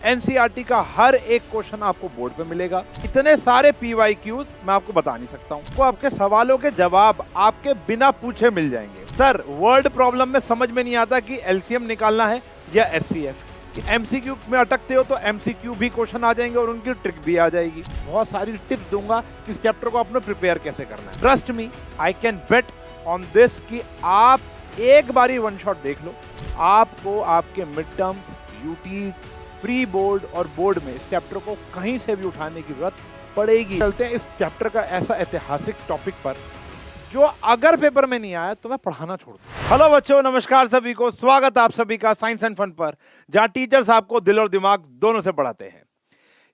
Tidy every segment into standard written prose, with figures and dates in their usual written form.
NCERT का हर एक question आपको बोर्ड पे मिलेगा। इतने सारे पीवाईक्यूज मैं आपको बता नहीं सकता हूँ। तो आपके सवालों के जवाब आपके बिना पूछे मिल जाएंगे। सर, वर्ड प्रॉब्लम में समझ में नहीं आता कि एलसीएम निकालना है या एचसीएफ। एमसीक्यू में अटकते हो तो एमसीक्यू भी क्वेश्चन आ जाएंगे और उनकी ट्रिक भी आ जाएगी। बहुत सारी टिप्स दूंगा कि इस चैप्टर को आपने प्रिपेयर कैसे करना है। Trust me, I can bet on this कि आप एक बारी वन शॉट देख लो, आपको आपके mid terms, UTs, pre board और बोर्ड में इस चैप्टर को कहीं से भी उठाने की जरूरत पड़ेगी। चलते हैं इस चैप्टर का ऐसा ऐतिहासिक टॉपिक पर जो अगर पेपर में नहीं आया तो मैं पढ़ाना छोड़ दूं। हेलो बच्चों, नमस्कार सभी को। स्वागत आप सभी का साइंस एंड फन पर, जहां टीचर्स आपको दिल और दिमाग दोनों से पढ़ाते हैं।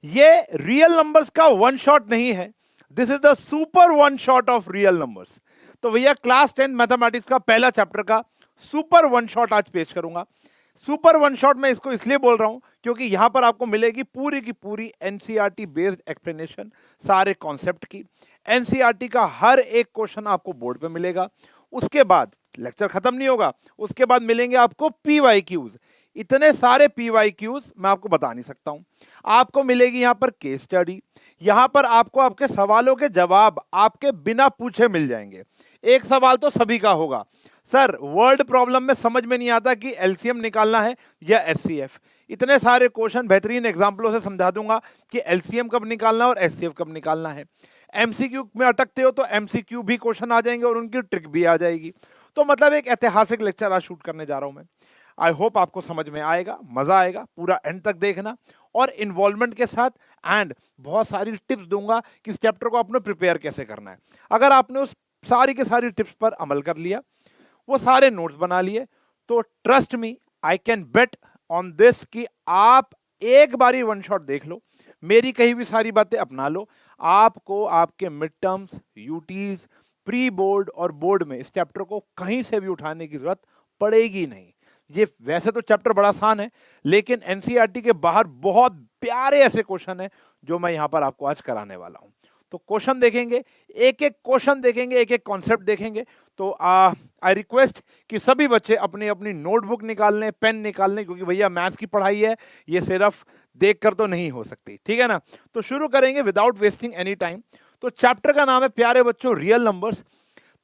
ये रियल नंबर्स का वन शॉट नहीं है, this is the super one shot of real numbers. तो भैया क्लास 10 मैथमेटिक्स का पहला चैप्टर का सुपर वन शॉट आज पेश करूंगा। सुपर वन शॉट मैं इसको इसलिए बोल रहा हूं क्योंकि यहां पर आपको मिलेगी पूरी की पूरी एनसीईआरटी बेस्ड एक्सप्लेनेशन सारे कॉन्सेप्ट की। एनसीईआरटी का हर एक क्वेश्चन आपको बोर्ड पे मिलेगा। उसके बाद लेक्चर खत्म नहीं होगा, उसके बाद मिलेंगे आपको पीवाईक्यूज। इतने सारे पीवाईक्यूज मैं आपको बता नहीं सकता हूं। आपको मिलेगी यहां पर केस स्टडी, यहां पर आपको आपके सवालों के जवाब आपके बिना पूछे मिल जाएंगे। एक सवाल तो सभी का होगा, सर वर्ड प्रॉब्लम में समझ में नहीं आता कि एलसीएम निकालना है या एचसीएफ। इतने सारे क्वेश्चन बेहतरीन एग्जांपलों से समझा दूंगा कि एलसीएम कब निकालना है और एचसीएफ कब निकालना है। एमसीक्यू में अटकते हो तो एमसीक्यू भी क्वेश्चन आ जाएंगे और उनकी ट्रिक भी आ जाएगी। तो मतलब एक ऐतिहासिक लेक्चर आज शूट करने जा रहा हूं मैं। आई होप आपको समझ में आएगा, मजा आएगा। पूरा एंड तक देखना और इन्वॉल्वमेंट के साथ, एंड बहुत सारी टिप्स दूंगा कि इस चैप्टर को आपने प्रिपेयर कैसे करना है। अगर आपने उस सारी के सारी टिप्स पर अमल कर लिया, वो सारे नोट्स बना लिए, तो trust me, I can bet on this कि आप एक बारी वन शॉट देख लो, मेरी कही हुई सारी बातें अपना लो, आपको आपके mid terms, UTs, pre board और बोर्ड में इस चैप्टर को कहीं से भी उठाने की जरूरत पड़ेगी नहीं। ये वैसे तो चैप्टर बड़ा आसान है, लेकिन एनसीईआरटी के बाहर बहुत प्यारे ऐसे क्वेश्चन हैं जो मैं यहां पर आपको आज कराने वाला हूं। तो क्वेश्चन देखेंगे, एक एक क्वेश्चन देखेंगे, एक एक कॉन्सेप्ट देखेंगे। तो आई रिक्वेस्ट कि सभी बच्चे अपनी अपनी नोटबुक निकाल लें, पेन निकाल लें, क्योंकि भैया मैथ्स की पढ़ाई है, ये सिर्फ देखकर तो नहीं हो सकती, ठीक है ना। तो शुरू करेंगे विदाउट वेस्टिंग एनी टाइम। तो चैप्टर का नाम है प्यारे बच्चों रियल नंबर्स।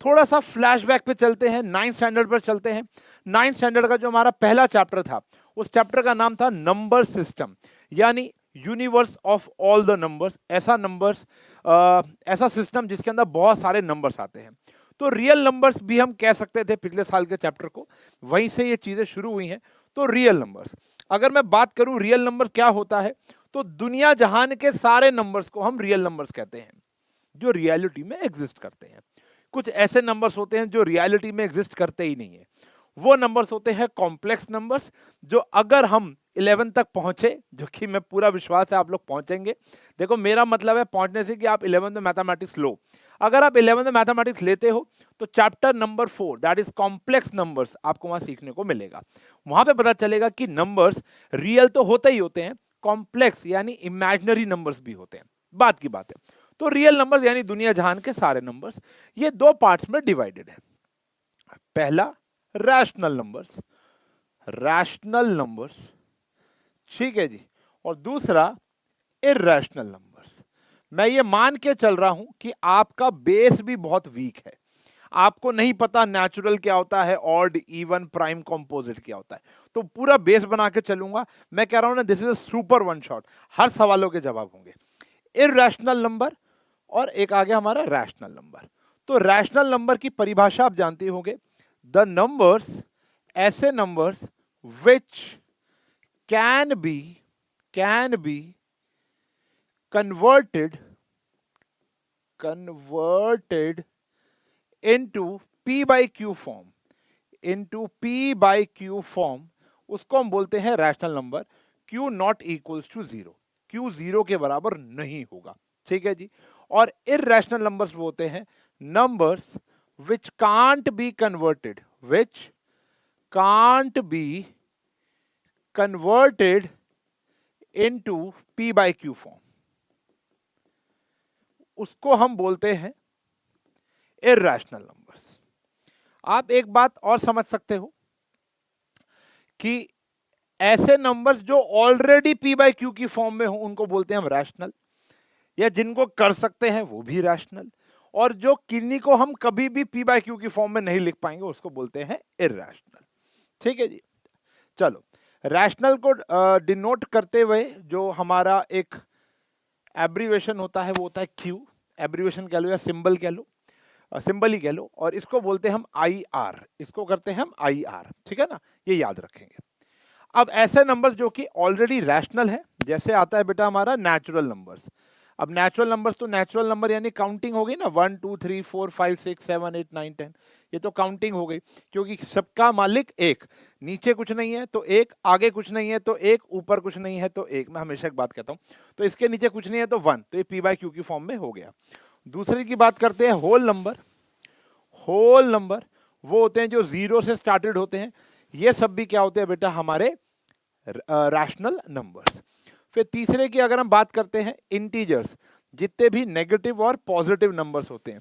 थोड़ा सा फ्लैशबैक पे चलते हैं, 9th स्टैंडर्ड पर चलते हैं। 9th स्टैंडर्ड का जो हमारा पहला चैप्टर था, उस चैप्टर का नाम था नंबर सिस्टम, यानी universe of all the numbers. ऐसा सिस्टम जिसके अंदर बहुत सारे नंबर्स आते हैं। तो रियल नंबर्स भी हम कह सकते थे पिछले साल के चैप्टर को, वहीं से ये चीजें शुरू हुई हैं। तो रियल नंबर्स, अगर मैं बात करूं रियल नंबर क्या होता है, तो दुनिया जहान के सारे नंबर्स को हम रियल नंबर्स कहते हैं, जो रियलिटी में एग्जिस्ट करते हैं। कुछ ऐसे नंबर्स होते हैं जो रियलिटी में एग्जिस्ट करते ही नहीं है। वो नंबर्स होते हैं कॉम्प्लेक्स नंबर्स, जो अगर हम 11 तक पहुंचे, जो कि मैं पूरा विश्वास है आप लोग पहुंचेंगे। देखो मेरा मतलब है पहुंचने से कि आप 11th में मैथमेटिक्स लो। अगर आप 11th में मैथमेटिक्स लेते हो तो chapter number 4 that is complex numbers आपको वहां सीखने को मिलेगा। वहां पे पता चलेगा कि नंबर्स रियल तो होते ही होते हैं, कॉम्प्लेक्स यानी इमेजिनरी नंबर्स भी होते हैं। बात की बात है। तो रियल नंबर्स यानी दुनिया जहान के सारे नंबर्स, ये दो पार्ट्स में डिवाइडेड है। पहला रैशनल नंबर्स, ठीक है जी, और दूसरा इर्रेशनल नंबर्स। मैं ये मान के चल रहा हूं कि आपका बेस भी बहुत वीक है, आपको नहीं पता नेचुरल क्या होता है, ऑड, इवन, प्राइम, कंपोजिट क्या होता है। तो पूरा बेस बना के चलूंगा। मैं कह रहा हूं ना, this is a super one shot, हर सवालों के जवाब होंगे। इर्रेशनल नंबर और एक आ गया हमारा रैशनल नंबर। तो रैशनल नंबर की परिभाषा आप जानते होंगे, द नंबर्स, ऐसे numbers which can be converted into p by q form, उसको हम बोलते हैं rational number. q not equals to 0, q 0 के बराबर नहीं होगा, ठीक है जी। और इर्रेशनल नंबर्स होते हैं numbers which can't be converted into p by q form, उसको हम बोलते हैं इर्रेशनल नंबर्स। आप एक बात और समझ सकते हो कि ऐसे नंबर्स जो ऑलरेडी पी बाई क्यू की फॉर्म में हो उनको बोलते हैं हम रैशनल, या जिनको कर सकते हैं वो भी रैशनल, और जो किन्हीं को हम कभी भी पी बाई क्यू की फॉर्म में नहीं लिख पाएंगे उसको बोलते हैं इरैशनल। ठीक है जी। चलो, रैशनल को डिनोट करते हुए जो हमारा एक एब्रीवेशन होता है वो होता है क्यू। एब्रीवेशन कह लो या सिंबल कह लो, सिंबल ही कह लो, और इसको बोलते हैं हम आई आर, इसको करते हैं हम आई आर। ठीक है ना, ये याद रखेंगे। अब ऐसे नंबर्स जो कि ऑलरेडी रैशनल है, जैसे आता है बेटा हमारा नेचुरल नंबर्स। अब नेचुरल नंबर्स तो नेचुरल नंबर यानी काउंटिंग हो गई ना, 1 2 3 4 5 6 7 8 9 10, ये तो काउंटिंग हो गई, क्योंकि सबका मालिक एक, नीचे कुछ नहीं है तो एक, आगे कुछ नहीं है तो एक, ऊपर कुछ नहीं है तो एक। मैं हमेशा एक बात कहता हूँ, तो इसके नीचे कुछ नहीं है तो 1, तो ये पी बाई क्यू की फॉर्म में हो गया। दूसरे की बात करते हैं होल नंबर। होल नंबर वो होते हैं जो 0 से स्टार्टेड होते हैं, ये सब भी क्या होते हैं बेटा हमारे रैशनल नंबर्स। फिर तीसरे की अगर हम बात करते हैं इंटीजर्स, जितने भी नेगेटिव और पॉजिटिव नंबर्स होते हैं,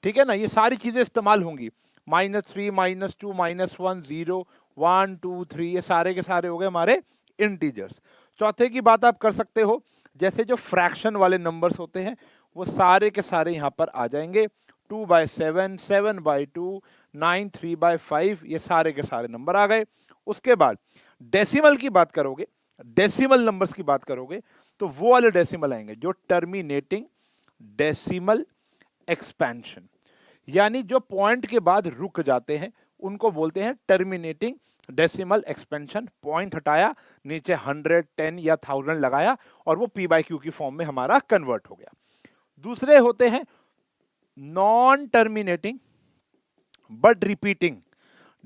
ठीक है ना, ये सारी चीजें इस्तेमाल होंगी, -3 -2 -1 0 1 2 3, ये सारे के सारे हो गए हमारे इंटीजर्स। चौथे की बात आप कर सकते हो, जैसे जो फ्रैक्शन वाले नंबर्स होते हैं वो सारे के सारे यहाँ पर आ जाएंगे, 2/7 7/2 9 3/5, ये सारे के सारे नंबर आ गए। उसके बाद डेसिमल की बात करोगे, डेसिमल नंबर्स की बात करोगे तो वो वाले डेसिमल आएंगे जो टर्मिनेटिंग डेसिमल एक्सपेंशन, यानी जो पॉइंट के बाद रुक जाते हैं उनको बोलते हैं टर्मिनेटिंग डेसिमल एक्सपेंशन। पॉइंट हटाया, नीचे 100 10 या 1000 लगाया और वो पी बाई क्यू की फॉर्म में हमारा कन्वर्ट हो गया। दूसरे होते हैं non terminating but repeating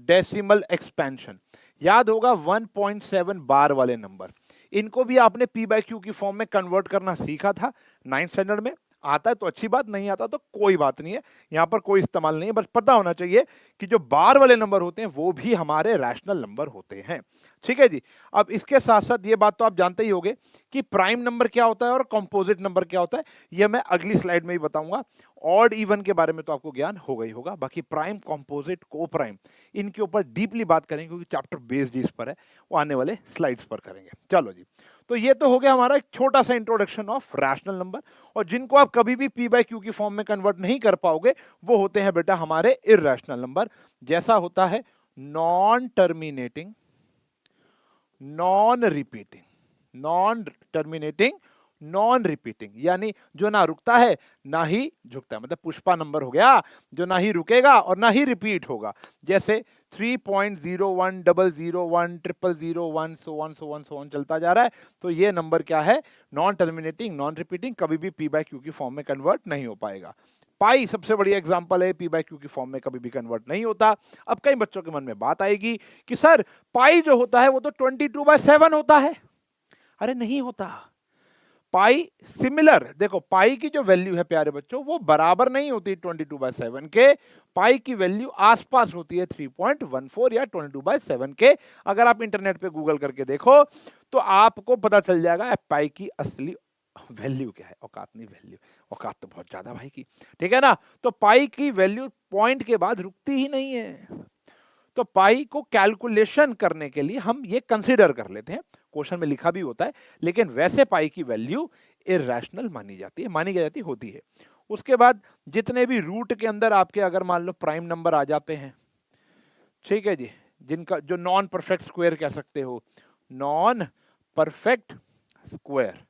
decimal expansion. याद होगा 1.7 बार वाले नंबर, इनको भी आपने पी बाई क्यू की फॉर्म में कन्वर्ट करना सीखा था 9th स्टैंडर्ड में। आता है तो अच्छी बात, नहीं आता तो कोई बात नहीं है, यहां पर कोई इस्तेमाल नहीं है, बस पता होना चाहिए कि जो बार वाले नंबर होते हैं वो भी हमारे रैशनल नंबर होते हैं। ठीक है जी। अब इसके साथ साथ ये बात तो आप जानते ही होंगे कि प्राइम नंबर क्या होता है और कंपोजिट नंबर क्या होता है, ये मैं अगली स्लाइड में ही बताऊंगा। ऑड इवन के बारे में तो आपको ज्ञान होगा ही होगा, बाकी प्राइम कंपोजिट को प्राइम इनके ऊपर डीपली बात करेंगे क्योंकि चैप्टर बेस्ड इस पर है, वो आने वाले स्लाइड्स पर करेंगे। चलो जी, तो ये तो हो गया हमारा एक छोटा सा इंट्रोडक्शन ऑफ रैशनल नंबर, और जिनको आप कभी भी पी बाई क्यू की फॉर्म में कन्वर्ट नहीं कर पाओगे वो होते हैं बेटा हमारे इररेशनल नंबर, जैसा होता है non terminating, non repeating, non terminating, non repeating, यानी जो ना रुकता है ना ही झुकता है, मतलब पुष्पा नंबर हो गया, जो ना ही रुकेगा और ना ही रिपीट होगा। जैसे 3.01 001 000 1 चलता जा रहा है, तो ये नंबर क्या है, नॉन टर्मिनेटिंग, नॉन रिपीटिंग, कभी भी पी बाई क्यू की फॉर्म में कन्वर्ट नहीं हो पाएगा। पाई सबसे बढ़िया एग्जांपल है, पी बाई क्यू की फॉर्म में कभी भी कन्वर्ट नहीं होता। अब कई बच्चों के मन में बात आएगी कि सर पाई जो होता है वो तो 22/7 होता है। अरे नहीं होता, पाई सिमिलर, देखो पाई की जो वैल्यू है प्यारे बच्चों वो बराबर नहीं होती 22/7 के, पाई की वैल्यू आसपास होती है 3.14 या 22/7 के। अगर आप इंटरनेट पे गूगल करके देखो तो आपको पता चल जाएगा पाई की असली वैल्यू क्या है। औकात नहीं, वैल्यू, औकात तो बहुत ज्यादा भाई की, ठीक है ना। तो पाई की वैल्यू पॉइंट के बाद रुकती ही नहीं है, तो पाई को कैलकुलेशन करने के लिए हम ये कंसीडर कर लेते हैं, क्वेश्चन में लिखा भी होता है, लेकिन वैसे पाई की वैल्यू इररेशनल मानी जाती है, मानी जाती होती है। उसके बाद जितने भी रूट के अंदर आपके अगर मान लो प्राइम नंबर आ जाते हैं, ठीक है जी, जिनका जो नॉन परफेक्ट स्क्वायर कह सकते हो, नॉन परफेक्ट स्क्वायर,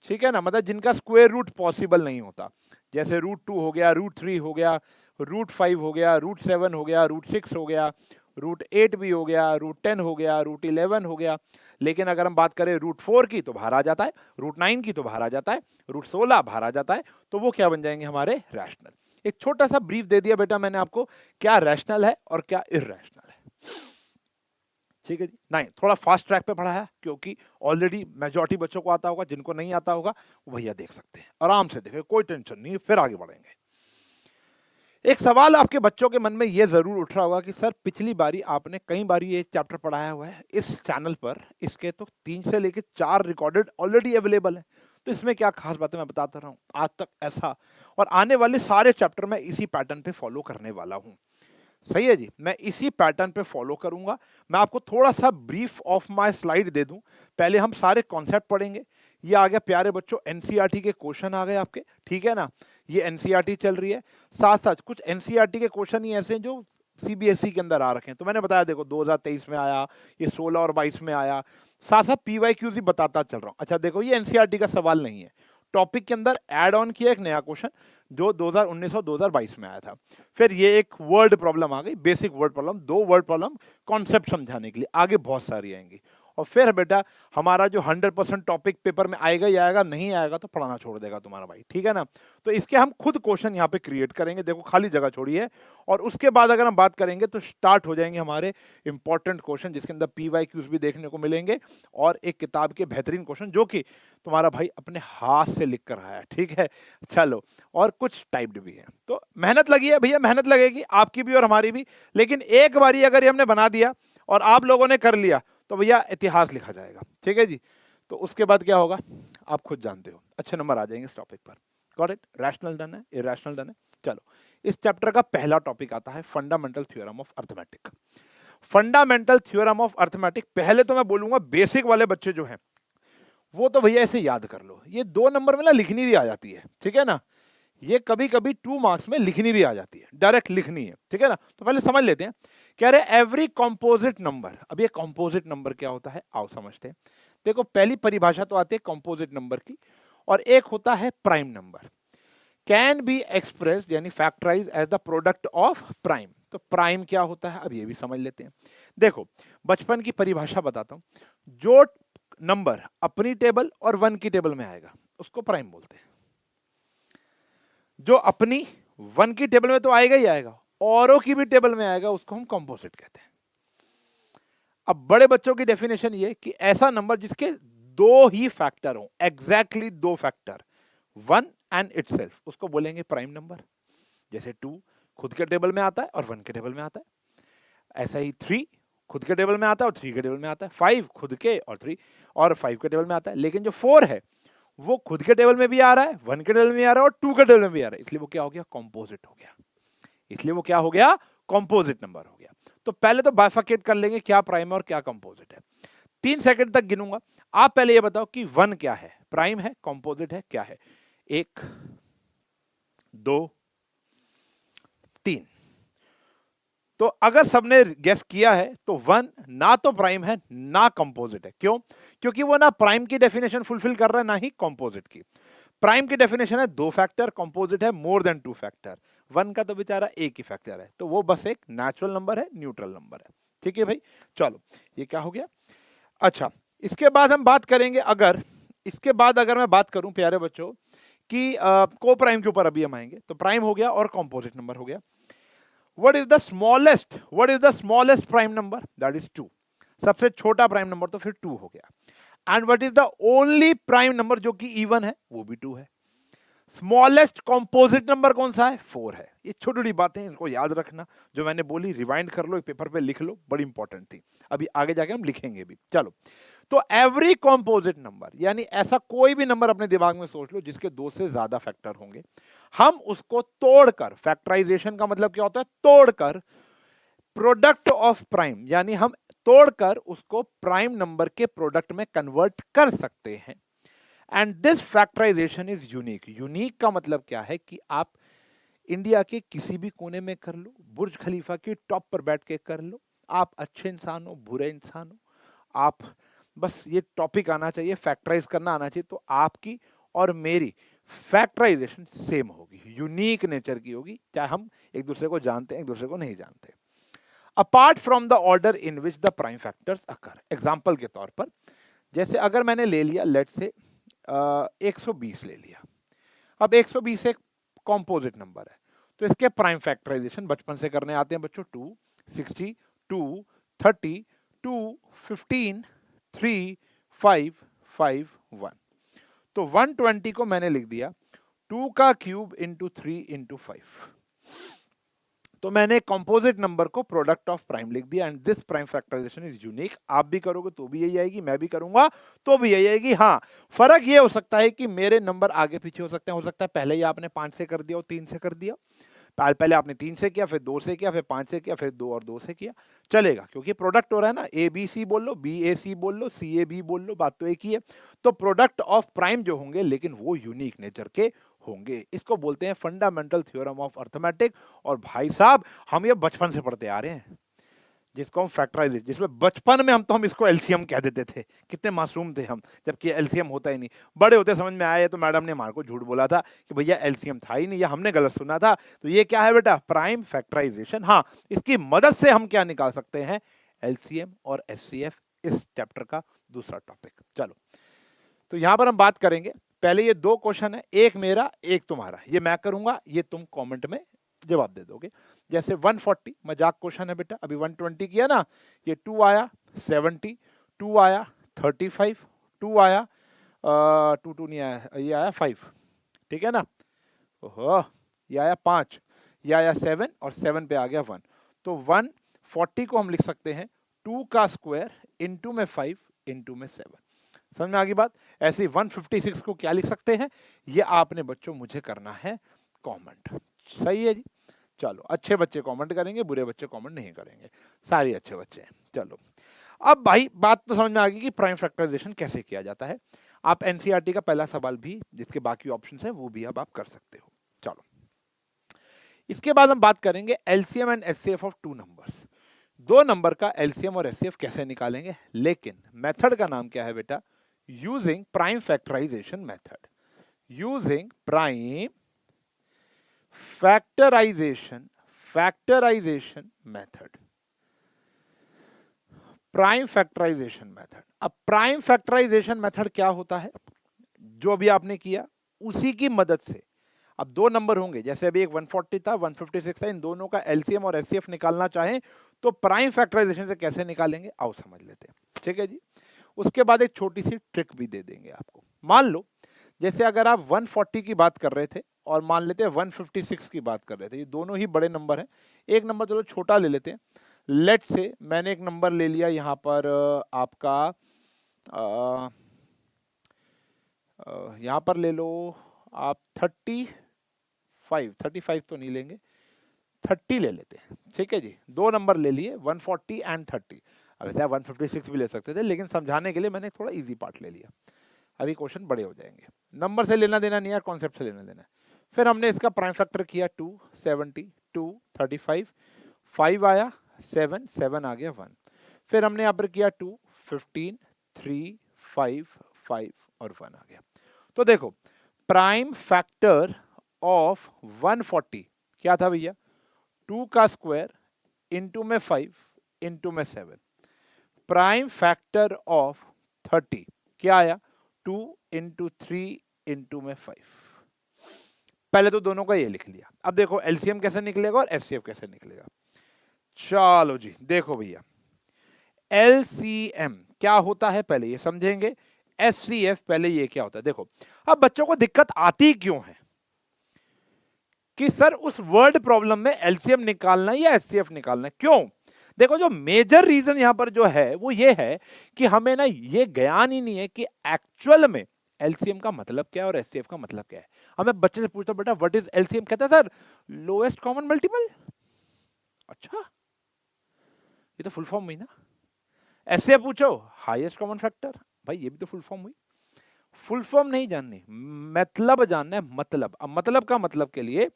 ठीक है ना, मतलब जिनका स्क्वायर रूट पॉसिबल नहीं होता, जैसे √2 हो गया, √3 हो गया, √5 हो गया, √7 हो गया, √6 हो गया, √8 भी हो गया, √10 हो गया, √11 हो गया। लेकिन अगर हम बात करें √4 की तो बाहर आ जाता है, √9 की तो बाहर आ जाता है, √16 बाहर आ जाता है, तो वो क्या बन जाएंगे हमारे रैशनल। एक छोटा सा ब्रीफ दे दिया बेटा मैंने आपको, क्या रैशनल है और क्या इररेशनल है। ठीक है जी, नहीं थोड़ा फास्ट ट्रैक पे पढ़ा है क्योंकि ऑलरेडी मेजॉरिटी बच्चों को आता होगा, जिनको नहीं आता होगा वो भैया देख सकते हैं, आराम से देखें, कोई टेंशन नहीं है, फिर आगे बढ़ेंगे। एक सवाल आपके बच्चों के मन में ये जरूर उठ रहा होगा कि सर पिछली बारी आपने कई बारी ये चैप्टर पढ़ाया हुआ है इस चैनल पर, इसके तो 3 से लेकर 4 रिकॉर्डेड ऑलरेडी अवेलेबल है, तो इसमें क्या खास बात है मैं बताता रहा हूँ आज तक ऐसा, और आने वाले सारे चैप्टर में इसी पैटर्न पे फॉलो करने वाला हूँ। सही है जी, मैं इसी पैटर्न पे फॉलो करूंगा। मैं आपको थोड़ा सा ब्रीफ ऑफ माय स्लाइड दे दूं, पहले हम सारे कॉन्सेप्ट पढ़ेंगे। ये आ गया प्यारे बच्चों एनसीईआरटी के क्वेश्चन आ गए आपके, ठीक है ना। ये एनसीईआरटी चल रही है, साथ साथ कुछ एनसीईआरटी के क्वेश्चन ही ऐसे हैं जो सीबीएसई के अंदर आ रखे हैं। तो मैंने बताया देखो 2023 में आया, ये 16 और 22 में आया, साथ साथ पीवाईक्यूज ही बताता चल रहा हूँ। अच्छा देखो ये एनसीईआरटी का सवाल नहीं है, टॉपिक के अंदर ऐड ऑन किया एक नया क्वेश्चन जो 2019 और 2022 में आया था। फिर ये एक वर्ड प्रॉब्लम आ गई, basic word problem, 2 word problem concept समझाने के लिए, आगे बहुत सारी आएंगी। और फिर बेटा हमारा जो 100% टॉपिक पेपर में आएगा ही आएगा, नहीं आएगा तो पढ़ाना छोड़ देगा तुम्हारा भाई, ठीक है ना। तो इसके हम खुद क्वेश्चन यहाँ पे क्रिएट करेंगे, देखो खाली जगह छोड़ी है। और उसके बाद अगर हम बात करेंगे तो स्टार्ट हो जाएंगे हमारे इंपॉर्टेंट क्वेश्चन, जिसके अंदर पीवाईक्यूज भी देखने को मिलेंगे और एक किताब के बेहतरीन क्वेश्चन जो कि तुम्हारा भाई अपने हाथ से लिख कर आया है, ठीक है। चलो, और कुछ टाइप्ड भी है। तो मेहनत लगी है भैया, मेहनत लगेगी आपकी भी और हमारी भी, लेकिन एक बारी अगर ये हमने बना दिया और आप लोगों ने कर लिया तो भैया इतिहास लिखा जाएगा, ठीक है जी। तो उसके बाद क्या होगा आप खुद जानते हो, अच्छे नंबर आ जाएंगे इस टॉपिक पर। Got it? रैशनल डन है, इरैशनल डन है। चलो, इस चैप्टर का पहला टॉपिक आता है fundamental theorem of arithmetic. Fundamental theorem of arithmetic, पहले तो मैं बोलूंगा बेसिक वाले बच्चे जो हैं वो तो भैया ऐसे याद कर लो, ये 2 नंबर में ना लिखनी भी आ जाती है, ठीक है ना। ये कभी कभी 2 मार्क्स में लिखनी भी आ जाती है, डायरेक्ट लिखनी है, ठीक है ना। तो पहले समझ लेते हैं। कह रहे एवरी कॉम्पोजिट नंबर, अब ये कॉम्पोजिट नंबर क्या होता है आओ समझते हैं। देखो पहली परिभाषा तो आती है कॉम्पोजिट नंबर की, और एक होता है prime number. Can be expressed यानी factorise as the product of prime. तो प्राइम क्या होता है अब ये भी समझ लेते हैं। देखो बचपन की परिभाषा बताता हूं, जो नंबर अपनी टेबल और 1 की टेबल में आएगा उसको प्राइम बोलते हैं। जो अपनी 1 की टेबल में तो आएगा ही आएगा, औरों की भी टेबल में आएगा उसको हम कंपोजिट कहते हैं। अब बड़े बच्चों की डेफिनेशन ये कि ऐसा नंबर जिसके 2 ही फैक्टर हो, एग्जैक्टली 2 फैक्टर, 1 एंड इटसेल्फ, उसको बोलेंगे प्राइम नंबर। जैसे 2 खुद के टेबल में आता है और 1 के टेबल में आता है। ऐसा ही 3 खुद के टेबल में आता है और 3 के टेबल में आता है। 5 खुद के और 3 और 5 के टेबल में आता है। लेकिन जो 4 है वो खुद के टेबल में भी आ रहा है, 1 के टेबल में भी आ रहा है और 2 के टेबल में भी आ रहा है, इसलिए वो क्या हो गया कंपोजिट हो गया। इसलिए वो क्या हो गया कंपोजिट नंबर हो गया। तो पहले तो बाइफरकेट कर लेंगे क्या प्राइम है और क्या कंपोजिट है। 3 सेकंड तक गिनूंगा, आप पहले ये बताओ कि 1 क्या है, प्राइम है, कंपोजिट है, क्या है। 1 2 3। तो अगर सबने गेस किया है तो 1 ना तो प्राइम है ना कंपोजिट है। क्यों? क्योंकि वो ना प्राइम की डेफिनेशन फुलफिल कर रहा है ना ही कंपोजिट की। प्राइम की डेफिनेशन है 2 फैक्टर, कंपोजिट है मोर देन 2 फैक्टर। 1 का तो बेचारा एक ही फैक्टर है, तो वो बस एक नेचुरल नंबर है, न्यूट्रल नंबर है, ठीक है भाई। चलो ये क्या हो गया। अच्छा इसके बाद हम बात करेंगे, इसके बाद अगर मैं बात करूं प्यारे बच्चों कि को प्राइम के ऊपर अभी हम आएंगे, तो प्राइम हो गया और कंपोजिट नंबर हो गया। What is the smallest prime number? That is 2. सबसे छोटा प्राइम नंबर तो फिर 2 हो गया। And what is the only prime number जो कि इवन है, वो भी 2 है। स्मॉलेस्ट कंपोजिट नंबर कौन सा है? 4 है। ये छोटी छोटी बातें इनको याद रखना, जो मैंने बोली रिवाइंड कर लो, एक पेपर पे लिख लो, बड़ी इंपॉर्टेंट थी, अभी आगे जाके हम लिखेंगे भी। चलो, तो एवरी कंपोजिट नंबर यानी ऐसा कोई भी नंबर अपने दिमाग में सोच लो जिसके 2 से ज्यादा फैक्टर होंगे, हम उसको तोड़कर, फैक्टराइजेशन का मतलब क्या होता है? तोड़कर प्रोडक्ट ऑफ प्राइम, यानी हम तोड़कर उसको प्राइम नंबर के प्रोडक्ट में कन्वर्ट कर सकते हैं। And this factorisation is unique. Unique का मतलब क्या है कि आप इंडिया के किसी भी कोने में कर लो, बुर्ज खलीफा की टॉप पर बैठ के कर लो, आप अच्छे इंसान हो, बुरे इंसान हो, आप बस ये टॉपिक आना चाहिए, फैक्टराइज करना आना चाहिए, तो आपकी और मेरी फैक्टराइजेशन सेम होगी, यूनिक नेचर की होगी, चाहे हम एक दूसरे को जानते हैं एक दूसरे को नहीं जानते। Apart from the order in which the prime factors occur. Example के तौर पर, जैसे अगर मैंने ले लिया लेट से 120 ले लिया, अब 120 एक कॉम्पोजिट नंबर है, तो इसके प्राइम फैक्टराइजेशन बचपन से करने आते हैं बच्चों। 2 60 2 30 2 15 3 5 5 1। तो 120 को मैंने लिख दिया 2 का क्यूब इंटू 3 इंटू 5। तो मैंने कंपोजिट नंबर को प्रोडक्ट ऑफ प्राइम लिख दिया। And this prime factorisation is unique. आप भी करोगे तो भी यही आएगी, मैं भी करूंगा तो भी यही आएगी। हाँ, फर्क ये हो सकता है कि मेरे नंबर आगे पीछे हो सकते हैं, हो सकता है पहले ही आपने 5 से कर दिया और 3 से कर दिया, पहले आपने 3 से किया, फिर 2 से किया, फिर 5 से किया, फिर 2 और 2 से किया, चलेगा, क्योंकि प्रोडक्ट हो रहा है ना। ए बी सी बोल लो, बी ए सी बोल लो, सी ए बी बोल लो, बात तो एक ही है। तो प्रोडक्ट ऑफ प्राइम जो होंगे, लेकिन वो यूनिक नेचर के होंगे। इसको बोलते हैं फंडामेंटल थ्योरम ऑफ अर्थमेटिक। और भाई साहब, हम ये बचपन से पढ़ते आ रहे हैं, जिसको हम फैक्टराइज, जिसमें बचपन में हम इसको एलसीएम कह देते थे। कितने मासूम थे हम, जबकि एलसीएम होता ही नहीं। बड़े होते समझ में आया, तो मैडम ने हमारे को झूठ बोला था कि भैया एलसीएम था ही नहीं, या हमने गलत सुना था। तो ये क्या है बेटा, प्राइम फैक्टराइजेशन। हाँ, इसकी मदद से हम क्या निकाल सकते हैं, एलसीएम और एचसीएफ, इस चैप्टर का दूसरा टॉपिक। चलो, तो यहां पर हम बात करेंगे। पहले ये 2 क्वेश्चन है, एक मेरा एक तुम्हारा, ये मैं करूंगा, ये तुम कमेंट में जवाब दे दोगे। जैसे 140 मजाक क्वेश्चन है बेटा, अभी 120 किया ना, ये 2 आया 70, 2 आया 35, 2 आया 2 नहीं आया, ये आया 5, ठीक है ना। ओहो, ये आया 5, ये आया 7, और 7 पे आ गया 1। तो 140 को हम लिख सकते हैं 2 का स्क्वायर इंटू में 5 इंटू में 7। समझ में आ गई बात। ऐसे ही 156 को क्या लिख सकते हैं, ये आपने बच्चों मुझे करना है कमेंट। सही है जी। चलो, अच्छे बच्चे कमेंट करेंगे, बुरे बच्चे कमेंट नहीं करेंगे, सारे अच्छे बच्चे हैं। चलो, अब भाई बात तो समझ में आ गई कि प्राइम फैक्टराइजेशन कैसे किया जाता है। आप एनसीईआरटी का पहला सवाल भी, जिसके बाकी ऑप्शंस हैं, वो भी अब आप कर सकते हो। चलो, इसके बाद हम बात करेंगे LCM and HCF of 2 numbers. 2 number का एलसीएम और एचसीएफ कैसे निकालेंगे, लेकिन मेथड का नाम क्या है बेटा, using prime factorization method. Using prime factorization method, prime factorization method. अब प्राइम फैक्टराइजेशन मेथड क्या होता है, जो अभी आपने किया उसी की मदद से, अब 2 नंबर होंगे, जैसे अभी एक 140 था, 156 था, इन दोनों का एलसीएम और एचसीएफ निकालना चाहें तो प्राइम फैक्टराइजेशन से कैसे निकालेंगे, आओ समझ लेते हैं। ठीक है जी। उसके बाद एक छोटी सी ट्रिक भी दे देंगे आपको। मान लो, जैसे अगर आप 140 की बात कर रहे थे और मान लेते हैं 156 की बात कर रहे थे, ये दोनों ही बड़े नंबर हैं, एक नंबर चलो छोटा ले लेते हैं। लेट्स से मैंने एक नंबर ले लिया यहाँ पर आपका यहाँ पर ले लो आप 35 तो नहीं लेंगे, 30 ले लेते हैं। ठीक है जी, 2 नंबर ले लिए, 140 एंड 30। अब वैसे 156 भी ले सकते थे, लेकिन समझाने के लिए मैंने थोड़ा इजी पार्ट ले लिया। अभी क्वेश्चन बड़े हो जाएंगे, नंबर से लेना देना नहीं है, कॉन्सेप्ट से लेना देना है। फिर हमने इसका प्राइम फैक्टर किया 2, 70, 2, 35, 5 आया, 7, 7 आ गया 1। फिर हमने यहाँ पर किया 2, 15, 3, 5, 5 और 1 आ गया। तो देखो, प्राइम फैक्टर ऑफ 140 क्या था भैया, 2 का स्क्वायर इंटू में 5 इंटू में 7। प्राइम फैक्टर ऑफ 30 क्या आया, 2 इंटू 3 इंटू में 5। पहले तो दोनों का ये लिख लिया। अब देखो एलसीएम कैसे निकलेगा और एचसीएफ कैसे निकलेगा। चलो जी, देखो भैया, एलसीएम क्या होता है पहले ये समझेंगे, एचसीएफ पहले ये क्या होता है। देखो, अब बच्चों को दिक्कत आती क्यों है कि सर उस वर्ड प्रॉब्लम में एलसीएम निकालना है या एचसीएफ निकालना है, क्यों। देखो, जो मेजर रीजन यहां पर जो है वो ये है कि हमें ना ये ज्ञान ही नहीं है कि एक्चुअल में एलसीएम का मतलब क्या है और एचसीएफ का मतलब क्या है। हमें बच्चे से पूछता बेटा व्हाट इज एलसीएम, कहता है सर लोएस्ट कॉमन मल्टीपल। अच्छा, ये तो फुल फॉर्म हुई ना। एचसीएफ पूछो हाईएस्ट कॉमन फैक्टर, भाई ये भी तो फुल फॉर्म हुई। फुल फॉर्म नहीं जाननी, मतलब जानना है, मतलब। अब मतलब का मतलब के लिए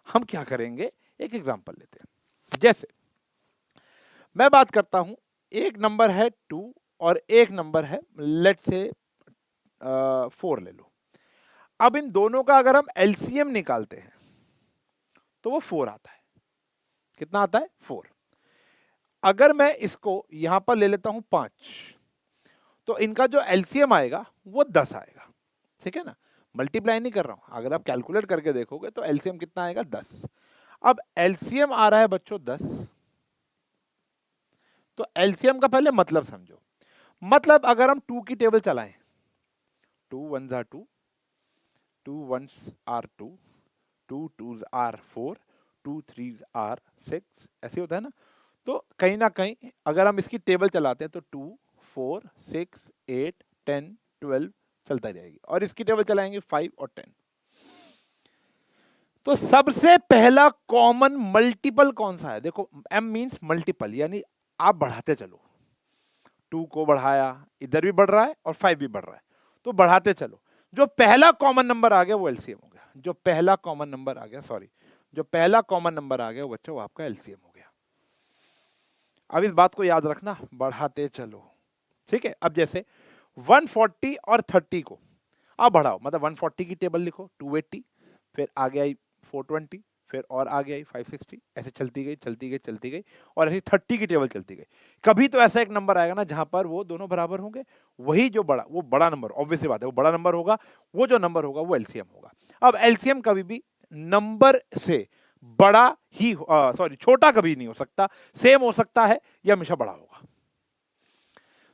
हम क्या करेंगे, एक एग्जांपल लेते हैं। जैसे मैं बात करता हूं, एक नंबर है 2 और एक नंबर है लेट्स से 4 ले लो। अब इन दोनों का अगर हम एलसीएम निकालते हैं तो वो 4 आता है। कितना आता है, 4। अगर मैं इसको यहां पर ले लेता हूं 5, तो इनका जो एलसीएम आएगा वो 10 आएगा। ठीक है ना, मल्टीप्लाई नहीं कर रहा हूं, अगर आप कैलकुलेट करके देखोगे तो एलसीएम कितना आएगा, 10। अब एलसीएम आ रहा है बच्चों 10, तो एलसीएम का पहले मतलब समझो। मतलब अगर हम 2 की टेबल चलाएं, 2 1s are 2, 2 1s are 2, 2 2s are 4, 2 3s are 6, ऐसे होता है ना। तो कहीं ना कहीं अगर हम इसकी टेबल चलाते हैं तो 2 4 6 8 10 12 चलता जाएगी, और इसकी टेबल चलाएंगे 5 और 10। तो सबसे पहला कॉमन मल्टीपल कौन सा है? देखो m मींस मल्टीपल, यानी आप बढ़ाते चलो, 2 को बढ़ाया, इधर भी बढ़ रहा है और 5 भी बढ़ रहा है, तो बढ़ाते चलो। जो पहला कॉमन नंबर आ गया वो एलसीएम हो गया। जो पहला कॉमन नंबर आ गया, सॉरी, जो पहला कॉमन नंबर आ गया वो बच्चों आपका एलसीएम हो गया। अब इस बात को याद रखना, बढ़ाते चलो, ठीक है। अब जैसे 140 और 30 को आप बढ़ाओ, मतलब 140 की टेबल लिखो 280, फिर आगे आई 420, फिर और आगे आई 560, ऐसे चलती गई चलती गई चलती गई, और ऐसे 30 की टेबल चलती गई। कभी तो ऐसा एक नंबर आएगा ना जहां पर वो दोनों बराबर होंगे, वही जो बड़ा, वो बड़ा नंबर, ऑब्वियस सी बात है वो बड़ा नंबर होगा, वो जो नंबर होगा वो एलसीएम होगा। अब एलसीएम कभी भी नंबर से बड़ा ही, सॉरी छोटा कभी नहीं हो सकता, सेम हो सकता है या हमेशा बड़ा होगा।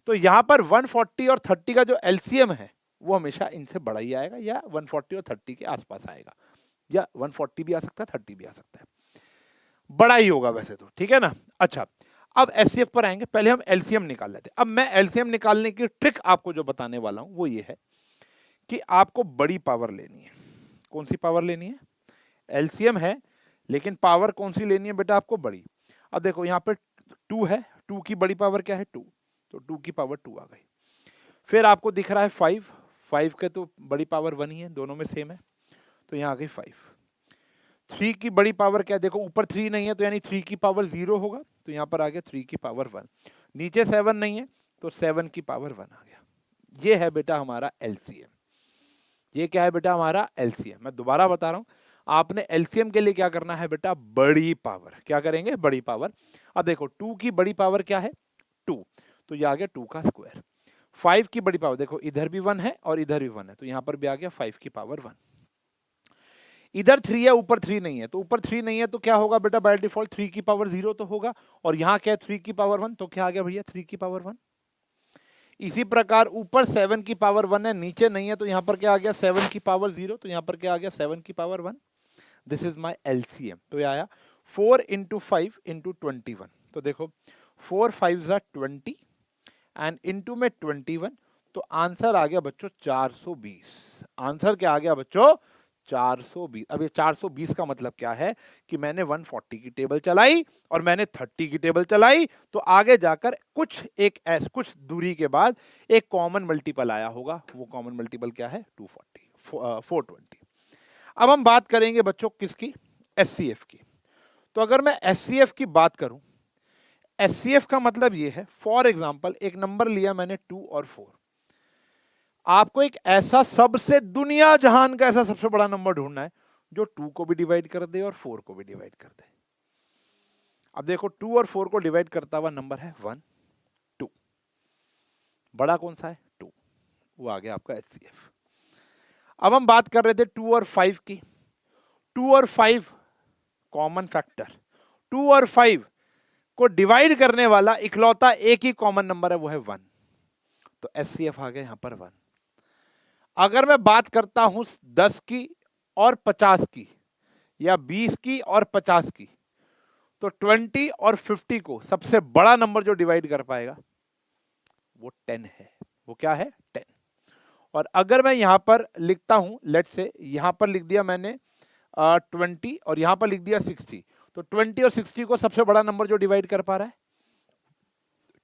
तो यहां पर 140 और 30 का जो एलसीएम है वो हमेशा इनसे बड़ा ही आएगा, या 140 और 30 के आसपास आएगा, या 140 भी आ सकता है 30 भी आ सकता है, बड़ा ही होगा वैसे तो, ठीक है ना। अच्छा, अब एचसीएफ पर आएंगे, पहले हम एलसीएम निकाल लेते हैं। अब मैं एलसीएम निकालने की ट्रिक आपको जो बताने वाला हूं वो ये है कि आपको बड़ी पावर लेनी है। कौन सी पावर लेनी है? एलसीएम है, लेकिन पावर कौन सी लेनी है बेटा आपको? बड़ी। अब देखो यहाँ पे 2 है, 2 की बड़ी पावर क्या है? 2, तो 2 की पावर 2 आ गई। फिर आपको दिख रहा है 5, 5 के तो बड़ी पावर 1 ही है, दोनों में सेम है, तो यहाँ आ गई 5। 3 की बड़ी पावर क्या है? देखो ऊपर 3 नहीं है, तो यानी 3 की पावर 0 होगा, तो यहाँ पर आ गया 3 की पावर 1। नीचे 7 नहीं है, तो 7 की पावर 1 आ गया। ये है बेटा हमारा एलसीएम। ये क्या है बेटा? हमारा एलसीएम। मैं दोबारा बता रहा हूँ, आपने एलसीएम के लिए क्या करना है बेटा? बड़ी पावर। क्या करेंगे? बड़ी पावर। अब देखो 2 की बड़ी पावर क्या है? 2, तो ये आ गया 2 का स्क्वायर। 5 की बड़ी पावर, देखो इधर भी 1 है और इधर भी 1 है, तो यहाँ पर भी आ गया 5 की पावर 1। इधर 3 है, ऊपर 3 नहीं है, तो ऊपर 3 नहीं है तो क्या होगा बेटा? बाय डिफॉल्ट 3 की पावर 0 तो होगा, और यहाँ क्या है? 3 की पावर 1, तो क्या आ गया भैया? 3 की पावर 1। इसी प्रकार ऊपर 7 की पावर 1 है, नीचे नहीं है, तो यहाँ पर क्या आ गया? 7 की पावर 0, तो यहाँ पर क्या आ गया? 7 की power 1। This is my LCM. तो ये आया 4 इंटू 5 इंटू 21। तो देखो 4 5 20 एंड इंटू में 21, तो आंसर आ गया बच्चों 420। आंसर क्या आ गया बच्चों? 420। अब ये 420 का मतलब क्या है कि मैंने 140 की टेबल चलाई और मैंने 30 की टेबल चलाई, तो आगे जाकर कुछ दूरी के बाद एक कॉमन मल्टीपल आया होगा। वो कॉमन मल्टीपल क्या है? 420। अब हम बात करेंगे बच्चों किसकी? एचसीएफ की। तो अगर मैं एचसीएफ की बात करूं, एचसीएफ का मतलब ये है, फॉर एग्जांपल एक नंबर लिया मैंने 2 और 4, आपको एक ऐसा सबसे दुनिया जहान का ऐसा सबसे बड़ा नंबर ढूंढना है जो 2 को भी डिवाइड कर दे और 4 को भी डिवाइड कर दे। अब देखो 2 और 4 को डिवाइड करता हुआ नंबर है 1 2, बड़ा कौन सा है? 2, वो आ गया आपका एचसीएफ। अब हम बात कर रहे थे 2 और 5 की। 2 और 5 कॉमन फैक्टर, 2 और 5 को डिवाइड करने वाला इकलौता एक ही कॉमन नंबर है, वो है 1, तो एचसीएफ आ गया यहां पर 1। अगर मैं बात करता हूं 10 की और 50 की, या 20 की और 50 की, तो 20 और 50 को सबसे बड़ा नंबर जो डिवाइड कर पाएगा वो 10 है। वो क्या है? 10। और अगर मैं यहां पर लिखता हूं, लेट्स से यहां पर लिख दिया मैंने 20 और यहां पर लिख दिया 60, तो 20 और 60 को सबसे बड़ा नंबर जो डिवाइड कर पा रहा है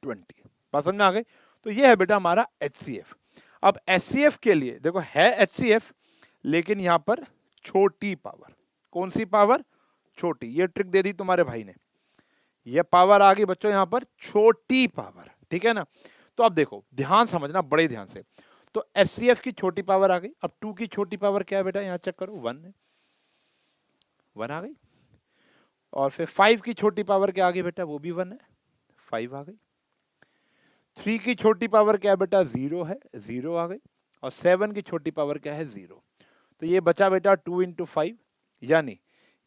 20। पसंद में आ गई? तो ये है बेटा हमारा एचसीएफ। अब एचसीएफ के लिए देखो है एचसीएफ, लेकिन यहां पर छोटी पावर। कौन सी पावर? छोटी। ये ट्रिक दे दी तुम्हारे भाई ने, ये पावर आ गई बच्चों यहां पर छोटी पावर, ठीक है ना। तो अब देखो ध्यान समझना बड़े ध्यान से, तो एचसीएफ की छोटी पावर आ गई। अब 2 की छोटी पावर क्या है बेटा? यहां चेक करो 1 है, 1 आ गई। और फिर 5 की छोटी पावर क्या आ गई बेटा? वो भी 1 है, 5 आ गई। 3 की छोटी पावर क्या है बेटा? 0 है, 0 आ गई। और 7 की छोटी पावर क्या है? 0। तो ये बचा बेटा 2 इंटू 5, यानी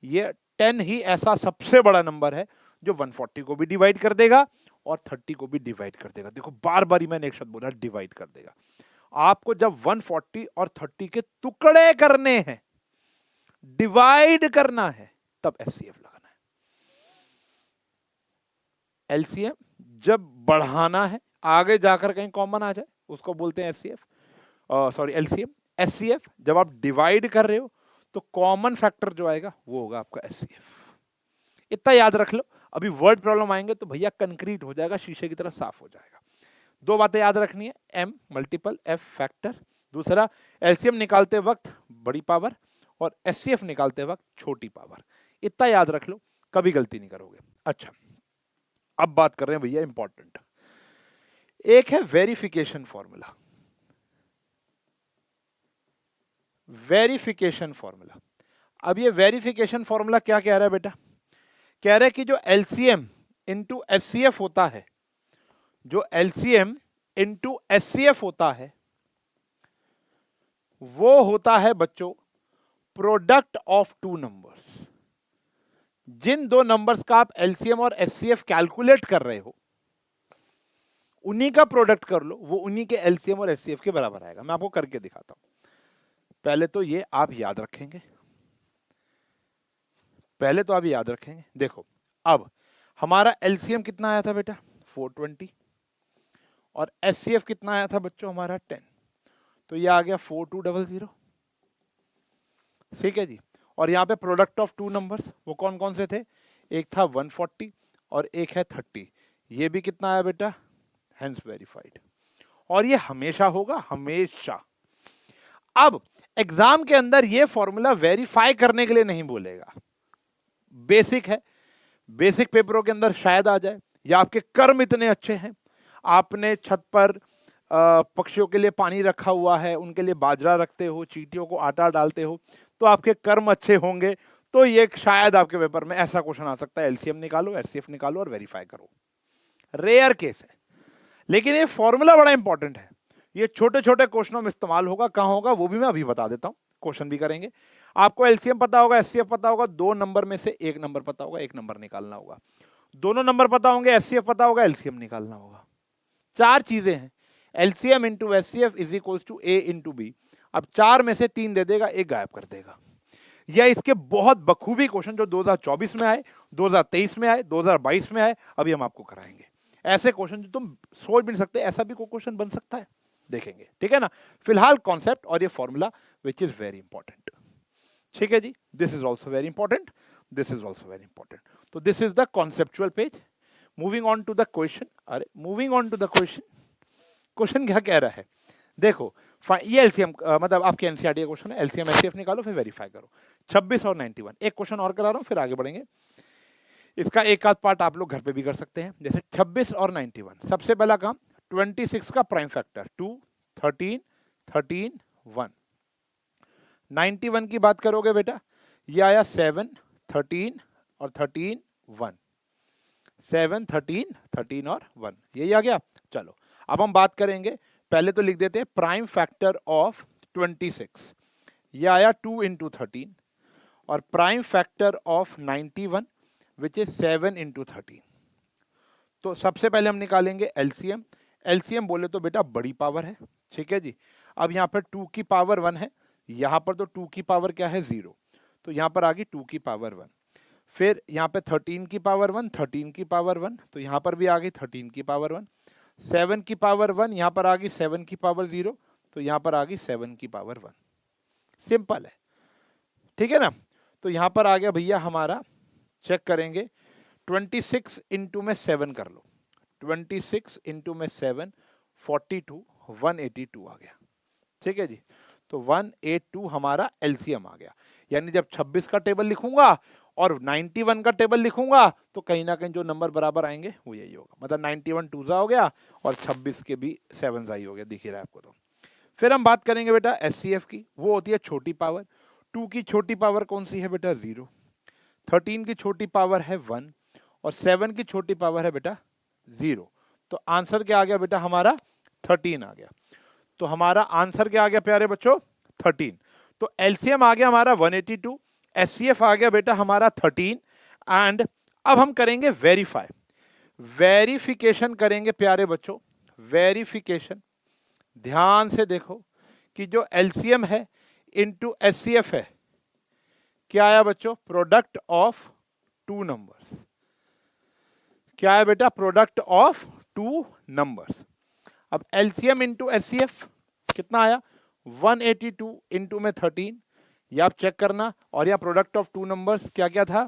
ये 10 ही ऐसा सबसे बड़ा नंबर है जो 140 को भी डिवाइड कर देगा और 30 को भी डिवाइड कर देगा। देखो बार बार ही मैंने एक शब्द बोला, डिवाइड कर देगा। आपको जब 140 और 30 के टुकड़े करने हैं, डिवाइड करना है, तब एचसीएफ लगाना है। एलसीएम जब बढ़ाना है, आगे जाकर कहीं कॉमन आ जाए, उसको बोलते हैं एचसीएफ, सॉरी एलसीएम। एचसीएफ जब आप डिवाइड कर रहे हो तो कॉमन फैक्टर जो आएगा वो होगा आपका एचसीएफ। इतना याद रख लो, अभी वर्ड प्रॉब्लम आएंगे तो भैया कंक्रीट हो जाएगा, शीशे की तरह साफ हो जाएगा। दो बातें याद रखनी है, एम मल्टीपल, एफ फैक्टर, दूसरा एलसीएम निकालते वक्त बड़ी पावर और एचसीएफ निकालते वक्त छोटी पावर। इतना याद रख लो, कभी गलती नहीं करोगे। अच्छा, अब बात कर रहे हैं भैया इंपॉर्टेंट, एक है वेरिफिकेशन फॉर्मूला। वेरिफिकेशन फॉर्मूला, अब ये वेरिफिकेशन फॉर्मूला क्या कह रहा है बेटा, कह रहा है कि जो एलसीएम इंटू एचसीएफ होता है, जो एलसीएम इंटू एचसीएफ होता है वो होता है बच्चों प्रोडक्ट ऑफ टू नंबर्स। जिन दो नंबर्स का आप एलसीएम और एचसीएफ कैलकुलेट कर रहे हो उन्हीं का प्रोडक्ट कर लो, वो उन्हीं के एलसीएम और एचसीएफ के बराबर आएगा। मैं आपको करके दिखाता हूं। पहले तो ये आप याद रखेंगे, पहले तो आप याद रखेंगे। देखो अब हमारा एलसीएम कितना आया था बेटा 420 और एचसीएफ कितना आया था बच्चों हमारा 10, तो ये आ गया 4200। ठीक है जी, और यहाँ पे प्रोडक्ट ऑफ टू नंबर्स वो कौन कौन से थे, एक था 140 और एक है 30, ये भी कितना आया बेटा, हेंस वेरीफाइड। और ये हमेशा होगा, हमेशा। अब एग्जाम के अंदर ये फॉर्मूला वेरीफाई करने के लिए नहीं बोलेगा, बेसिक है, बेसिक पेपरों के अंदर शायद आ जाए, या आपके कर्म इतने अच्छे हैं, आपने छत पर पक्षियों के लिए पानी रखा हुआ है, उनके लिए बाजरा रखते हो, चींटियों को आटा डालते हो, तो आपके कर्म अच्छे होंगे, तो ये शायद आपके पेपर में ऐसा क्वेश्चन आ सकता है, एलसीएम निकालो, एचसीएफ निकालो और वेरीफाई करो। रेयर केस है, लेकिन ये फॉर्मूला बड़ा इंपॉर्टेंट है। ये छोटे छोटे क्वेश्चनों में इस्तेमाल होगा, कहां होगा वो भी मैं अभी बता देता हूं, क्वेश्चन भी करेंगे। आपको एलसीएम पता होगा, एचसीएफ पता होगा, दो नंबर में से एक नंबर पता होगा, एक नंबर निकालना होगा। दोनों नंबर पता होंगे, एचसीएफ पता होगा, एलसीएम निकालना होगा। चार चीजें हैं, LCM into HCF is equal to a into b. अब चार में से तीन दे देगा, एक गायब कर देगा। या इसके बहुत बखूबी क्वेश्चन जो 2024 में आए, 2023 में आए, 2022 में आए, अभी हम आपको कराएंगे। ऐसे क्वेश्चन जो तुम सोच भी नहीं सकते, ऐसा भी कोई क्वेश्चन बन सकता है, देखेंगे। ठीक है ना, फिलहाल कॉन्सेप्ट और ये formula which is very important. ठीक है जी, this is also very important, this is also very important. तो this is the conceptual page. Moving on to the question, अरे moving on to the question, question क्या कह रहा है देखो, ये एलसीएम मतलब आपके एनसीईआरटी का क्वेश्चन है, एलसीएम एचसीएफ निकालो फिर वेरीफाई करो। 26 और 91, एक क्वेश्चन और करा रहा हूं फिर आगे बढ़ेंगे। इसका एक आध पार्ट आप लोग घर पे भी कर सकते हैं, जैसे 26 और 91। सबसे पहला काम 26 का प्राइम फैक्टर 2, 13, 13, 1। 91 की बात करोगे बेटा, ये आया 7, 13 और 13, 1। 7, 13, 13 और 1, यही आ गया। चलो अब हम बात करेंगे, पहले तो लिख देते हैं प्राइम फैक्टर ऑफ 26, ये आया 2 इंटू 13, और prime factor of 91 which is 7 into 13। तो सबसे पहले हम निकालेंगे एलसीएम। एलसीएम बोले तो बेटा बड़ी पावर है, ठीक है जी। अब यहाँ पर 2 की पावर 1 है, यहाँ पर तो 2 की पावर क्या है 0, तो यहाँ पर आ गई 2 की पावर 1। फिर यहाँ पे 13 की पावर 1, 13 की पावर 1, तो यहाँ पर भी आ गई 13 की पावर 1। 7 की पावर 1, यहाँ पर आ गई 7 की पावर 0, तो यहाँ पर आ गई 7 की पावर 1। सिंपल है, ठीक है ना। तो यहाँ पर आ गया भैया हमारा, चेक करेंगे 26 इंटू में 7 कर लो, 26 इंटू में 7 42, 182 आ गया, ठीक है जी। तो 182 हमारा एलसीएम आ गया। यानी जब 26 का टेबल लिखूंगा और 91 का टेबल लिखूंगा तो कहीं ना कहीं जो नंबर बराबर आएंगे वो यही होगा, मतलब 91 2 हो गया और 26 के भी 7 ही हो गया, दिख ही रहा है आपको। तो फिर हम बात करेंगे बेटा एचसीएफ की, वो होती है छोटी पावर। 2 की छोटी पावर कौन सी है बेटा 0, 13 की छोटी पावर है 1 और 7 की छोटी पावर है बेटा 0। तो आंसर क्या आ गया बेटा हमारा 13 आ गया। तो हमारा आंसर क्या आ गया प्यारे बच्चों 13। तो एलसीएम आ गया हमारा 182, एचसीएफ आ गया बेटा हमारा 13। एंड अब हम करेंगे वेरीफाई, वेरिफिकेशन करेंगे प्यारे बच्चों, वेरिफिकेशन। ध्यान से देखो कि जो एलसीएम है इंटू एचसीएफ है, क्या आया बच्चों प्रोडक्ट ऑफ टू नंबर्स। क्या है बेटा प्रोडक्ट ऑफ टू नंबर्स। अब एलसीएम इंटू एचसीएफ कितना आया 182 इंटू में 13, ये आप चेक करना। और यहाँ प्रोडक्ट ऑफ टू नंबर्स क्या क्या था,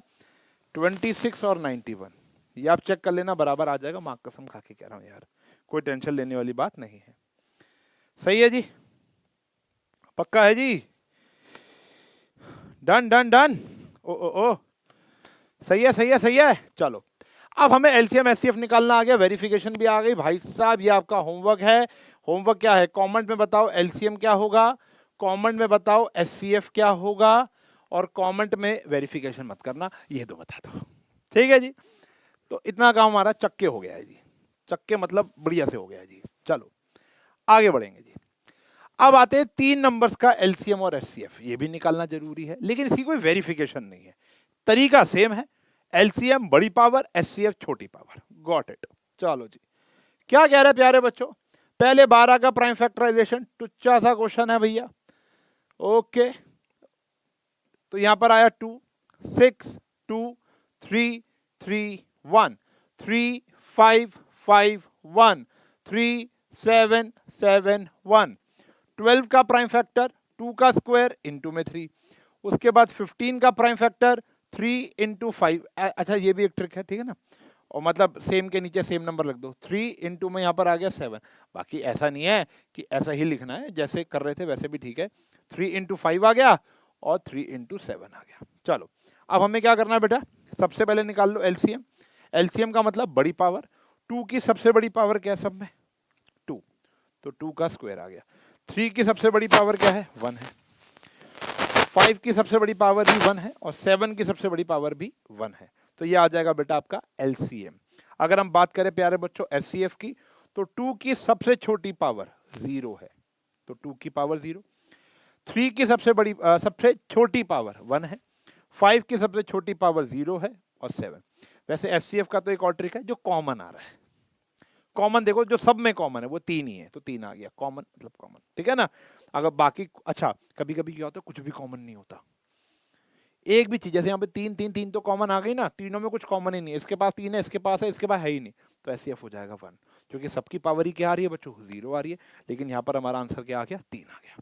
26 और 91, ये आप चेक कर लेना, बराबर आ जाएगा। माँ कसम खा के कह रहा हूँ यार, कोई टेंशन लेने वाली बात नहीं है। सही है जी, पक्का है जी, डन डन डन। ओ ओ ओ, सही है सही है सही है। चलो अब हमें एलसीएम एचसीएफ निकालना आ गया, वेरिफिकेशन भी आ गई भाई साहब। ये आपका होमवर्क है। होमवर्क क्या है, कमेंट में बताओ एलसीएम क्या होगा, कमेंट में बताओ एचसीएफ क्या होगा, और कमेंट में वेरिफिकेशन मत करना, ये दो बता दो, ठीक है जी। तो इतना काम हमारा चक्के हो गया है जी, चक्के मतलब बढ़िया से हो गया है जी। चलो आगे बढ़ेंगे जी। अब आते हैं 3 नंबर्स का एलसीएम और एचसीएफ, ये भी निकालना जरूरी है, लेकिन इसकी कोई वेरिफिकेशन नहीं है, तरीका सेम है। एलसीएम बड़ी पावर, एचसीएफ छोटी पावर, गॉट इट। चलो जी, क्या कह रहे हैं प्यारे बच्चों, पहले 12 का प्राइम फैक्टराइजेशन, टुच्चा सा क्वेश्चन है भैया। ओके, तो यहां पर आया 2 6 2 3 3 1 3 5 5 1 3 7 7 1। 12 का प्राइम फैक्टर 2 का स्क्वायर इंटू में 3, उसके बाद 15 का प्राइम फैक्टर 3 इंटू 5। अच्छा ये भी एक ट्रिक है, ठीक है ना, और मतलब सेम के नीचे सेम नंबर लग दो, 3 इंटू में यहाँ पर आ गया 7। बाकी ऐसा नहीं है कि ऐसा ही लिखना है, जैसे कर रहे थे वैसे भी ठीक है। 3 इंटू 5 आ गया और 3 इंटू 7 आ गया। चलो अब हमें क्या करना है बेटा, सबसे पहले निकाल लो एलसीएम। एलसीएम का मतलब बड़ी पावर, 2 की सबसे बड़ी पावर क्या है सब में, 2, तो 2 का स्क्वायर आ गया। 3 की सबसे बड़ी पावर क्या है, 1 है। 5 की सबसे बड़ी पावर भी 1 है, और 7 की सबसे बड़ी पावर भी 1 है। तो ये आ जाएगा बेटा आपका एलसीएम। अगर हम बात करें प्यारे बच्चों एचसीएफ की, तो 2 की सबसे छोटी पावर 0 है, तो 2 की पावर 0। 3 की सबसे छोटी पावर 1 है। 5 की सबसे छोटी पावर 0 है, और 7। वैसे एचसीएफ का तो एक और ट्रिक है जो कॉमन आ रहा है, कॉमन देखो जो सब में कॉमन है वो 3 ही है, तो 3 आ गया कॉमन, मतलब कॉमन, ठीक है ना। अगर बाकी अच्छा कभी कभी क्या होता है कुछ भी कॉमन नहीं होता, एक भी चीज, जैसे यहाँ पे 3 3 3 तो कॉमन आ गई ना, तीनों में कुछ कॉमन ही नहीं है, इसके पास 3 है, इसके पास है, इसके पास है ही नहीं, तो एचसीएफ हो जाएगा 1, क्योंकि सबकी पावर ही क्या आ रही है बच्चों, 0 आ रही है। लेकिन यहाँ पर हमारा आंसर क्या आ गया, 3 आ गया।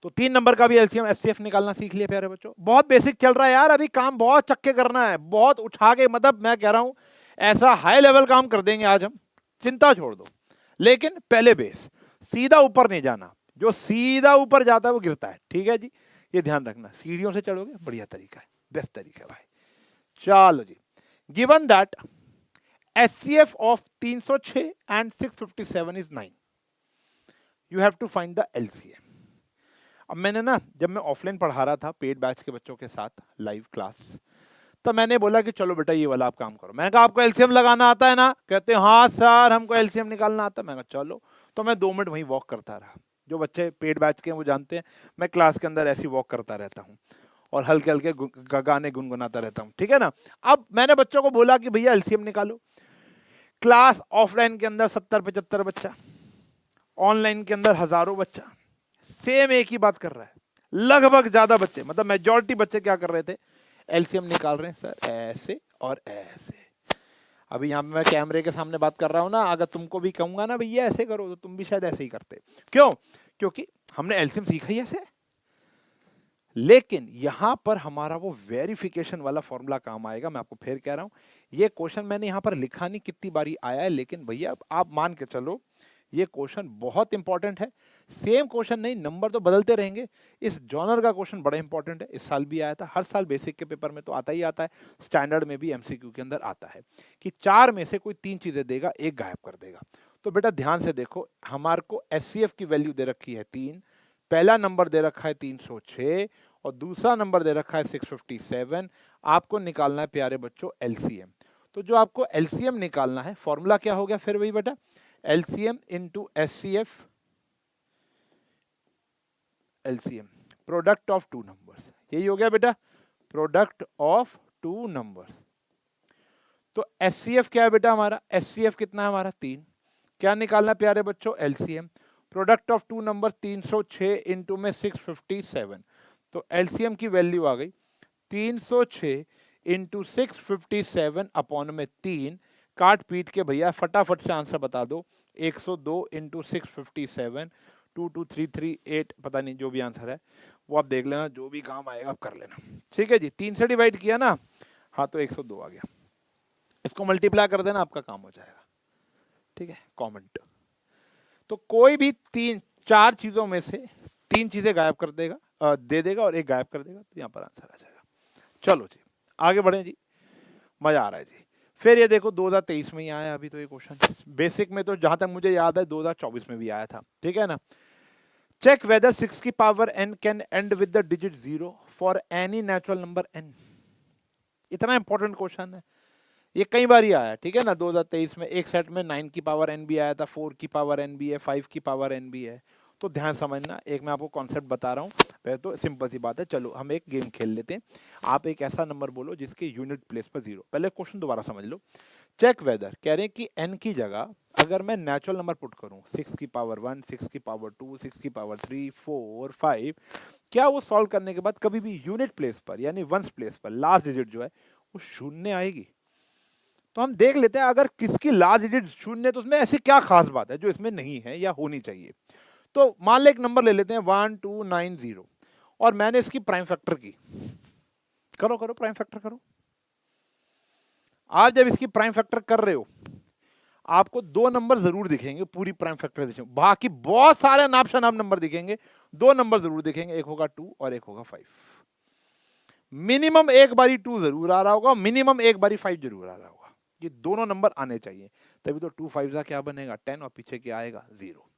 तो 3 नंबर का भी एलसीएम एचसीएफ निकालना सीख लिया प्यारे बच्चों, बहुत बेसिक चल रहा है यार, अभी काम बहुत चक्के करना है, बहुत उठा के, मतलब मैं कह रहा हूं ऐसा हाई लेवल काम कर देंगे आज हम, चिंता छोड़ दो। लेकिन पहले बेस, सीधा ऊपर नहीं जाना, जो सीधा ऊपर जाता है वो गिरता है, ठीक है जी, ये ध्यान रखना। सीढ़ियों से चढ़ोगे बढ़िया तरीका है, बेस्ट तरीका है भाई। चलो जी, given that HCF of 306 and 657 is 9, you have to find the LCM. अब मैंने ना, जब मैं ऑफलाइन पढ़ा रहा था पेड बैच के बच्चों के साथ लाइव क्लास, तो मैंने बोला कि चलो बेटा ये वाला आप काम करो। मैंने कहा आपको एलसीएम लगाना आता है ना, कहते हैं हाँ सर हमको एलसीएम निकालना आता है। मैंने कहा चलो, तो मैं 2 मिनट वहीं वॉक करता रहा। जो बच्चे पेड बैच के हैं वो जानते हैं, मैं क्लास के अंदर ऐसी वॉक करता रहता हूँ और हल्के हल्के गाने गुनगुनाता रहता हूँ, ठीक है ना। अब मैंने बच्चों को बोला कि भैया एलसीएम निकालो। क्लास ऑफलाइन के अंदर 70-75 बच्चा, ऑनलाइन के अंदर हजारों बच्चा, सेम एक ही बात कर रहा है। लगभग ज्यादा बच्चे, मतलब मेजॉरिटी बच्चे क्या कर रहे थे, एलसीएम निकाल रहे हैं सर ऐसे और ऐसे। अभी यहाँ पे मैं कैमरे के सामने बात कर रहा हूँ ना, अगर तुमको भी कहूंगा ना भैया ऐसे करो, तो तुम भी शायद ऐसे ही करते। क्यों, क्योंकि हमने एलसीएम सीखा ही ऐसे। लेकिन यहां पर हमारा वो वेरिफिकेशन वाला फॉर्मूला काम आएगा। मैं आपको फिर कह रहा हूं, ये क्वेश्चन मैंने यहां पर लिखा नहीं कितनी बारी आया है, लेकिन भैया आप मान के चलो ये क्वेश्चन बहुत इंपॉर्टेंट है। सेम क्वेश्चन नहीं, नंबर तो बदलते रहेंगे। इस जॉनर का क्वेश्चन बड़ा इंपॉर्टेंट है, इस साल भी आया था, हर साल बेसिक के पेपर में तो आता ही आता है, स्टैंडर्ड में भी एमसीक्यू के अंदर आता है कि 4 में से कोई 3 चीजें देगा, एक गायब कर देगा। तो बेटा ध्यान से देखो, हमारे को एचसीएफ की वैल्यू दे रखी है 3, पहला नंबर दे रखा है 306 और दूसरा नंबर दे रखा है 657। आपको निकालना है प्यारे बच्चों एलसीएम। तो जो आपको एलसीएम निकालना है, फॉर्मूला क्या हो गया फिर वही बेटा, LCM into HCF, LCM product of 2 numbers, यही हो गया बेटा, प्रोडक्ट ऑफ 2 नंबर्स। तो एचसीएफ क्या है बेटा हमारा, एचसीएफ कितना है हमारा 3, क्या निकालना है प्यारे बच्चों LCM, product of 2 number 306 into में 657। तो एलसीएम की वैल्यू आ गई 306 इंटू 657 अपॉन में 3, काट पीट के भैया फटाफट से आंसर बता दो, 102 इंटू 657, 22338, पता नहीं जो भी आंसर है वो आप देख लेना, जो भी काम आएगा आप कर लेना। ठीक है जी, 3 से डिवाइड किया ना, हाँ तो 102 आ गया। इसको मल्टीप्लाई कर देना, आपका काम हो जाएगा। ठीक है, कमेंट। तो कोई भी 4 चीजों में से 3 चीजें गायब कर देगा, दे देगा और एक गायब कर देगा, तो यहाँ पर आंसर आ जाएगा। चलो जी आगे बढ़े जी, मजा आ रहा है जी। फिर ये देखो 2023 में ही आया अभी तो ये क्वेश्चन, बेसिक में तो जहां तक मुझे याद है 2024 में भी आया था। ठीक है ना। चेक वेदर 6 की power n can and with the digit 0 for any natural number n। इतना इंपॉर्टेंट क्वेश्चन है, ये कई बार ही आया। ठीक है ना, 2023 में एक सेट में 9 की पावर n भी आया था, 4 की पावर n भी है, 5 की पावर n भी है। तो ध्यान समझना, एक मैं आपको कॉन्सेप्ट बता रहा हूँ, वैसे तो सिंपल सी बात है। चलो हम एक गेम खेल लेते हैं। आप एक ऐसा नंबर बोलो जिसके यूनिट प्लेस पर 0। पहले क्वेश्चन दोबारा समझ लो। चेक वेदर कह रहे हैं कि n की जगह अगर मैं नेचुरल नंबर पुट करूं, 6 की पावर 1, 6 की पावर 2, 6 की पावर 3, 4, 5, क्या वो सॉल्व करने के बाद कभी भी यूनिट प्लेस पर यानी वंस प्लेस पर लास्ट डिजिट जो है वो शून्य आएगी? तो हम देख लेते हैं, अगर किसकी लास्ट डिजिट शून्य तो उसमें ऐसी क्या खास बात है जो इसमें नहीं है या होनी चाहिए। तो मान ले एक नंबर ले लेते हैं 1290 और मैंने इसकी प्राइम फैक्टर की। करो करो प्राइम फैक्टर करो। आप जब इसकी प्राइम फैक्टर कर रहे हो आपको 2 नंबर जरूर दिखेंगे पूरी प्राइम फैक्टराइजेशन, बाकी बहुत सारे नाप शनाप नंबर दिखेंगे, 2 नंबर जरूर दिखेंगे, एक होगा 2 और एक होगा 5। मिनिमम एक बारी 2 जरूर आ रहा होगा, मिनिमम एक बारी 5 जरूर आ रहा होगा। ये दोनों नंबर आने चाहिए, तभी तो 2 5 का क्या बनेगा 10 और पीछे क्या आएगा 0।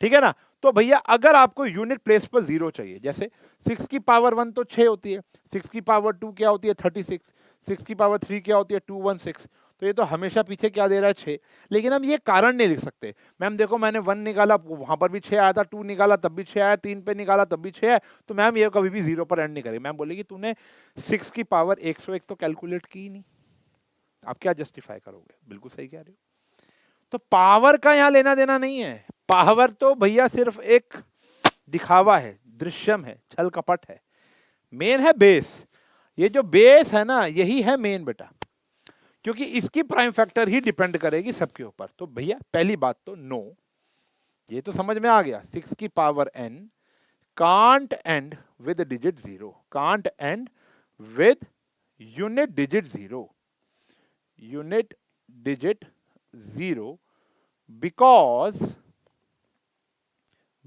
ठीक है ना। तो भैया अगर आपको यूनिट प्लेस पर 0 चाहिए, जैसे 6 की पावर 1 तो 6 होती है, 6 की पावर 2 क्या होती है 36, 6 की पावर 3 क्या होती है 216, तो ये तो हमेशा पीछे क्या दे रहा है 6। लेकिन हम ये कारण नहीं लिख सकते, मैम देखो मैंने 1 निकाला वहां पर भी 6 आया था, 2 निकाला तब भी 6 आया, 3 पे निकाला तब भी 6 है, तो मैम ये कभी भी 0 पर एंड नहीं करेगी। मैम बोलेगी तूने 6 की पावर 101 तो कैलकुलेट की नहीं, आप क्या जस्टिफाई करोगे? बिल्कुल सही कह रहे हो। तो पावर का यहां लेना देना नहीं है, पावर तो भैया सिर्फ एक दिखावा है, दृश्यम है, छल कपट है। मेन है बेस। ये जो बेस है ना यही है मेन बेटा, क्योंकि इसकी प्राइम फैक्टर ही डिपेंड करेगी सबके ऊपर। तो भैया पहली बात तो नो, ये तो समझ में आ गया। 6 की power n can't and with digit 0, can't and with unit digit 0, unit digit 0,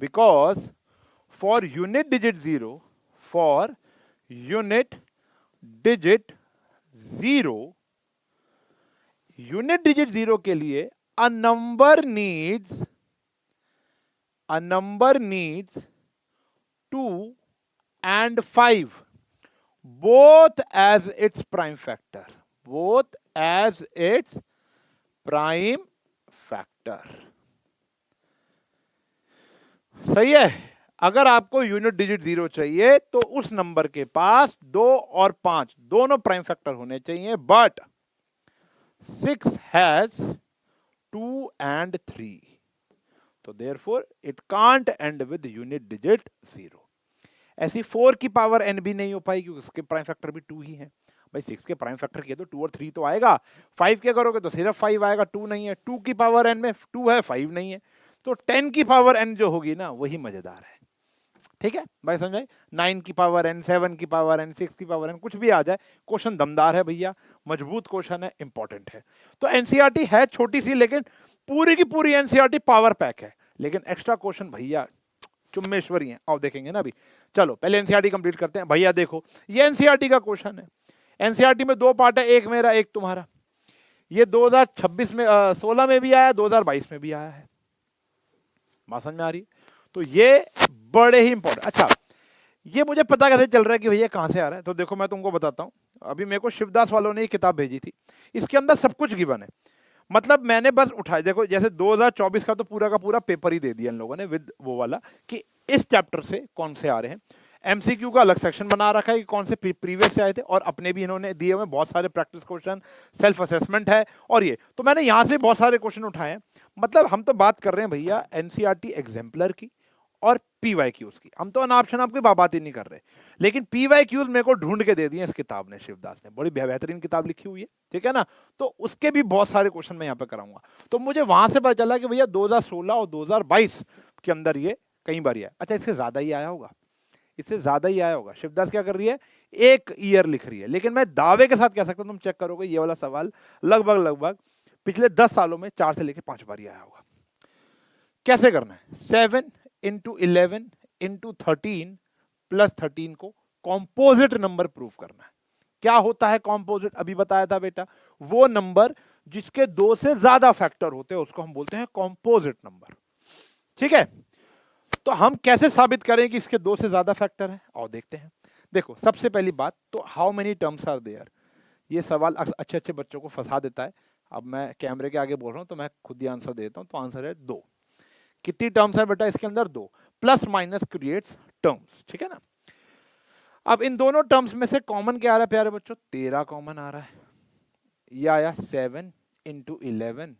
because for unit digit 0, for unit digit 0, unit digit 0 के लिए a number needs 2 and 5 both as its prime factor, both as its prime factor. सही है। अगर आपको unit digit 0 चाहिए तो उस number के पास 2 और 5 दोनों प्राइम फैक्टर होने चाहिए, बट 6 हैज 2 and 3, तो therefore it can't and with unit digit 0। ऐसी 4 की पावर n भी नहीं हो पाएगी क्योंकि उसके प्राइम फैक्टर भी 2 ही है। भाई 6 के प्राइम फैक्टर किए तो 2 और 3 तो आएगा, 5 के करोगे तो सिर्फ 5 आएगा, 2 नहीं है। 2 की पावर n में 2 है 5 नहीं है, तो 10 की पावर n जो होगी ना वही मजेदार है। ठीक है भाई समझाए। 9 की पावर n, 7 की पावर n, 6 की पावर n, कुछ भी आ जाए, क्वेश्चन दमदार है भैया, मजबूत क्वेश्चन है, इंपॉर्टेंट है। तो एनसीईआरटी है छोटी सी लेकिन पूरी की पूरी एनसीईआरटी पावर पैक है, लेकिन एक्स्ट्रा क्वेश्चन भैया चुम्मेश्वरी है। और देखेंगे ना अभी। चलो पहले एनसीईआरटी कंप्लीट करते हैं भैया। देखो ये एनसीईआरटी का क्वेश्चन है। एनसीईआरटी में 2 पार्ट है, एक मेरा एक तुम्हारा। ये 2026 में 16 में भी आया, 2022 में भी आया है। बात समझ में आ रही? तो ये बड़े ही इंपॉर्टेंट। अच्छा ये मुझे पता कैसे चल रहा है कि भैया कहां से आ रहा है? तो देखो मैं तुमको बताता हूं। अभी मेरे को शिवदास वालों ने ये किताब भेजी थी, इसके अंदर सब कुछ गिवन है। मतलब मैंने बस उठाया, देखो जैसे 2024 का तो पूरा का पूरा पेपर ही दे दिया इन लोगों ने विद वो वाला कि इस चैप्टर से कौन से आ रहे हैं। एमसीक्यू का अलग सेक्शन बना रखा है कि कौन से प्रीवियस से आए थे, और अपने भी इन्होंने दिए हुए बहुत सारे प्रैक्टिस क्वेश्चन, सेल्फ असेसमेंट है, और ये तो मैंने यहां से बहुत सारे क्वेश्चन उठाए हैं। मतलब हम तो बात कर रहे हैं भैया एनसीईआरटी एग्जाम्पलर की और पीवाईक्यूज की, हम तो अनाप शनाप की बात ही नहीं कर रहे। लेकिन पीवाईक्यूज मेरे को ढूंढ के दे दिए इस किताब ने, शिवदास ने, बड़ी बेहतरीन किताब लिखी हुई है। ठीक है ना। तो उसके भी बहुत सारे क्वेश्चन मैं यहाँ पे कराऊंगा। तो मुझे वहां से पता चला कि भैया 2016 और 2022 के अंदर ये कई बार आया। अच्छा इससे ज्यादा ही आया होगा, इससे ज्यादा ही आया होगा। शिवदास क्या कर रही है, एक ईयर लिख रही है, लेकिन मैं दावे के साथ कह सकता हूं, तुम चेक करोगे ये वाला सवाल लगभग लगभग पिछले 10 सालों में 4 से लेकर 5 बार ही आया होगा। कैसे करना है, 7 इंटू 11 इंटू 13 प्लस 13 को कॉम्पोजिट नंबर प्रूव करना है। क्या होता है कॉम्पोजिट, अभी बताया था बेटा, वो नंबर जिसके 2 से ज्यादा फैक्टर होते हैं उसको हम बोलते हैं कॉम्पोजिट नंबर। ठीक है, तो हम कैसे साबित करें कि इसके 2 से ज्यादा फैक्टर है, और देखते हैं। देखो सबसे पहली बात तो how many terms are there, ये सवाल अच्छे अच्छे बच्चों को फंसा देता है। अब मैं कैमरे के आगे बोल रहा हूं तो मैं खुद ही आंसर देता हूं, तो आंसर है 2। कितनी टर्म्स है बेटा इसके अंदर, 2, प्लस माइनस क्रिएट्स टर्म्स, ठीक है ना। अब इन दोनों टर्म्स में से कॉमन क्या आ रहा है प्यारे बच्चों, 13 कॉमन आ रहा है। यह आया 7 इंटू 11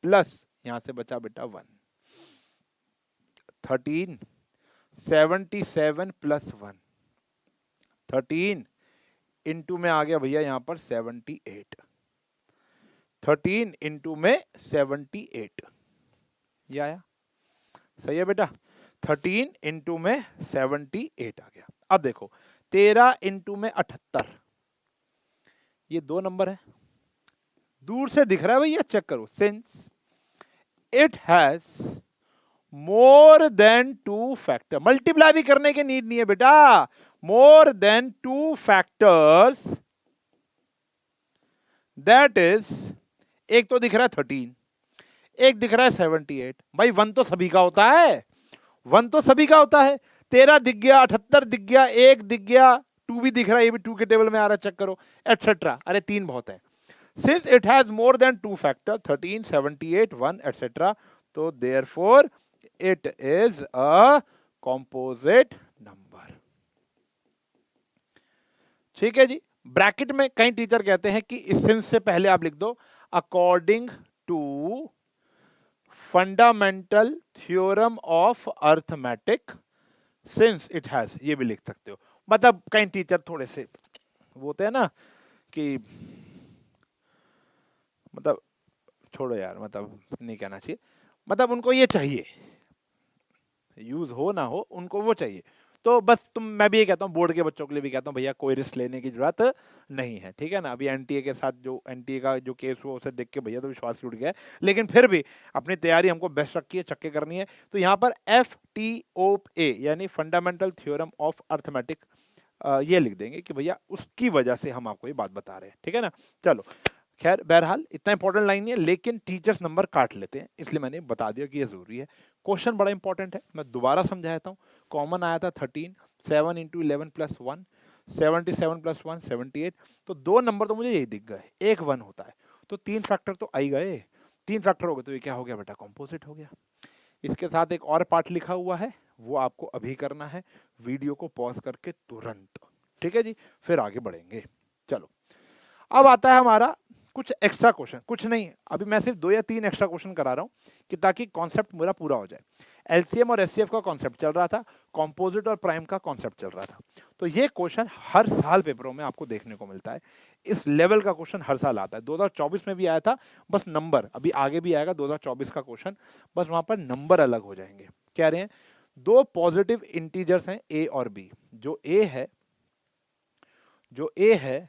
प्लस यहां से बचा बेटा 1, 13, 77 प्लस 1, 13 इंटू में आ गया भैया यहां पर 78, 13 इंटू में 78, ये आया, सही है बेटा। 13 इंटू में 78 आ गया। अब देखो 13 इंटू में 78, ये 2 नंबर है, दूर से दिख रहा है भैया, चेक करो। Since it has more than 2 factor, multiply भी करने की नीड नहीं है बेटा, मोर देन 2 फैक्टर्स, दैट इज, एक तो दिख रहा है 13, एक दिख रहा है 78। भाई 1 तो सभी का होता है, 1 तो सभी का होता है। 13 दिख गया, 78 दिख गया, 1 दिख गया, 2 भी दिख रहा है, ये भी 2 के टेबल में आ रहा है, चेक करो, एटसेट्रा। अरे 3 बहुत है। Since it has more than 2 factor, 13, 78, 1 etcetera, तो therefore it is a composite number. ठीक है जी। ब्रैकेट में कई टीचर कहते हैं कि इस सिंस से पहले आप लिख दो according to fundamental theorem of arithmetic, since it has, ये भी लिख सकते हो। मतलब कई टीचर थोड़े से वो होते हैं ना कि मतलब छोड़ो यार, मतलब नहीं कहना चाहिए, मतलब उनको ये चाहिए, यूज हो ना हो उनको वो चाहिए। तो बस मैं भी ये कहता हूँ, बोर्ड के बच्चों के लिए भी कहता हूँ, भैया कोई रिस्क लेने की जरूरत नहीं है, ठीक है ना। अभी एनटीए के साथ जो एनटीए का जो केस हुआ उसे देख के भैया तो विश्वास टूट गया है, लेकिन फिर भी अपनी तैयारी हमको बेस्ट रखी है, चक्के करनी है। तो यहाँ पर FTOA यानी फंडामेंटल थ्योरम ऑफ अर्थमेटिक, ये लिख देंगे कि भैया उसकी वजह से हम आपको ये बात बता रहे हैं, ठीक है ना। चलो खैर बहरहाल इतना इंपॉर्टेंट लाइन नहीं है, लेकिन टीचर्स नंबर काट लेते हैं, इसलिए मैंने बता दिया कि ये जरूरी है। क्वेश्चन बड़ा इंपॉर्टेंट है, मैं दोबारा समझाता हूँ। कॉमन आया था 13, 7 इंटू 11 प्लस 1, 77 प्लस 1 78, तो 2 नंबर तो मुझे यही दिख गए, एक 1 होता है, तो 3 फैक्टर तो आई गए, 3 फैक्टर हो गए, तो ये क्या हो गया बेटा, कॉम्पोजिट हो गया। इसके साथ एक और पार्ट लिखा हुआ है, वो आपको अभी करना है, वीडियो को पॉज करके तुरंत, ठीक है जी, फिर आगे बढ़ेंगे। चलो अब आता है हमारा कुछ एक्स्ट्रा क्वेश्चन, कुछ नहीं, अभी मैं सिर्फ 2 या 3 एक्स्ट्रा क्वेश्चन करा रहा हूं कि ताकि कॉन्सेप्ट मेरा पूरा हो जाए। एलसीएम और एचसीएफ का कॉन्सेप्ट चल रहा था, कॉम्पोजिट और प्राइम का कॉन्सेप्ट चल रहा था। तो ये क्वेश्चन हर साल पेपरों में आपको देखने को मिलता है, इस लेवल का क्वेश्चन हर साल आता है। 2024 में भी आया था, बस नंबर अभी आगे भी आएगा 2024 का क्वेश्चन, बस वहां पर नंबर अलग हो जाएंगे। कह रहे हैं 2 पॉजिटिव इंटीजर्स हैं ए और बी, जो ए है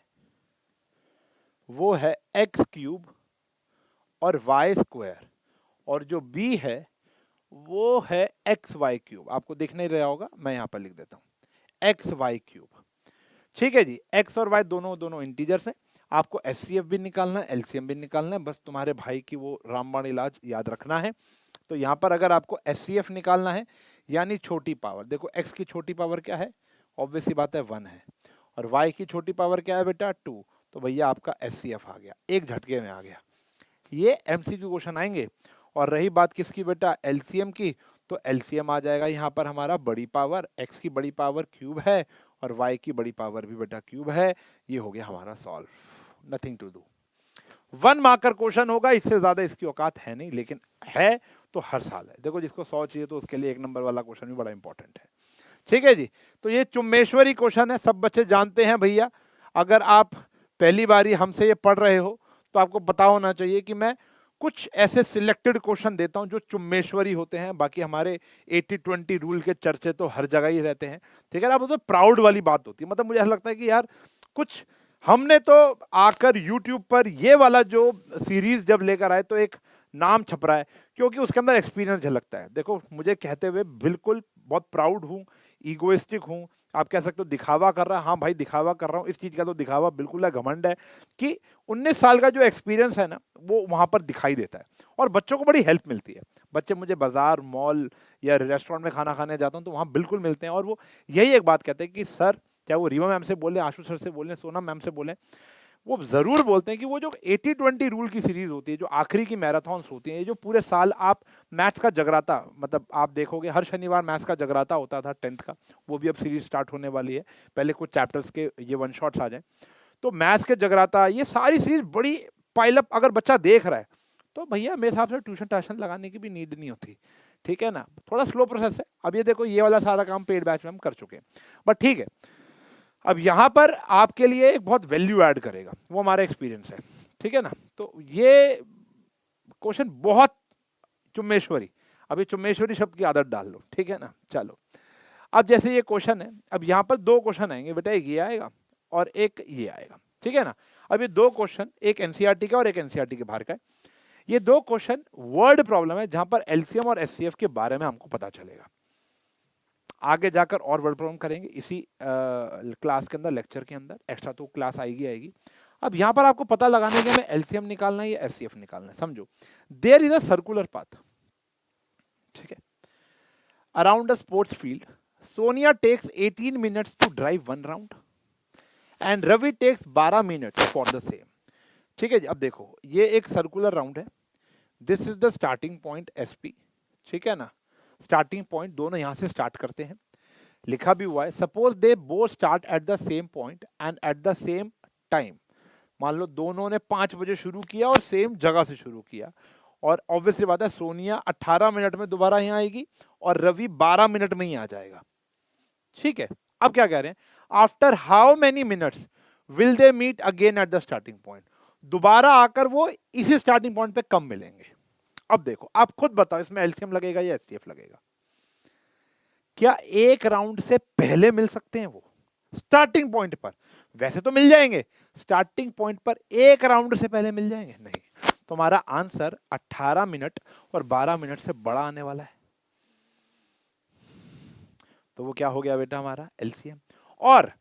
वो है एक्स क्यूब और वाई स्क्वायर, और जो बी है वो है एक्स वाई क्यूब। आपको दिख नहीं रहा होगा, मैं यहां पर लिख देता हूं एक्स वाई क्यूब। ठीक है जी, एक्स और वाई दोनों इंटीजर्स हैं। आपको एचसीएफ भी निकालना है, एलसीएम भी निकालना है, बस तुम्हारे भाई की वो रामबाण इलाज याद रखना है। तो यहां पर अगर आपको एचसीएफ निकालना है यानी छोटी पावर, देखो एक्स की छोटी पावर क्या है, ऑब्वियस सी बात है 1 है, और वाई की छोटी पावर क्या है बेटा 2, तो भैया आपका एचसीएफ आ गया, एक झटके में आ गया। ये एमसीक्यू क्वेश्चन आएंगे। और रही बात किसकी बेटा, एलसीएम की, तो एलसीएम आ जाएगा यहाँ पर हमारा बड़ी पावर, एक्स की बड़ी पावर क्यूब है और वाई की बड़ी पावर भी बेटा क्यूब है। ये हो गया हमारा solve, nothing to do. 1 marker question होगा, इससे ज्यादा इसकी औकात है नहीं, लेकिन है तो हर साल है। देखो जिसको 100 चाहिए तो उसके लिए 1 नंबर वाला क्वेश्चन भी बड़ा इंपॉर्टेंट है। ठीक है जी, तो ये चुम्मेश्वरी क्वेश्चन है, सब बच्चे जानते हैं भैया। अगर आप पहली बारी हमसे ये पढ़ रहे हो तो आपको पता होना चाहिए कि मैं कुछ ऐसे सिलेक्टेड क्वेश्चन देता हूं जो चुम्मेश्वरी होते हैं, बाकी हमारे 80-20 रूल के चर्चे तो हर जगह ही रहते हैं। ठीक है ना, मतलब प्राउड वाली बात होती है, मतलब मुझे ऐसा लगता है कि यार कुछ हमने तो आकर YouTube पर ये वाला जो सीरीज जब लेकर आए तो एक नाम छप रहा है, क्योंकि उसके अंदर एक्सपीरियंस झलकता है। देखो मुझे कहते हुए बिल्कुल बहुत प्राउड हूँ, ईगोइस्टिक हूँ, आप कह सकते हो दिखावा कर रहा है, हाँ भाई दिखावा कर रहा हूँ, इस चीज का तो दिखावा बिल्कुल है, घमंड है कि 19 साल का जो एक्सपीरियंस है ना वो वहां पर दिखाई देता है और बच्चों को बड़ी हेल्प मिलती है। बच्चे मुझे बाजार, मॉल या रेस्टोरेंट में खाना खाने जाता हूँ तो वहां बिल्कुल मिलते हैं और वो यही एक बात कहते हैं कि सर, चाहे वो रीवा मैम से बोले, आशु सर से बोले, सोनम मैम से बोले, वो जरूर बोलते हैं कि वो जो 80-20 रूल की सीरीज होती है, जो आखिरी की मैराथन्स होती हैं, ये जो पूरे साल आप मैथ्स का जगराता, मतलब आप देखोगे हर शनिवार मैथ्स का जगराता होता था 10th का, वो भी अब सीरीज स्टार्ट होने वाली है, पहले कुछ चैप्टर्स के ये वन शॉट्स आ जाए, तो मैथ्स के जगराता, ये सारी सीरीज बड़ी पाइलअप अगर बच्चा देख रहा है तो भैया मेरे हिसाब से ट्यूशन टाशन लगाने की भी नीड नहीं होती। ठीक है ना, थोड़ा स्लो प्रोसेस है। अब ये देखो ये वाला सारा काम पेड बैच में हम कर चुके हैं, बट ठीक है। अब यहां पर आपके लिए एक बहुत वैल्यू ऐड करेगा, वो हमारा एक्सपीरियंस है। ठीक है ना, तो ये क्वेश्चन बहुत चुम्मेश्वरी, अभी चुम्मेश्वरी शब्द की आदत डाल लो। ठीक है ना, चलो अब जैसे ये क्वेश्चन है, अब यहाँ पर दो क्वेश्चन आएंगे बेटा, एक ये आएगा और एक ये आएगा। ठीक है ना, अब ये दो क्वेश्चन, एक एनसीईआरटी का और एक एनसीईआरटी के बाहर का है। ये दो क्वेश्चन वर्ड प्रॉब्लम है जहां पर एलसीएम और एचसीएफ के बारे में हमको पता चलेगा। आगे जाकर और वर्ड प्रॉब्लम करेंगे इसी क्लास के अंदर, लेक्चर के अंदर, एक्स्ट्रा तो क्लास आएगी आएगी। अब यहां पर आपको पता लगाने के हमें एलसीएम निकालना है या एचसीएफ निकालना है। समझो, there is a circular path. ठीक है, around a sports field, Sonia takes 18 minutes to drive one round and Ravi takes 12 minutes for the same. ठीक है जी, अब देखो ये एक सर्कुलर राउंड है, this is the starting point SP. ठीक है ना, स्टार्टिंग पॉइंट दोनों यहां से स्टार्ट करते हैं, लिखा भी हुआ है, suppose they both start at the same point and at the same time. मान लो दोनों ने 5 बजे शुरू किया और सेम जगह से शुरू किया, और ऑब्वियसली बात है सोनिया 18 मिनट में दोबारा यहां आएगी और रवि 12 मिनट में ही आ जाएगा। ठीक है, अब क्या कह रहे हैं, after how many minutes will they meet again at the starting point, दोबारा आकर वो इसी स्टार्टिंग पॉइंट पे कब मिलेंगे। अब देखो आप खुद बताओ, इसमें एलसीएम लगेगा या एचसीएफ लगेगा? क्या एक राउंड से पहले मिल सकते हैं वो स्टार्टिंग पॉइंट पर? वैसे तो मिल जाएंगे, स्टार्टिंग पॉइंट पर एक राउंड से पहले मिल जाएंगे? नहीं। तो हमारा आंसर 18 मिनट और 12 मिनट से बड़ा आने वाला है, तो वो क्या हो गया बेटा हमारा एलसीएम। और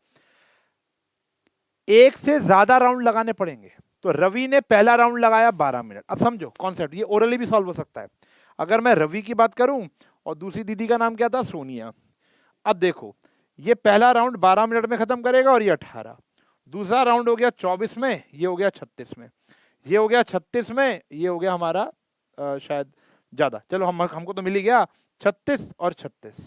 एक से ज्यादा राउंड लगाने पड़ेंगे, तो रवि ने पहला राउंड लगाया 12 मिनट। अब समझो कॉन्सेप्ट, ये ओरली भी सॉल्व हो सकता है। अगर मैं रवि की बात करूं और दूसरी दीदी का नाम क्या था, सोनिया, अब देखो ये पहला राउंड 12 मिनट में खत्म करेगा और ये 18, दूसरा राउंड हो गया 24 में, ये हो गया 36 में, ये हो गया 36 में, ये हो गया हमारा शायद ज्यादा, चलो हमको तो मिल ही गया 36 और 36।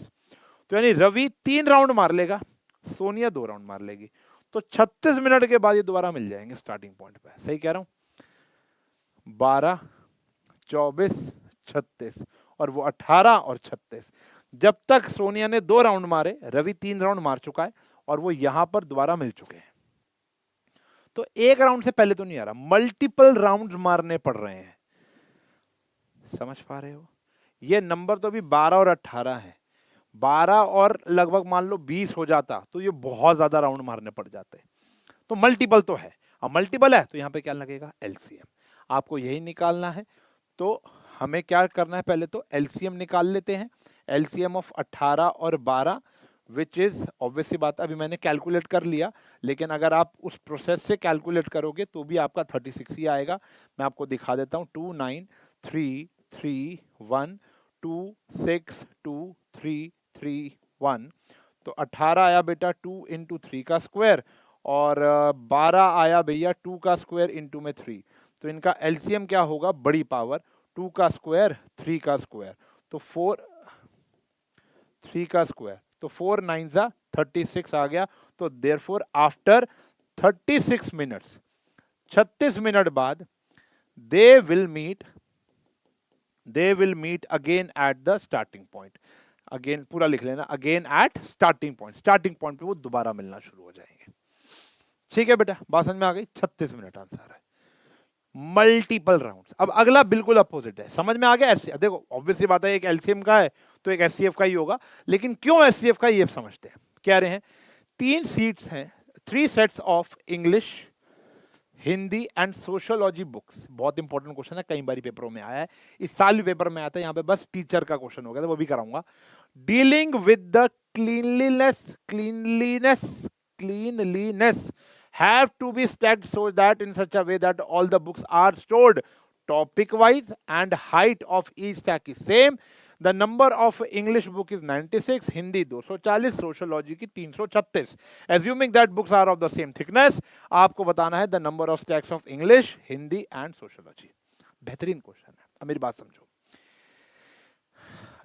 तो यानी रवि 3 राउंड मार लेगा, सोनिया 2 राउंड मार लेगी, तो 36 मिनट के बाद ये दोबारा मिल जाएंगे स्टार्टिंग पॉइंट पे। सही कह रहा हूं, 12, 24, 36 और वो 18 और 36। जब तक सोनिया ने 2 राउंड मारे, रवि 3 राउंड मार चुका है और वो यहां पर दोबारा मिल चुके हैं। तो एक राउंड से पहले तो नहीं आ रहा, मल्टीपल राउंड मारने पड़ रहे हैं। समझ पा रहे हो? ये नंबर तो अभी 12 और 18 है, 12 और लगभग मान लो 20 हो जाता तो ये बहुत ज्यादा राउंड मारने पड़ जाते। तो मल्टीपल तो है, अब मल्टीपल है तो यहां पे क्या लगेगा, एलसीएम। आपको यही निकालना है, तो हमें क्या करना है, पहले तो एलसीएम निकाल लेते हैं। एलसीएम ऑफ 18 और 12 विच इज ऑब्वियसली बात, अभी मैंने कैलकुलेट कर लिया, लेकिन अगर आप उस प्रोसेस से कैलकुलेट करोगे तो भी आपका 36 ही आएगा। मैं आपको दिखा देता हूं, 2 9 3 3 1 2 6 2 3 3 1। तो 18 आया बेटा 2 इंटू 3 का स्क्वायर, और 12 आया भैया 2 का स्क्वायर इंटू में 3। तो इनका एलसीएम क्या होगा, बड़ी पावर 2 का स्क्वायर 3 का स्क्वायर, तो 3 का स्क्वायर, तो 4 9 जा 36 आ गया। तो देयरफॉर आफ्टर 36 मिनट्स, 36 मिनट बाद they will meet again at the starting point. Again पूरा लिख लेना, again at starting point, starting point पे वो दोबारा मिलना शुरू हो जाएंगे। ठीक है बेटा, बात समझ में आ गई? 36 मिनट आंसर है। Multiple rounds. अब अगला बिल्कुल अपोजिट है, समझ में आ गया? देखो ऑब्वियसली बात है, एक एलसीएम का है तो एक एचसीएफ का ही होगा, लेकिन क्यों एचसीएफ का ये समझते हैं। कह रहे हैं 3 सीट्स हैं, 3 sets of English, Hindi and sociology books. बहुत इंपॉर्टेंट क्वेश्चन है, कई बार पेपरों में आया है, इस साल भी पेपर में आता है, यहाँ पे बस टीचर का क्वेश्चन हो गया, तो वो भी कराऊंगा। Dealing with the cleanliness have to be stacked so that in such a way that all the books are stored topic wise and height of each stack is same. The number of English book is 96, Hindi 240, sociology की 336. Assuming that books are of the same thickness, आपको बताना है the number of stacks of English, Hindi and sociology. बेहतरीन question है। अब मेरी बात समझो,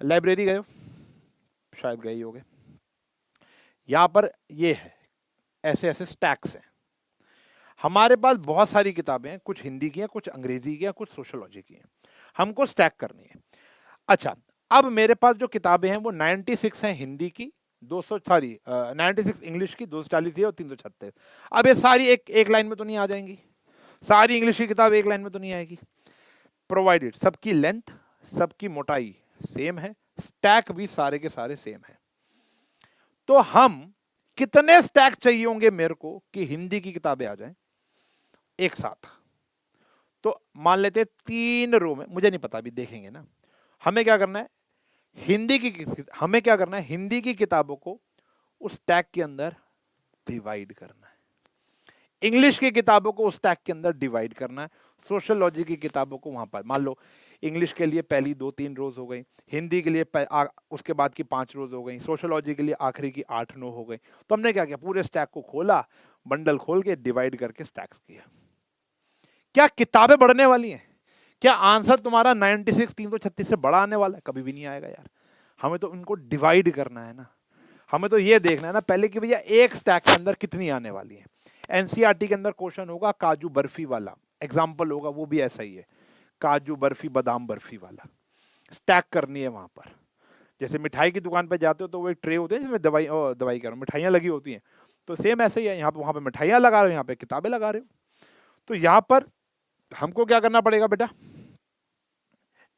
लाइब्रेरी गए हो, शायद गए ही होगे, यहां पर ये है, ऐसे ऐसे स्टैक्स हैं। हमारे पास बहुत सारी किताबें हैं, कुछ हिंदी की हैं, कुछ अंग्रेजी की हैं, कुछ सोशियोलॉजी की हैं, हमको स्टैक करनी है। अच्छा, अब मेरे पास जो किताबें हैं वो 96 हैं हिंदी की, 96 इंग्लिश की, 240 है और 336। अब ये सारी एक लाइन में तो नहीं आ जाएंगी, सारी इंग्लिश की किताब एक लाइन में तो नहीं आएगी। प्रोवाइडेड सबकी लेंथ, सबकी मोटाई सेम है, स्टैक भी सारे के सारे सेम है। तो हम कितने स्टैक चाहिए होंगे मेरे को कि हिंदी की किताबें आ जाएं एक साथ? तो मान लेते 3 रो में, मुझे नहीं पता, अभी देखेंगे ना। हमें क्या करना है, हिंदी की किताबों को उस स्टैक के अंदर डिवाइड करना है, इंग्लिश की किताबों को उस टैग के अंदर डिवाइड करना है, सोशियोलॉजी की किताबों को वहां पर, मान लो इंग्लिश के लिए पहली 2-3 रोज हो गई, हिंदी के लिए उसके बाद की 5 रोज हो गई, सोशियोलॉजी के लिए आखिरी की 8-9 हो गई। तो हमने क्या किया, पूरे स्टैक को खोला, बंडल खोल के डिवाइड करके स्टैक्स किया। क्या किताबें बढ़ने वाली हैं? क्या आंसर तुम्हारा 96 336 से बड़ा आने वाला है? कभी भी नहीं आएगा यार। हमें तो उनको डिवाइड करना है ना, हमें तो ये देखना है ना पहले कि भैया एक स्टैक के अंदर कितनी आने वाली है। एनसीईआरटी के अंदर क्वेश्चन होगा काजू बर्फी वाला, एग्जाम्पल होगा, वो भी ऐसा ही है, काजू बर्फी बादाम बर्फी वाला स्टैक करनी है वहां पर। जैसे मिठाई की दुकान पे जाते हो तो वो एक ट्रे होते हैं जिसमें दवाई कर रहा हूँ, मिठाइयाँ लगी होती हैं, तो सेम ऐसे ही है, यहाँ पे वहां पे मिठाइयाँ लगा रहे हो, यहाँ पे किताबें लगा रहे हो। तो यहाँ पर हमको क्या करना पड़ेगा बेटा,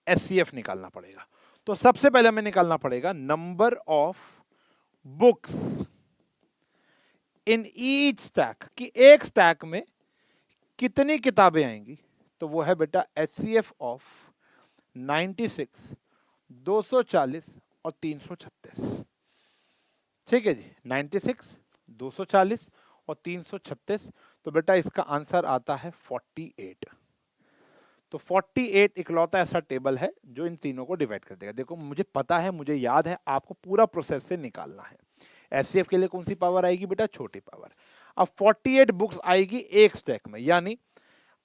एचसीएफ निकालना पड़ेगा। तो सबसे पहले हमें निकालना पड़ेगा number of books in each stack, कि एक स्टैक में कितनी किताबें आएंगी। तो वो है बेटा एचसीएफ ऑफ 96, 240 और 336। ठीक है जी, 96, 240 और 336। तो बेटा इसका आंसर आता है 48। तो 48 इकलौता ऐसा टेबल है जो इन तीनों को डिवाइड कर देगा। देखो मुझे पता है, मुझे याद है, आपको पूरा प्रोसेस से निकालना है। एचसीएफ के लिए कौन सी पावर आएगी बेटा, छोटी पावर। अब 48 बुक्स आएगी एक स्टैक में, यानी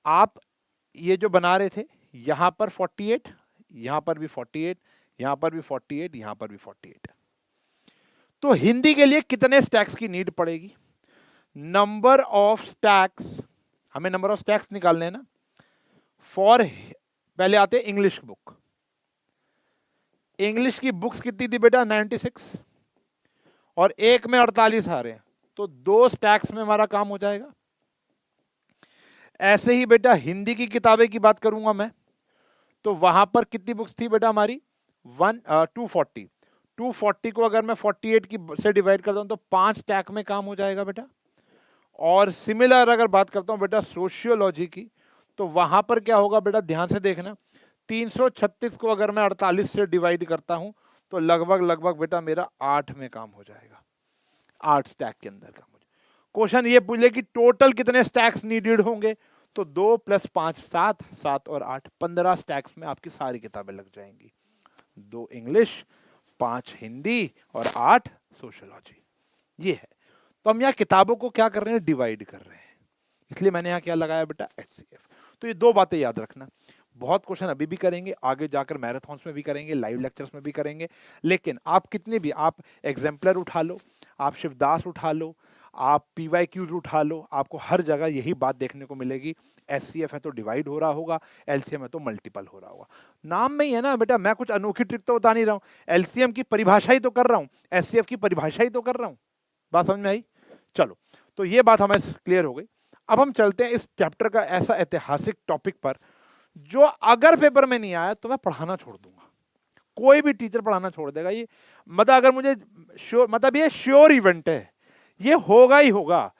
आप ये जो बना रहे थे यहां पर 48, यहां पर भी 48, यहां पर भी 48, यहां पर भी 48। तो हिंदी के लिए कितने स्टैक्स की नीड पड़ेगी, नंबर ऑफ स्टैक्स, हमें नंबर ऑफ स्टैक्स निकालने हैं ना। फॉर पहले आते इंग्लिश बुक, इंग्लिश की बुक्स कितनी थी बेटा 96 और एक में 48 आ रहे हैं, तो 2 स्टैक्स में हमारा काम हो जाएगा। ऐसे ही बेटा हिंदी की किताबें की बात करूंगा मैं, तो वहां पर कितनी बुक्स थी बेटा हमारी 240। 240 को अगर मैं 48 की से डिवाइड करता हूं तो 5 स्टैक में काम हो जाएगा बेटा। और सिमिलर अगर बात करता हूं बेटा सोशियोलॉजी की, तो वहां पर क्या होगा बेटा, ध्यान से देखना, 336 को अगर मैं 48 से डिवाइड करता हूं तो लगभग बेटा मेरा 8 में काम हो जाएगा, 8 स्टैक के अंदर काम हो जाएगा। क्वेश्चन ये पूछ ले कि टोटल कितने स्टैक्स नीडेड होंगे, तो 2 + 5 7, 7 और 8 15 स्टैक्स में आपकी सारी किताबें लग जाएंगी। 2 इंग्लिश, 5 हिंदी और 8 सोशियोलॉजी, ये है। तो हम यहाँ किताबों को क्या कर रहे हैं, डिवाइड कर रहे हैं, इसलिए मैंने यहाँ क्या लगाया बेटा एचसीएफ। तो ये 2 बातें याद रखना। बहुत क्वेश्चन अभी भी करेंगे, आगे जाकर मैराथन्स में भी करेंगे, लाइव लेक्चर्स में भी करेंगे, लेकिन आप कितने भी, आप एग्जाम्पलर उठा लो, आप शिवदास उठा लो, आप पीवाईक्यूज उठा लो, आपको हर जगह यही बात देखने को मिलेगी। एचसीएफ है तो डिवाइड हो रहा होगा, एलसीएम है तो मल्टीपल हो रहा होगा। नाम में ही है ना बेटा, मैं कुछ अनोखी ट्रिक तो बता नहीं रहा हूँ, एलसीएम की परिभाषा ही तो कर रहा हूँ, एचसीएफ की परिभाषा ही तो कर रहा हूँ। बात समझ में आई? चलो, तो ये बात हमें क्लियर हो गई। अब हम चलते हैं इस चैप्टर का ऐसा ऐतिहासिक टॉपिक पर जो अगर पेपर में नहीं आया तो मैं पढ़ाना छोड़ दूंगा। कोई भी टीचर पढ़ाना छोड़ देगा। ये मतलब अगर मुझे श्योर, मतलब ये श्योर इवेंट है, ये होगा ही होगा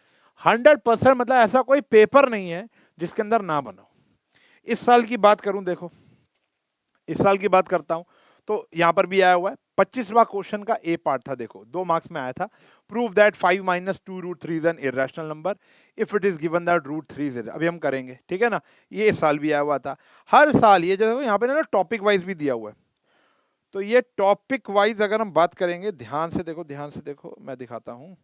100%। मतलब ऐसा कोई पेपर नहीं है जिसके अंदर ना बनो। इस साल की बात करूं, देखो इस साल की बात करता हूं तो यहां पर भी आया हुआ है 25वां क्वेश्चन का ए पार्ट था। देखो 2 मार्क्स में आया था। Prove that 5 minus 2 root 3 is an irrational number if it is given that root 3 is. अभी हम करेंगे, ठीक है ना। ये इस साल भी आया हुआ था। हर साल ये जो यहाँ पे ना टॉपिक वाइज भी दिया हुआ है, तो ये टॉपिक वाइज अगर हम बात करेंगे, ध्यान से देखो, ध्यान से देखो, मैं दिखाता हूं।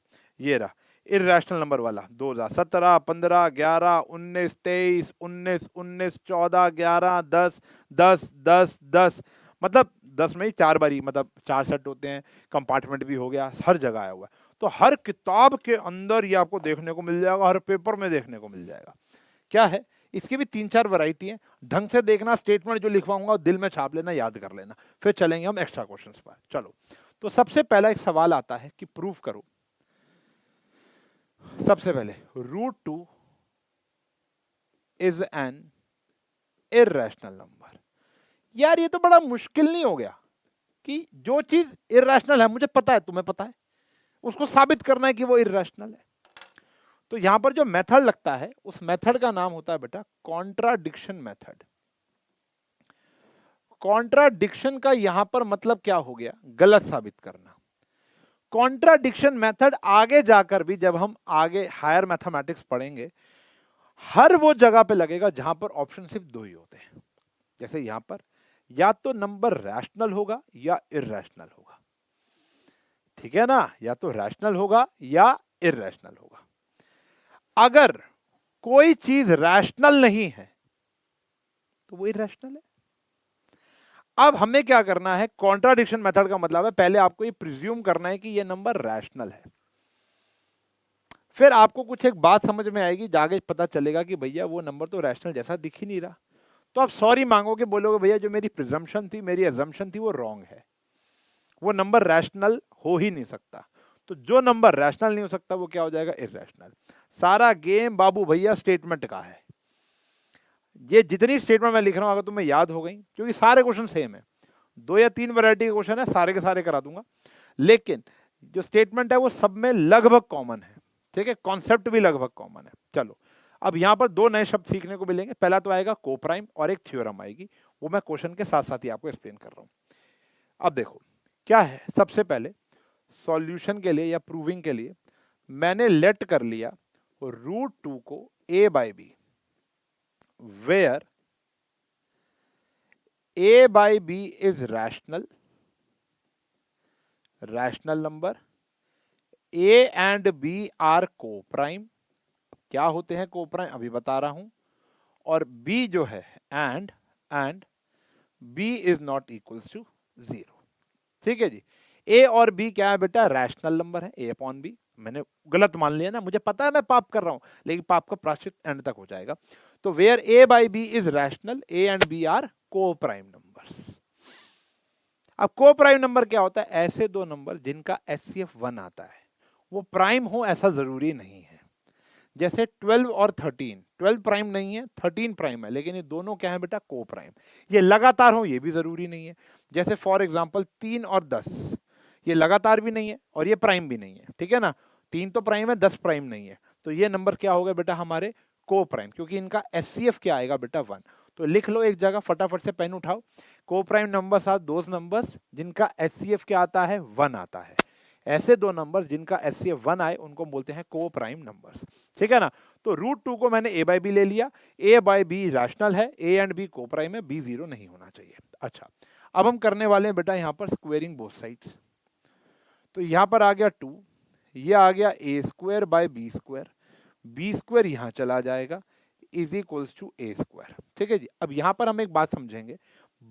ये रहा इर्रेशनल नंबर वाला 2017, 15, 11, 19, 23, 19, 19, 14, 11, 10, 10, 10, 10, मतलब 10 में ही 4 बारी, मतलब 4 सेट होते हैं, कंपार्टमेंट भी हो गया, हर जगह आया हुआ है। तो हर किताब के अंदर ये आपको देखने को मिल जाएगा, हर पेपर में देखने को मिल जाएगा। क्या है, इसकी भी 3-4 वैरायटी है। ढंग से देखना, स्टेटमेंट जो लिखवाऊंगा दिल में छाप लेना, याद कर लेना, फिर चलेंगे हम एक्स्ट्रा क्वेश्चंस पर। चलो, तो सबसे पहला एक सवाल आता है कि प्रूफ करो, सबसे पहले root 2 is an irrational number. यार ये तो बड़ा मुश्किल नहीं हो गया कि जो चीज इर्रेशनल है, मुझे पता है, तुम्हें पता है, उसको साबित करना है कि वो इर्रेशनल है। तो यहां पर जो मेथड लगता है उस मेथड का नाम होता है बेटा कॉन्ट्राडिक्शन मेथड। कॉन्ट्राडिक्शन का यहां पर मतलब क्या हो गया, गलत साबित करना। कॉन्ट्राडिक्शन मेथड आगे जाकर भी जब हम आगे हायर मैथमेटिक्स पढ़ेंगे, हर वो जगह पे लगेगा जहां पर ऑप्शन सिर्फ 2 ही होते हैं। जैसे यहां पर या तो नंबर रैशनल होगा या इररेशनल होगा, ठीक है ना, या तो रैशनल होगा या इररेशनल होगा। अगर कोई चीज रैशनल नहीं है तो वो इररेशनल है। अब हमें क्या करना है, कॉन्ट्राडिक्शन मेथड का मतलब है पहले आपको ये प्रिज्यूम करना है कि ये नंबर रैशनल है, फिर आपको कुछ एक बात समझ में आएगी, जाके पता चलेगा कि भैया वो नंबर तो रैशनल जैसा दिख ही नहीं रहा। तो आप सॉरी मांगोगे, बोलोगे भैया जो मेरी प्रिजम्पशन थी, मेरी अजम्पशन थी, वो रॉन्ग है, वो नंबर रैशनल हो ही नहीं सकता। तो जो नंबर रैशनल नहीं हो सकता वो क्या हो जाएगा, इररेशनल। सारा गेम बाबू भैया स्टेटमेंट का है। ये जितनी स्टेटमेंट मैं लिख रहा हूं अगर तुम्हें याद हो गई, क्योंकि सारे क्वेश्चन सेम है, 2 या 3 वैरायटी के क्वेश्चन है, सारे के सारे करा दूंगा, लेकिन जो स्टेटमेंट है वो सब में लगभग कॉमन है, ठीक है, कॉन्सेप्ट भी लगभग कॉमन है। चलो, अब यहां पर 2 नए शब्द सीखने को मिलेंगे। पहला तो आएगा कोप्राइम और एक थ्योरम आएगी, वो मैं क्वेश्चन के साथ साथ ही आपको एक्सप्लेन कर रहा हूं। अब देखो क्या है, सबसे पहले सॉल्यूशन के लिए या प्रूविंग के लिए मैंने लेट कर लिया रूट 2 को a by b, where a by b is rational number, a and b are co-prime। क्या होते हैं co-prime अभी बता रहा हूं, और b जो है and b is not equals to 0। ठीक है जी, a और b क्या है बेटा, रैशनल नंबर है, a अपॉन b। मैंने गलत मान लिया ना, मुझे पता है मैं पाप कर रहा हूं, लेकिन पाप का प्रायश्चित एंड तक हो जाएगा। तो where a by b is rational, a and b are co-prime numbers। अब को प्राइम नंबर क्या होता है, ऐसे दो नंबर जिनका HCF 1 आता है, वो प्राइम हो ऐसा जरूरी नहीं है। जैसे 12 और 13, 12 प्राइम नहीं है, 13 प्राइम है, लेकिन ये दोनों क्या है बेटा, को प्राइम। ये लगातार हो ये भी जरूरी नहीं है। जैसे फॉर एग्जांपल 3 और 10, ये लगातार भी नहीं है और ये प्राइम भी नहीं है, ठीक है ना। 3 तो प्राइम है, 10 प्राइम नहीं है, तो ये नंबर क्या हो गए बेटा हमारे को प्राइम, क्योंकि इनका HCF क्या आएगा बेटा 1। तो लिख लो एक जगह, फटाफट से पेन उठाओ, coprime numbers are those numbers जिनका HCF क्या आता है, 1 आता है। ऐसे दो नंबर्स जिनका HCF 1 आए उनको बोलते हैं को प्राइम नंबर्स, ठीक है ना। तो रूट 2 को मैंने a बाई बी ले लिया, a बाई बी रैशनल है, a एंड b को प्राइम है, b 0 नहीं होना चाहिए। अच्छा, अब हम करने वाले हैं बेटा यहाँ पर स्क्वेयरिंग बोथ साइड्स। तो यहाँ पर आ गया 2, ये आ गया a square by b square, b square यहाँ चला जाएगा, is equals to a square. ठीक है जी, अब यहाँ पर हम एक बात समझेंगे,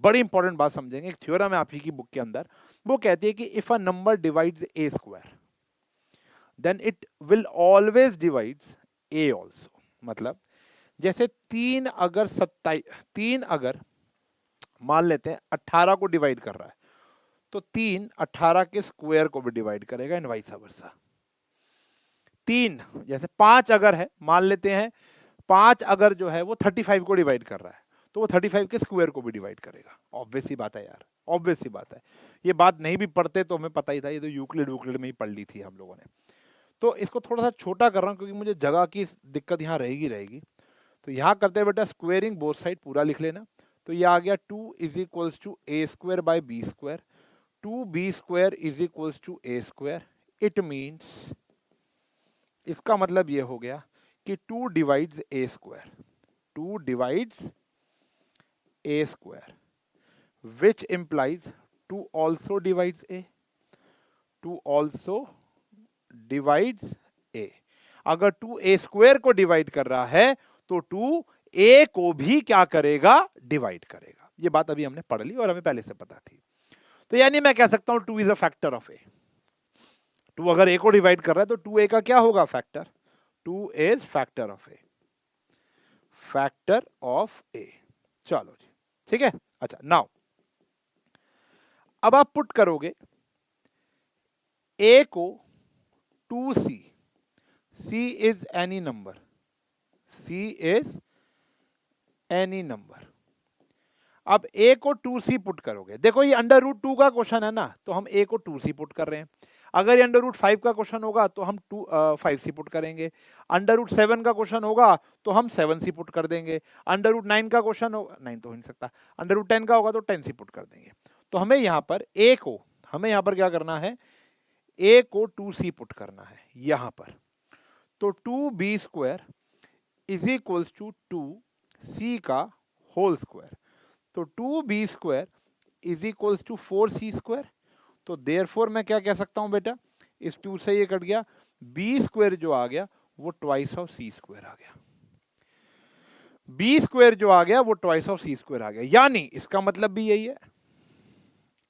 बड़ी इंपॉर्टेंट बात समझेंगे। एक थ्योरम है आप ही की बुक के अंदर, वो कहती है कि if a number divides a square then it will always divides a also. मतलब जैसे 3 अगर 3 अगर मान लेते हैं 18 को डिवाइड कर रहा है, तो 3 18 के स्क्वायर को भी डिवाइड करेगा एंड वाइस वर्सा। 3 जैसे 5 अगर है, मान लेते हैं 5 अगर जो है वो 35 को डिवाइड कर रहा है तो वो 35 के स्क्वायर को भी डिवाइड करेगा। ऑब्वियस सी बात है यार, ऑब्वियस सी बात है। ये बात नहीं भी पढ़ते तो हमें पता ही था, ये तो यूक्लिड में ही पढ़ ली थी हम लोगों ने। तो इसको थोड़ा सा छोटा कर रहा हूँ क्योंकि मुझे जगह की दिक्कत यहाँ रहेगी। तो यहाँ करते हैं बेटा स्क्वेयरिंग बोथ साइड, पूरा लिख लेना। तो ये आ गया 2 is equals to a square by b square, 2b square is equals to a square. It means, इसका मतलब ये हो गया कि 2 divides a square, 2 divides a square, which implies 2 also divides a, 2 also divides a. अगर 2 ए square को divide कर रहा है तो 2 ए को भी क्या करेगा, डिवाइड करेगा। ये बात अभी हमने पढ़ ली और हमें पहले से पता थी। तो यानी मैं कह सकता हूं 2 इज अ फैक्टर ऑफ ए। 2 अगर ए को डिवाइड कर रहा है तो 2 ए का क्या होगा, factor. 2 is factor of a, factor of a. चलो जी, ठीक है। अच्छा, नाउ अब आप पुट करोगे ए को 2c, c is any number, c is any number. अब a को 2c पुट करोगे, देखो ये अंडर रूट 2 का क्वेश्चन है ना, तो हम a को 2c पुट कर रहे हैं। अगर ये अंडर रूट 5 का क्वेश्चन होगा तो हम 5c पुट करेंगे। अंडर रूट 7 का क्वेश्चन होगा तो हम 7c पुट कर देंगे। अंडर रूट 9 का क्वेश्चन होगा, 9 तो हो नहीं सकता, अंडर रूट 10 का होगा तो 10c पुट कर देंगे। तो हमें यहाँ पर a को, हमें यहाँ पर क्या करना है, a को 2c पुट करना है यहाँ पर। तो 2b square is equals to 2c का होल स्क्वायर। तो 2b square is equals to 4c square. तो देयरफॉर मैं क्या कह सकता हूं बेटा, इस 2 से ये कट गया, b स्क्वायर जो आ गया वो ट्वाइस ऑफ c स्क्वायर आ गया। b स्क्वायर जो आ गया वो ट्वाइस ऑफ c स्क्वायर आ गया, यानी इसका मतलब भी यही है।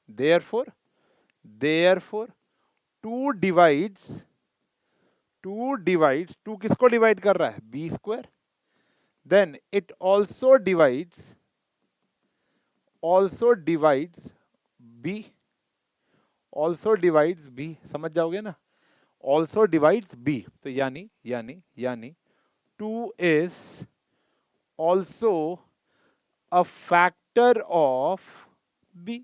देयरफॉर 2 डिवाइड्स 2 किसको डिवाइड कर रहा है, b square. Then it also divides b, समझ जाओगे ना, ऑल्सो डिवाइड्स b। तो यानी 2 is also a factor of b।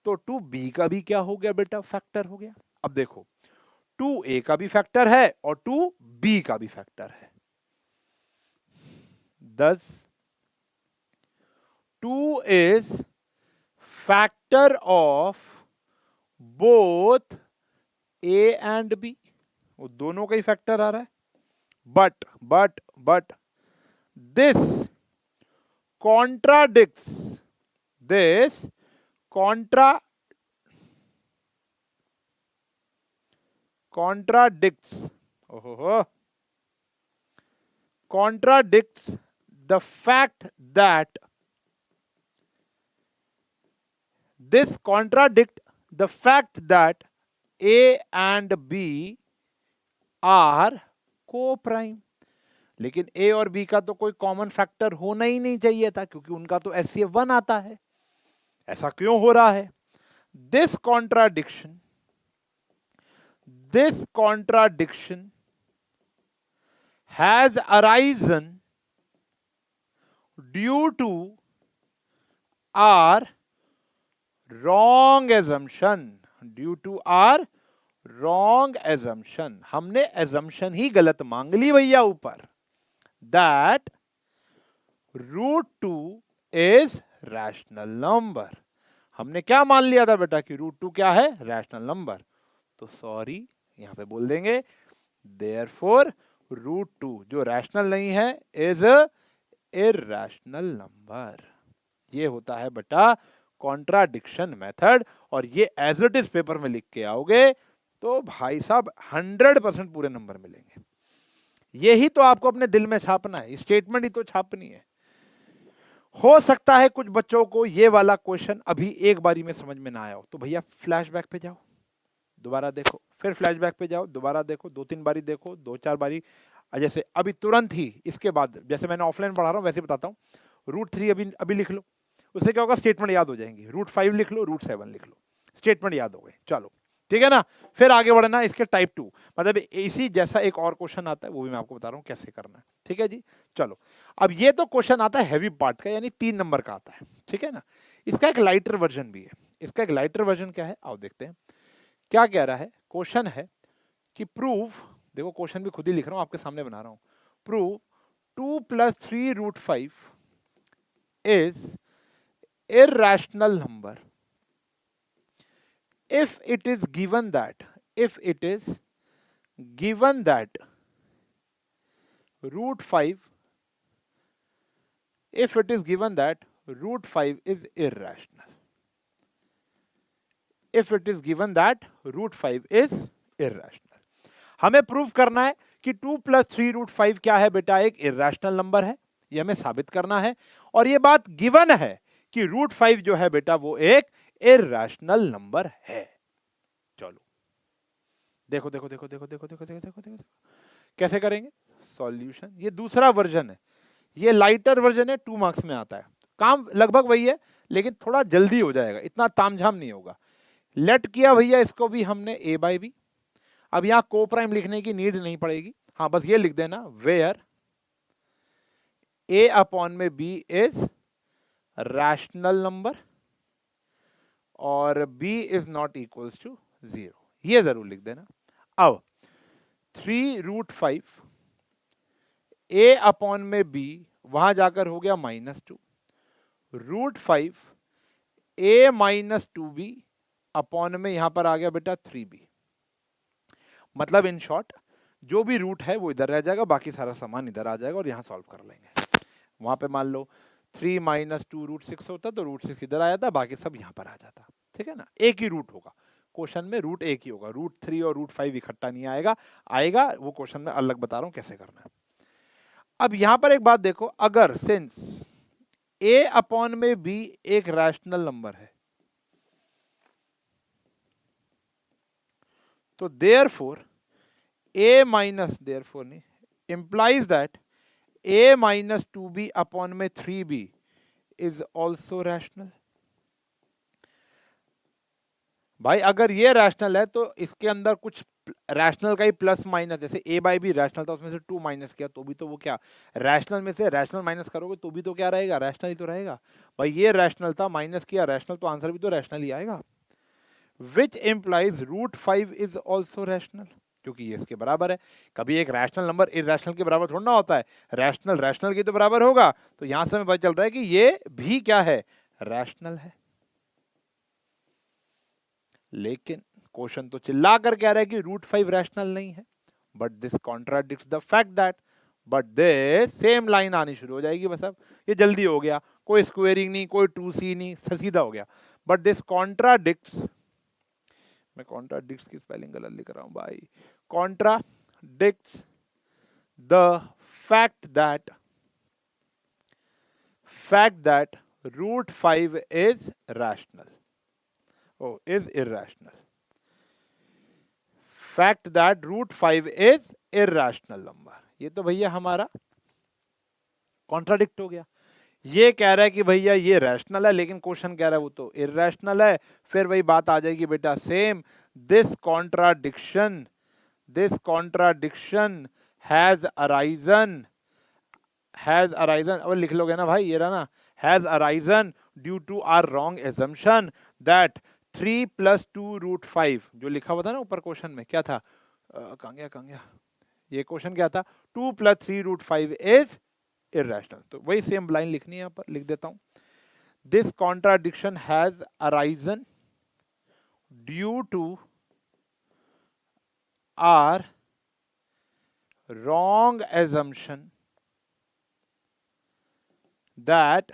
तो 2b का भी क्या हो गया बेटा, फैक्टर हो गया। अब देखो 2a का भी फैक्टर है और 2b का भी फैक्टर है। 2 is factor of both a and b, वो दोनों का ही फैक्टर आ रहा है। But this contradicts the fact that a and b are co-prime। लेकिन a और b का तो कोई कॉमन फैक्टर होना ही नहीं चाहिए था क्योंकि उनका तो HCF 1 आता है। ऐसा क्यों हो रहा है? This contradiction has arisen due to our wrong assumption, हमने assumption ही गलत मांग ली भैया ऊपर, that √2 is rational number। हमने क्या मान लिया था बेटा कि √2 क्या है, रैशनल नंबर। तो सॉरी यहां पे बोल देंगे therefore √2 जो रैशनल नहीं है इज इरैशनल नंबर। ये होता है बेटा कॉन्ट्राडिक्शन मेथड, और ये एज इट इज पेपर में लिख के आओगे तो भाई साहब 100% पूरे नंबर मिलेंगे। यही तो आपको अपने दिल में छापना है, स्टेटमेंट ही तो छापनी है। हो सकता है कुछ बच्चों को ये वाला क्वेश्चन अभी एक बारी में समझ में ना आया हो, तो भैया फ्लैशबैक पे जाओ, दोबारा देखो, फिर फ्लैशबैक पे जाओ, दोबारा देखो, 2-3 बारी देखो, 2-4 बारी। जैसे अभी तुरंत ही इसके बाद, जैसे मैंने ऑफलाइन पढ़ा रहा हूँ वैसे बताता हूँ, √3 अभी लिख लो, उससे क्या होगा, स्टेटमेंट याद हो जाएंगी। √5 लिख लो, √7 लिख लो, स्टेटमेंट याद हो गए। चलो ठीक है ना। फिर आगे बढ़ना इसके टाइप 2, मतलब इसी जैसा एक और क्वेश्चन आता है, वो भी मैं आपको बता रहा हूँ कैसे करना है। ठीक है जी, चलो अब ये तो क्वेश्चन आता है हैवी पार्ट का, यानी 3 नंबर का आता है। ठीक है ना। इसका एक लाइटर वर्जन भी है। इसका एक लाइटर वर्जन क्या है, आओ देखते हैं क्या कह रहा है। क्वेश्चन है कि प्रूव, देखो क्वेश्चन भी खुद ही लिख रहा हूं, आपके सामने बना रहा हूं। Prove 2 + 3√5 is irrational number if it is given that root 5 if it is given that root 5 is irrational, if it is given that root 5 is irrational। हमें प्रूव करना है कि 2 + 3√5 क्या है बेटा, एक इर्रेशनल नंबर है, ये हमें साबित करना है। और ये बात गिवन है कि √5 जो है बेटा वो एक इर्रेशनल नंबर है। चलो देखो देखो देखो देखो देखो देखो देखो देखो देखो कैसे करेंगे सॉल्यूशन। ये दूसरा वर्जन है, ये लाइटर वर्जन है, 2 मार्क्स में आता है। काम लगभग वही है लेकिन थोड़ा जल्दी हो जाएगा, इतना तामझाम नहीं होगा। लेट किया भैया इसको भी हमने a/b। अब यहां को प्राइम लिखने की नीड नहीं पड़ेगी, हाँ बस ये लिख देना where a/b is rational number और b is not equals to 0, ये जरूर लिख देना। अब 3√5 a/b वहां जाकर हो गया -2, √5 a - 2b अपॉन में यहां पर आ गया बेटा 3b। मतलब इन शॉर्ट जो भी रूट है वो इधर रह जाएगा, बाकी सारा सामान इधर आ जाएगा और यहां सॉल्व कर लेंगे। वहां पे मान लो 3 - 2 √6 होता तो √6 इधर आ जाता, बाकी सब यहां पर आ जाता। ठीक है ना, एक ही रूट होगा क्वेश्चन में, रूट एक ही होगा, √3 और √5 इकट्ठा नहीं आएगा, आएगा वो क्वेश्चन में अलग बता रहा हूं कैसे करना है। अब यहां पर एक बात देखो, अगर सिंस a/b एक रैशनल नंबर है तो therefore therefore नहीं implies that a - 2b upon में 3b is also rational। भाई अगर ये रैशनल है तो इसके अंदर कुछ रैशनल का ही प्लस माइनस, जैसे a/b रैशनल था उसमें से 2 माइनस किया तो भी तो वो क्या, रैशनल में से रैशनल माइनस करोगे तो भी तो क्या रहेगा, रैशनल ही तो रहेगा। भाई ये रैशनल था, माइनस किया रैशनल, तो आंसर भी तो रैशनल ही आएगा। Which implies √5 is also rational, क्योंकि ये इसके बराबर है। कभी एक रैशनल नंबर इरैशनल के बराबर थोड़ा ना होता है, रैशनल रैशनल के तो बराबर होगा। तो यहां से हमें पता चल रहा है कि ये भी क्या है, रैशनल है। लेकिन क्वेश्चन तो चिल्ला कर कह रहा है कि √5 रैशनल नहीं है, but this contradicts the fact that, but this same line आनी शुरू हो जाएगी। बस अब ये जल्दी हो गया, कोई स्क्वेयरिंग नहीं, कोई 2c नहीं, सीधा हो गया। बट दिस कॉन्ट्राडिक्ट्स, मैं कॉन्ट्राडिक्ट्स की स्पेलिंग गलत लिख रहा हूं भाई, contradicts the fact that √5 is rational, oh is irrational, fact that √5 is irrational number। ये तो भैया हमारा कॉन्ट्राडिक्ट हो गया। ये कह रहा है कि भैया ये रैशनल है, लेकिन क्वेश्चन कह रहा है वो तो इररेशनल है। फिर वही बात आ जाएगी बेटा, same this contradiction has arisen, अब लिख लोगे ना भाई, ये रहा ना, has arisen due to our wrong assumption that 3 + 2 √5, जो लिखा हुआ था ना ऊपर क्वेश्चन में, क्या था, कहां गया, ये क्वेश्चन क्या था, 2 + 3 √5 इज इररेशनल। तो वही सेम लाइन लिखनी है, यहाँ पर लिख देता हूं, this contradiction has arisen due to our wrong assumption that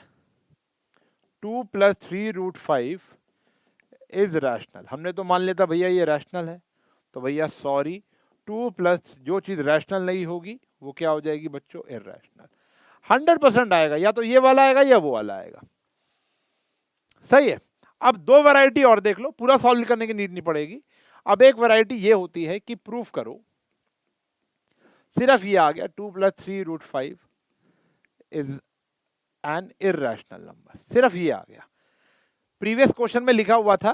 2 + 3 √5 is rational. हमने तो मान लिया था भैया ये रैशनल है, तो भैया सॉरी, 2 + जो चीज रैशनल नहीं होगी वो क्या हो जाएगी बच्चों, इररेशनल। 100% आएगा, या तो ये वाला आएगा या वो वाला आएगा। सही है। अब 2 वैरायटी और देख लो, पूरा सॉल्व करने की नीड नहीं पड़ेगी। अब एक वैरायटी ये होती है कि प्रूफ करो, सिर्फ ये आ गया 2 + 3 √5 इज एन इररेशनल नंबर, सिर्फ ये आ गया। प्रीवियस क्वेश्चन में लिखा हुआ था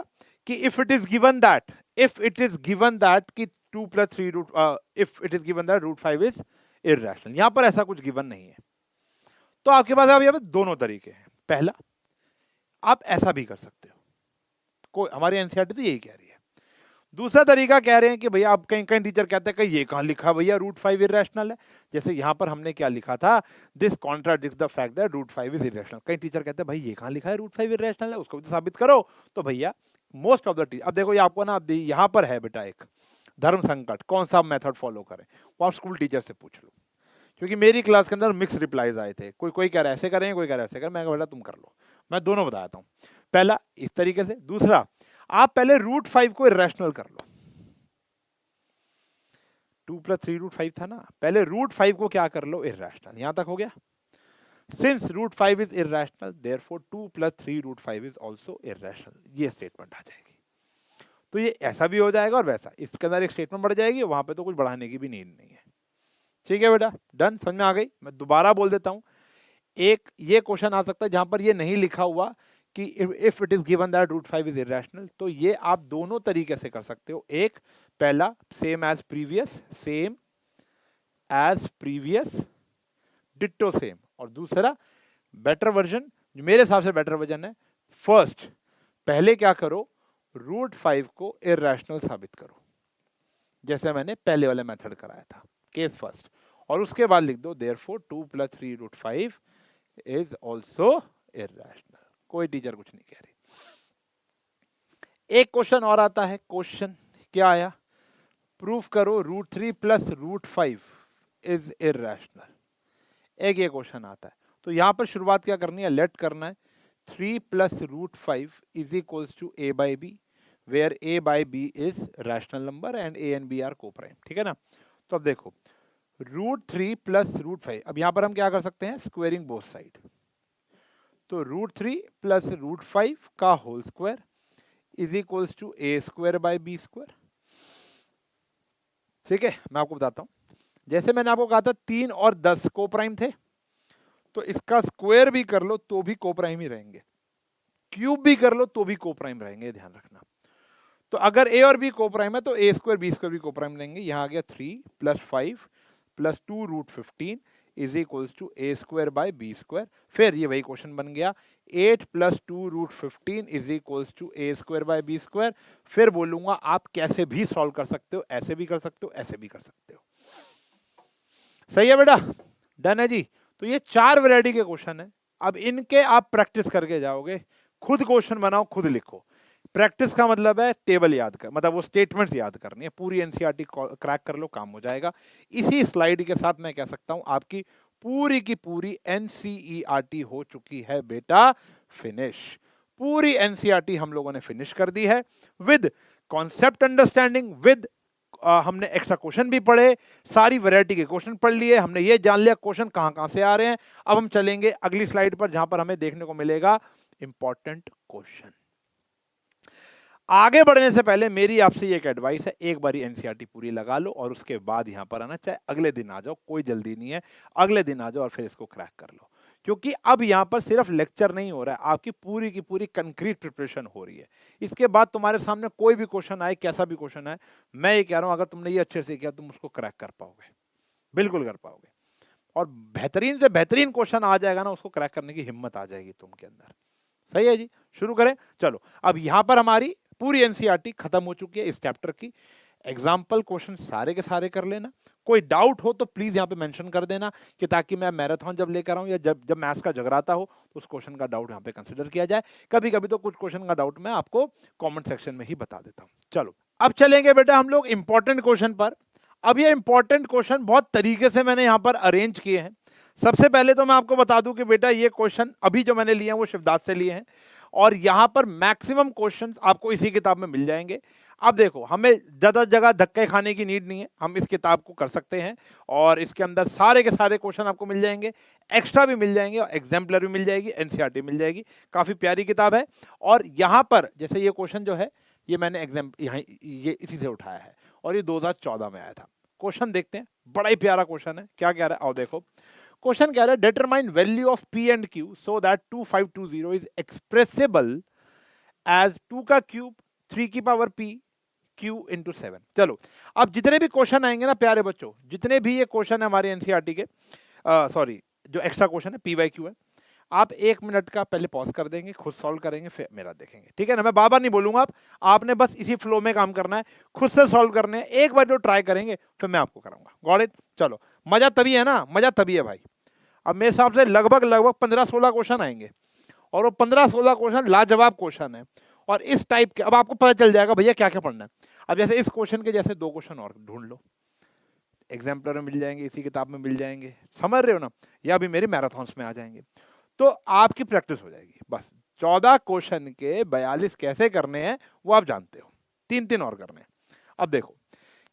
कि if it is given that, if it is given that कि 2 + 3 root, if it is given that √5 is irrational. यहां पर ऐसा कुछ गिवन नहीं है, तो आपके पास अब यहाँ पे दोनों तरीके हैं। पहला, आप ऐसा भी कर सकते हो, कोई हमारी एनसीईआरटी तो यही कह रही है। दूसरा तरीका कह रहे हैं कि भैया, आप कहीं कहीं टीचर कहते हैं कि ये कहाँ लिखा भैया √5 इररेशनल है। जैसे यहाँ पर हमने क्या लिखा था, this contradicts the fact that √5 is irrational. कई टीचर कहते हैं भाई ये कहाँ लिखा है √5 इररेशनल है, उसको भी तो साबित करो। तो भैया मोस्ट ऑफ द टीचर, अब देखो ये आपको ना, यहाँ पर है बेटा एक धर्म संकट, कौन सा मेथड फॉलो करें, वो आप स्कूल टीचर से पूछ लो। क्योंकि मेरी क्लास के अंदर मिक्स रिप्लाईज आए थे, कोई कोई कह रहा है ऐसे करें, कोई कह रहा है ऐसे करें। मैं कहा बेटा तुम कर लो, मैं दोनों बताता हूँ। पहला इस तरीके से, दूसरा आप पहले √5 को इररेशनल कर लो। 2 + 3 √5 था ना, पहले √5 को क्या कर लो, इररेशनल। यहां तक हो गया। Since √5 is irrational, therefore 2 + 3 √5 is also irrational. ये स्टेटमेंट आ जाएगी। तो ये ऐसा भी हो जाएगा और वैसा, इसके अंदर एक स्टेटमेंट बढ़ जाएगी, वहां पे तो कुछ बढ़ाने की भी नीड नहीं है। ठीक है बेटा, डन, समझ में आ गई। मैं दोबारा बोल देता हूं, एक ये क्वेश्चन आ सकता है जहां पर ये नहीं लिखा हुआ कि if it is given that √5 is irrational, तो ये आप दोनों तरीके से कर सकते हो। एक, पहला same as previous ditto same, और दूसरा बेटर वर्जन, जो मेरे हिसाब से बेटर वर्जन है, फर्स्ट पहले क्या करो, √5 को इररेशनल साबित करो, जैसे मैंने पहले वाले मेथड कराया था, केस फर्स्ट, और उसके बाद लिख दो देयरफॉर 2 + 3 √5 इज आल्सो इररेशनल। कोई टीचर कुछ नहीं कह रही। एक क्वेश्चन और आता है, क्वेश्चन क्या आया, प्रूफ करो √3 + √5 इज इररेशनल। एक ये क्वेश्चन आता है, तो यहां पर शुरुआत क्या करनी है, लेट करना है 3 + √5 is equals to a/b, where a/b is rational number and a and b are coprime. ठीक है ना। तो अब देखो √3 + √5, अब यहां पर हम क्या कर सकते हैं, स्क्वेयरिंग बोथ साइड। तो √3 + √5 का whole square is equals to a²/b²। ठीक है, मैं आपको बताता हूं, जैसे मैंने आपको कहा था 3 और 10 कोप्राइम थे, तो इसका स्क्वायर भी कर लो तो भी कोप्राइम ही रहेंगे, क्यूब भी कर लो तो भी कोप्राइम रहेंगे, ध्यान रखना। तो अगर a और b कोप्राइम है तो a² b² भी कोप्राइम रहेंगे। यहां आ गया 3 + 5 + 2 √15 इज इक्वल्स टू a²/b²। फिर ये वही क्वेश्चन बन गया 8 + 2 √15 इज इक्वल्स टू a²/b²। फिर बोलूंगा आप कैसे भी सॉल्व कर सकते हो, ऐसे भी कर सकते हो, ऐसे भी कर सकते हो। सही है बेटा, डन है जी। तो ये 4 वैरायटी के क्वेश्चन है। अब इनके आप प्रैक्टिस करके जाओगे, खुद क्वेश्चन बनाओ, खुद लिखो। प्रैक्टिस का मतलब है टेबल याद कर, मतलब वो स्टेटमेंट्स याद करनी है। पूरी एनसीईआरटी क्रैक कर लो, काम हो जाएगा। इसी स्लाइड के साथ मैं कह सकता हूं आपकी पूरी की पूरी एनसीईआरटी हो चुकी है बेटा फिनिश। पूरी एनसीईआरटी हम लोगों ने फिनिश कर दी है विद कॉन्सेप्ट अंडरस्टैंडिंग, विद हमने एक्स्ट्रा क्वेश्चन भी पढ़े, सारी वैरायटी के क्वेश्चन पढ़ लिए, हमने ये जान लिया क्वेश्चन कहां कहां से आ रहे हैं। अब हम चलेंगे अगली स्लाइड पर, जहां पर हमें देखने को मिलेगा इंपॉर्टेंट क्वेश्चन। आगे बढ़ने से पहले मेरी आपसे एक एडवाइस है, एक बारी एनसीईआरटी पूरी लगा लो और उसके बाद यहां पर आना, चाहे अगले दिन आ जाओ, कोई जल्दी नहीं है, अगले दिन आ जाओ और फिर इसको क्रैक कर लो। क्योंकि अब यहां पर सिर्फ लेक्चर नहीं हो रहा है, आपकी पूरी की पूरी कंक्रीट प्रिपरेशन हो रही है। इसके बाद तुम्हारे सामने कोई भी क्वेश्चन आए, कैसा भी क्वेश्चन आए, मैं ये कह रहा हूं अगर तुमने ये अच्छे से किया तुम उसको क्रैक कर पाओगे, बिल्कुल कर पाओगे। और बेहतरीन से बेहतरीन क्वेश्चन आ जाएगा ना, उसको क्रैक करने की हिम्मत आ जाएगी तुमके अंदर। सही है जी, शुरू करें। चलो, अब यहां पर हमारी पूरी एनसीईआरटी खत्म हो चुकी है इस चैप्टर की। एग्जाम्पल क्वेश्चन सारे के सारे कर लेना, कोई डाउट हो तो प्लीज यहाँ पे मेंशन कर देना, कि ताकि मैं मैराथन जब लेकर आऊं या जब मैथ्स का जगराता हो तो उस क्वेश्चन का डाउट यहाँ पे कंसिडर किया जाए। कभी कभी तो कुछ क्वेश्चन का डाउट मैं आपको कमेंट सेक्शन में ही बता देता हूँ। चलो, अब चलेंगे बेटा हम लोग इंपॉर्टेंट क्वेश्चन पर। अब ये इंपॉर्टेंट क्वेश्चन बहुत तरीके से मैंने यहाँ पर अरेंज किए हैं। सबसे पहले तो मैं आपको बता दूं कि बेटा ये क्वेश्चन अभी जो मैंने लिए हैं वो शिवदास से लिए हैं, और यहां पर मैक्सिमम क्वेश्चंस आपको इसी किताब में मिल जाएंगे। अब देखो, हमें ज्यादा जगह धक्के खाने की नीड नहीं है, हम इस किताब को कर सकते हैं और इसके अंदर सारे के सारे क्वेश्चन आपको मिल जाएंगे, एक्स्ट्रा भी मिल जाएंगे और एग्जाम्पलर भी मिल जाएगी, एनसीईआरटी मिल जाएगी। काफी प्यारी किताब है। और यहां पर जैसे ये क्वेश्चन जो है ये मैंने ये इसी से उठाया है और ये 2014 में आया था। क्वेश्चन देखते हैं, बड़ा ही प्यारा क्वेश्चन है। क्या कह रहा है आओ देखो। क्वेश्चन कह रहा है determine value of p and q so that 2520 is expressible as 2 का क्यूब 3 की पावर p Q इंटू 7। चलो अब जितने भी क्वेश्चन आएंगे ना प्यारे बच्चों, जितने भी ये क्वेश्चन है हमारे एनसीईआरटी के, सॉरी जो एक्स्ट्रा क्वेश्चन है पीवाईक्यू है, आप 1 मिनट का पहले पॉज कर देंगे, खुद सॉल्व करेंगे, फिर मेरा देखेंगे, ठीक है ना। मैं बार बार नहीं बोलूंगा, आपने बस इसी फ्लो में काम करना है, खुद से सॉल्व करने हैं, एक बार जो ट्राई करेंगे फिर मैं आपको कराऊंगा। Got it? चलो मजा तभी है ना, मजा तभी है भाई। अब मेरे हिसाब से लगभग 15-16 क्वेश्चन आएंगे, और वो 15-16 क्वेश्चन लाजवाब क्वेश्चन है, और इस टाइप के अब आपको पता चल जाएगा भैया क्या क्या पढ़ना है। अब जैसे इस क्वेश्चन के जैसे 2 क्वेश्चन और ढूंढ लो, एग्जाम्पलर में मिल जाएंगे, इसी किताब में मिल जाएंगे, समझ रहे हो ना, या अभी मेरे मैराथन्स में आ जाएंगे, तो आपकी प्रैक्टिस हो जाएगी। बस 14 क्वेश्चन के 42 कैसे करने हैं वो आप जानते हो, 3-3 और करने हैं। अब देखो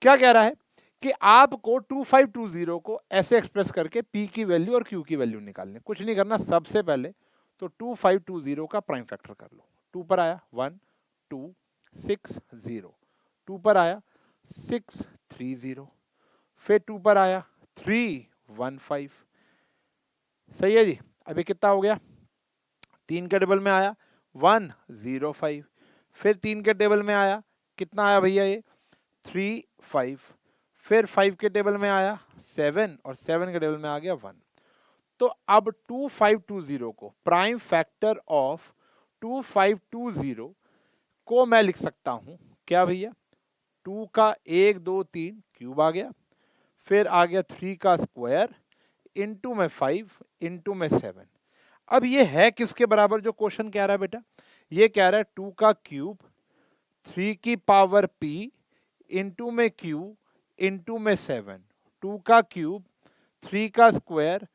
क्या कह रहा है कि आपको 2520 को ऐसे एक्सप्रेस करके P की वैल्यू और Q की वैल्यू निकालनी। कुछ नहीं करना, सबसे पहले तो 2520 का प्राइम फैक्टर कर लो। 2 पर आया 1 2 6 0, 2 पर आया 6 3 0, फिर 2 पर आया 3 1 5। सही है जी। अभी कितना हो गया, 3 के टेबल में आया 1 0 5, फिर 3 के टेबल में आया कितना आया भैया ये 3 5, फिर 5 के टेबल में आया 7, और 7 के टेबल में आ गया 1। तो अब 2520 को प्राइम फैक्टर ऑफ 2520 को मैं लिख सकता हूं क्या भैया, 2 का 1 2 3 क्यूब आ गया, फिर आ गया 3 का स्क्वायर इंटू में 5 इंटू में 7। अब ये है किसके बराबर जो क्वेश्चन कह रहा है बेटा, ये कह रहा है 2 का क्यूब 3 की पावर p इंटू में q इंटू में 7, 2 का क्यूब 3 का स्क्वायर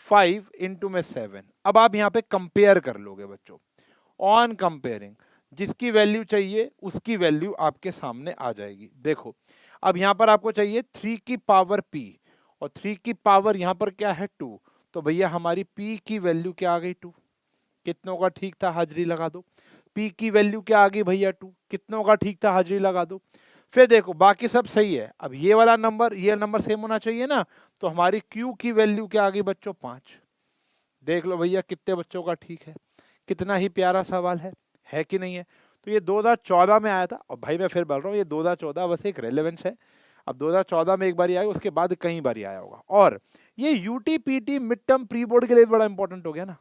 5 इंटू में 7। अब आप यहाँ पे कंपेयर कर लोगे बच्चों, ऑन कंपेयरिंग जिसकी वैल्यू चाहिए उसकी वैल्यू आपके सामने आ जाएगी। देखो अब यहाँ पर आपको चाहिए 3 की पावर p, और 3 की पावर यहाँ पर क्या है 2, तो भैया हमारी p की वैल्यू क्या आ गई 2। कितनों का ठीक था, हाजिरी लगा दो। p की वैल्यू क्या आ गई भैया 2, कितनों का ठीक था, हाजिरी लगा दो। फिर देखो बाकी सब सही है, अब ये वाला नंबर ये नंबर सेम होना चाहिए ना, तो हमारी q की वैल्यू क्या आ गई बच्चों 5। देख लो भैया कितने बच्चों का ठीक है, कितना ही प्यारा सवाल है कि नहीं है। तो ये 2014 में आया था, और भाई मैं फिर बोल रहा हूँ ये 2014 बस एक रेलेवेंस है। अब 2014 में एक बार आया, उसके बाद कई बार आया होगा, और ये यूटीपीटी मिड टर्म प्री बोर्ड के लिए बड़ा इंपॉर्टेंट हो गया ना,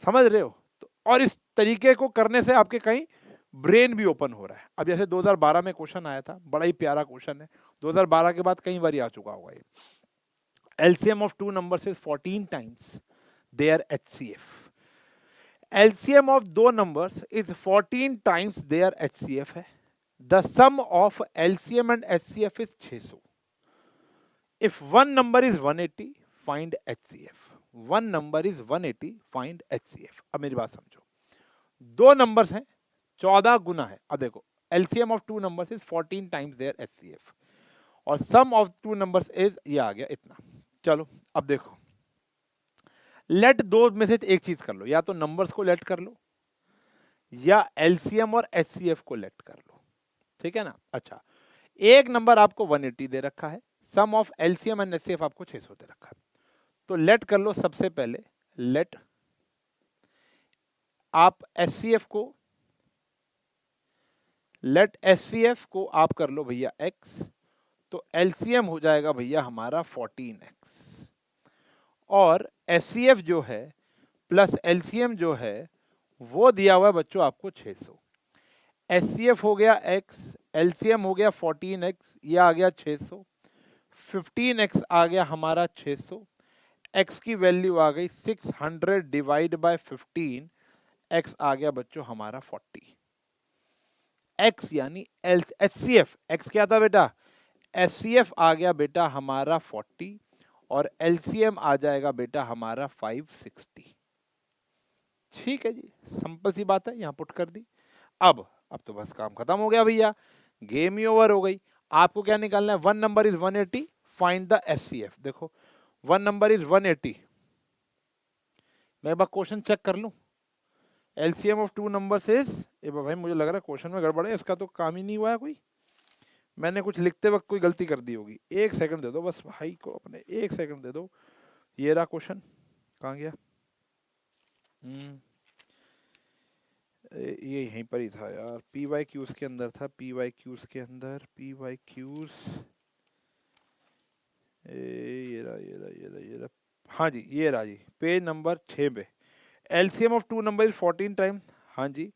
समझ रहे हो। तो और इस तरीके को करने से आपके कहीं ब्रेन भी ओपन हो रहा है। अब जैसे 2012 में क्वेश्चन आया था, बड़ा ही प्यारा क्वेश्चन है, 2012 के बाद कई बार आ चुका होगा ये। LCM of 2 numbers is 14 times their HCF. LCM of 2 numbers is 14 times their HCF है। The sum of LCM and HCF is 600. If one number is 180, find HCF. One number is 180, find HCF. अब मेरी बात समझो, 2 numbers हैं, 14 गुना है। अब देखो LCM of 2 numbers is 14 times their HCF, और sum of 2 numbers is ये आ गया इतना। चलो अब देखो, लेट दो में से एक चीज कर लो, या तो नंबर्स को लेट कर लो या एलसीएम और एचसीएफ को लेट कर लो, ठीक है ना। अच्छा एक नंबर आपको 180 दे रखा है, सम ऑफ एलसीएम एंड एचसीएफ आपको 600 दे रखा है, तो लेट कर लो। सबसे पहले लेट आप एचसीएफ को, लेट एचसीएफ को आप कर लो भैया x, तो एलसीएम हो जाएगा भैया हमारा 14x, और एचसीएफ जो है प्लस एलसीएम जो है वो दिया हुआ है बच्चों आपको 600। एचसीएफ हो गया x, एलसीएम हो गया 14x, ये आ गया 600, 15x आ गया हमारा 600, x की वैल्यू आ गई 600 डिवाइड बाय 15, x आ गया बच्चों हमारा 40। x यानी एचसीएफ, x क्या था बेटा, एचसीएफ आ गया बेटा हमारा 40, और एलसीएम आ जाएगा बेटा हमारा 560। ठीक है जी, सिंपल सी बात है, यहां पुट कर दी। अब तो बस काम खत्म हो गया भैया, गेम ही ओवर हो गई। आपको क्या निकालना है, one number is 180, find the HCF. देखो वन नंबर इज 180, मैं एक बार क्वेश्चन चेक कर लूं। एलसीएम ऑफ 2 नंबर्स इज, भाई मुझे लग रहा है क्वेश्चन में गड़बड़ है, इसका तो काम ही नहीं हुआ है कोई, मैंने कुछ लिखते वक्त कोई गलती कर दी होगी। एक सेकंड दे दो बस भाई को अपने, एक सेकंड दे दो। ये रहा क्वेश्चन, कहाँ गया, ये यहीं पर ही था यार, पी वाई क्यूज के अंदर था, पी वाई क्यूज के अंदर, पी वाई क्यूज, ये रहा। हाँ जी, ये रहा जी, पेज नंबर 6 पे। LCM of two number is 14 time. हाँ जी।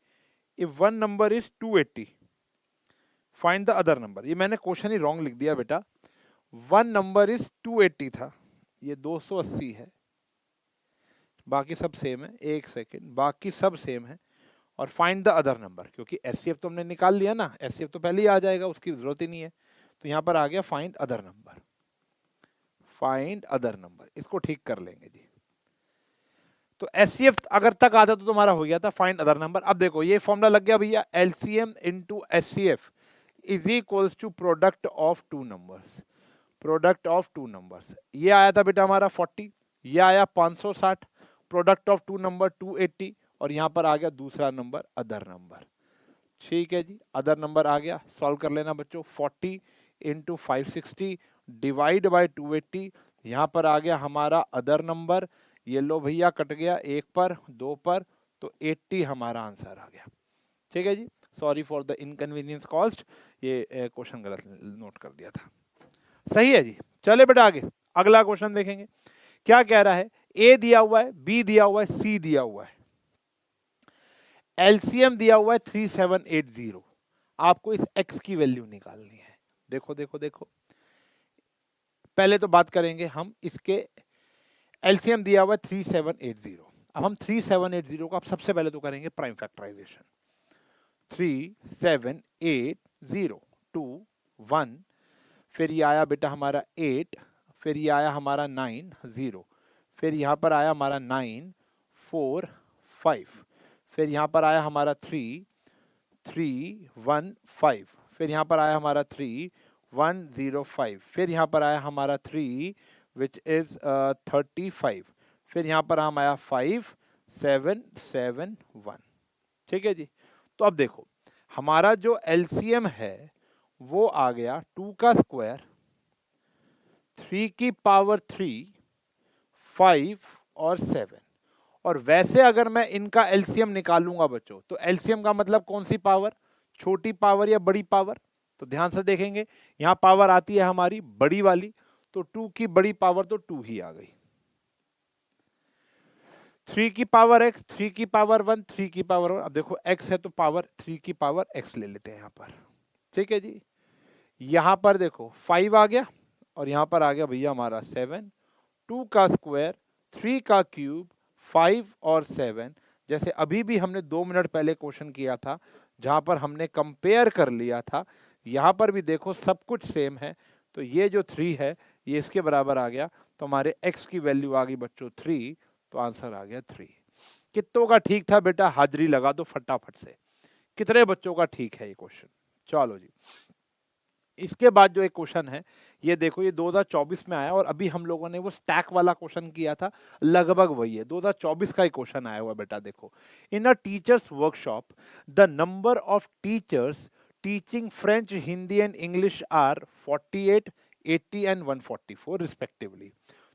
If one number is 280, find the other number. ये मैंने क्वेश्चन ही रॉन्ग लिख दिया बेटा। वन नंबर इज 280 था, ये 280 है, बाकी सब सेम है। एक सेकेंड, बाकी सब सेम है। और फाइंड द अदर नंबर, क्योंकि एचसीएफ तो हमने निकाल लिया ना, एचसीएफ तो पहले ही आ जाएगा, उसकी जरूरत ही नहीं है। तो यहाँ पर आ गया find other number, find other number, इसको ठीक कर लेंगे जी। तो एचसीएफ अगर तक आता तो तुम्हारा हो गया था फाइंड अदर नंबर। अब देखो ये फॉर्मूला लग गया भैया, LCM into HCF is equals to product of two numbers, product of two numbers. ये आया था बेटा हमारा 40, ये आया 560, प्रोडक्ट ऑफ टू नंबर 280, और यहां पर आ गया दूसरा नंबर अदर नंबर। ठीक है जी, अदर नंबर आ गया, सॉल्व कर लेना बच्चों। 40 इंटू 560 डिवाइड बाई 280, यहां पर आ गया हमारा अदर नंबर। ये लो भैया कट गया, एक पर दो पर, तो 80 हमारा आंसर आ गया। ठीक है जी, sorry for the inconvenience cost, ये क्वेश्चन गलत नोट कर दिया था। सही है जी, चले बेटा आगे अगला क्वेश्चन देखेंगे। क्या कह रहा है, ए दिया हुआ है, बी दिया हुआ है, सी दिया हुआ है, एलसीएम दिया हुआ है 3780, आपको इस एक्स की वैल्यू निकालनी है। देखो देखो देखो, पहले तो बात करेंगे हम इसके, एलसीएम दिया हुआ है 3780। अब हम 3780 को अब सबसे पहले तो करेंगे प्राइम फैक्टराइजेशन। 3780 2 1, फिर ये आया बेटा हमारा 8, फिर ये आया हमारा 9 0, फिर यहाँ पर आया हमारा 9 4 5, फिर यहाँ पर आया हमारा 3 3 1 5, फिर यहाँ पर आया हमारा 3 1 0 5, फिर यहाँ पर आया हमारा 3 विच इज 35, फिर यहाँ पर हम आया 5 7 7 1। ठीक है जी, तो अब देखो हमारा जो एलसीएम है वो आ गया 2 का स्क्वायर, 3 की पावर 3, 5 और 7। और वैसे अगर मैं इनका एलसीएम निकालूंगा बच्चों, तो एलसीएम का मतलब कौन सी पावर, छोटी पावर या बड़ी पावर। तो ध्यान से देखेंगे, यहां पावर आती है हमारी बड़ी वाली, तो 2 की बड़ी पावर तो 2 ही आ गई। 3 की पावर x, 3 की पावर 1, 3 की पावर 1। अब देखो x है तो पावर 3 की पावर x ले लेते हैं यहां पर। ठीक है जी, यहां पर देखो 5 आ गया, और यहां पर आ गया भैया हमारा 7, 2 का स्क्वायर, 3 का क्यूब, 5 और 7। जैसे अभी भी हमने 2 मिनट पहले क्वेश्चन किया था, जहां पर हमने कंपेयर कर लिया था, यहां पर भी देखो सब कुछ सेम है। तो ये जो 3 है ये इसके बराबर आ गया, तो हमारे x की वैल्यू आ गई बच्चों 3, तो आंसर आ गया 3। कितनों का ठीक था बेटा, हाजिरी लगा दो फटाफट से, कितने बच्चों का ठीक है ये क्वेश्चन। चलो जी, इसके बाद जो एक क्वेश्चन है, ये देखो ये 2024 में आया, और अभी हम लोगों ने वो स्टैक वाला क्वेश्चन किया था, लगभग वही है, 2024 का ही क्वेश्चन आया हुआ बेटा। देखो, in a teachers workshop the number of teachers teaching French, Hindi and English are 48, 80 and 144 respectively.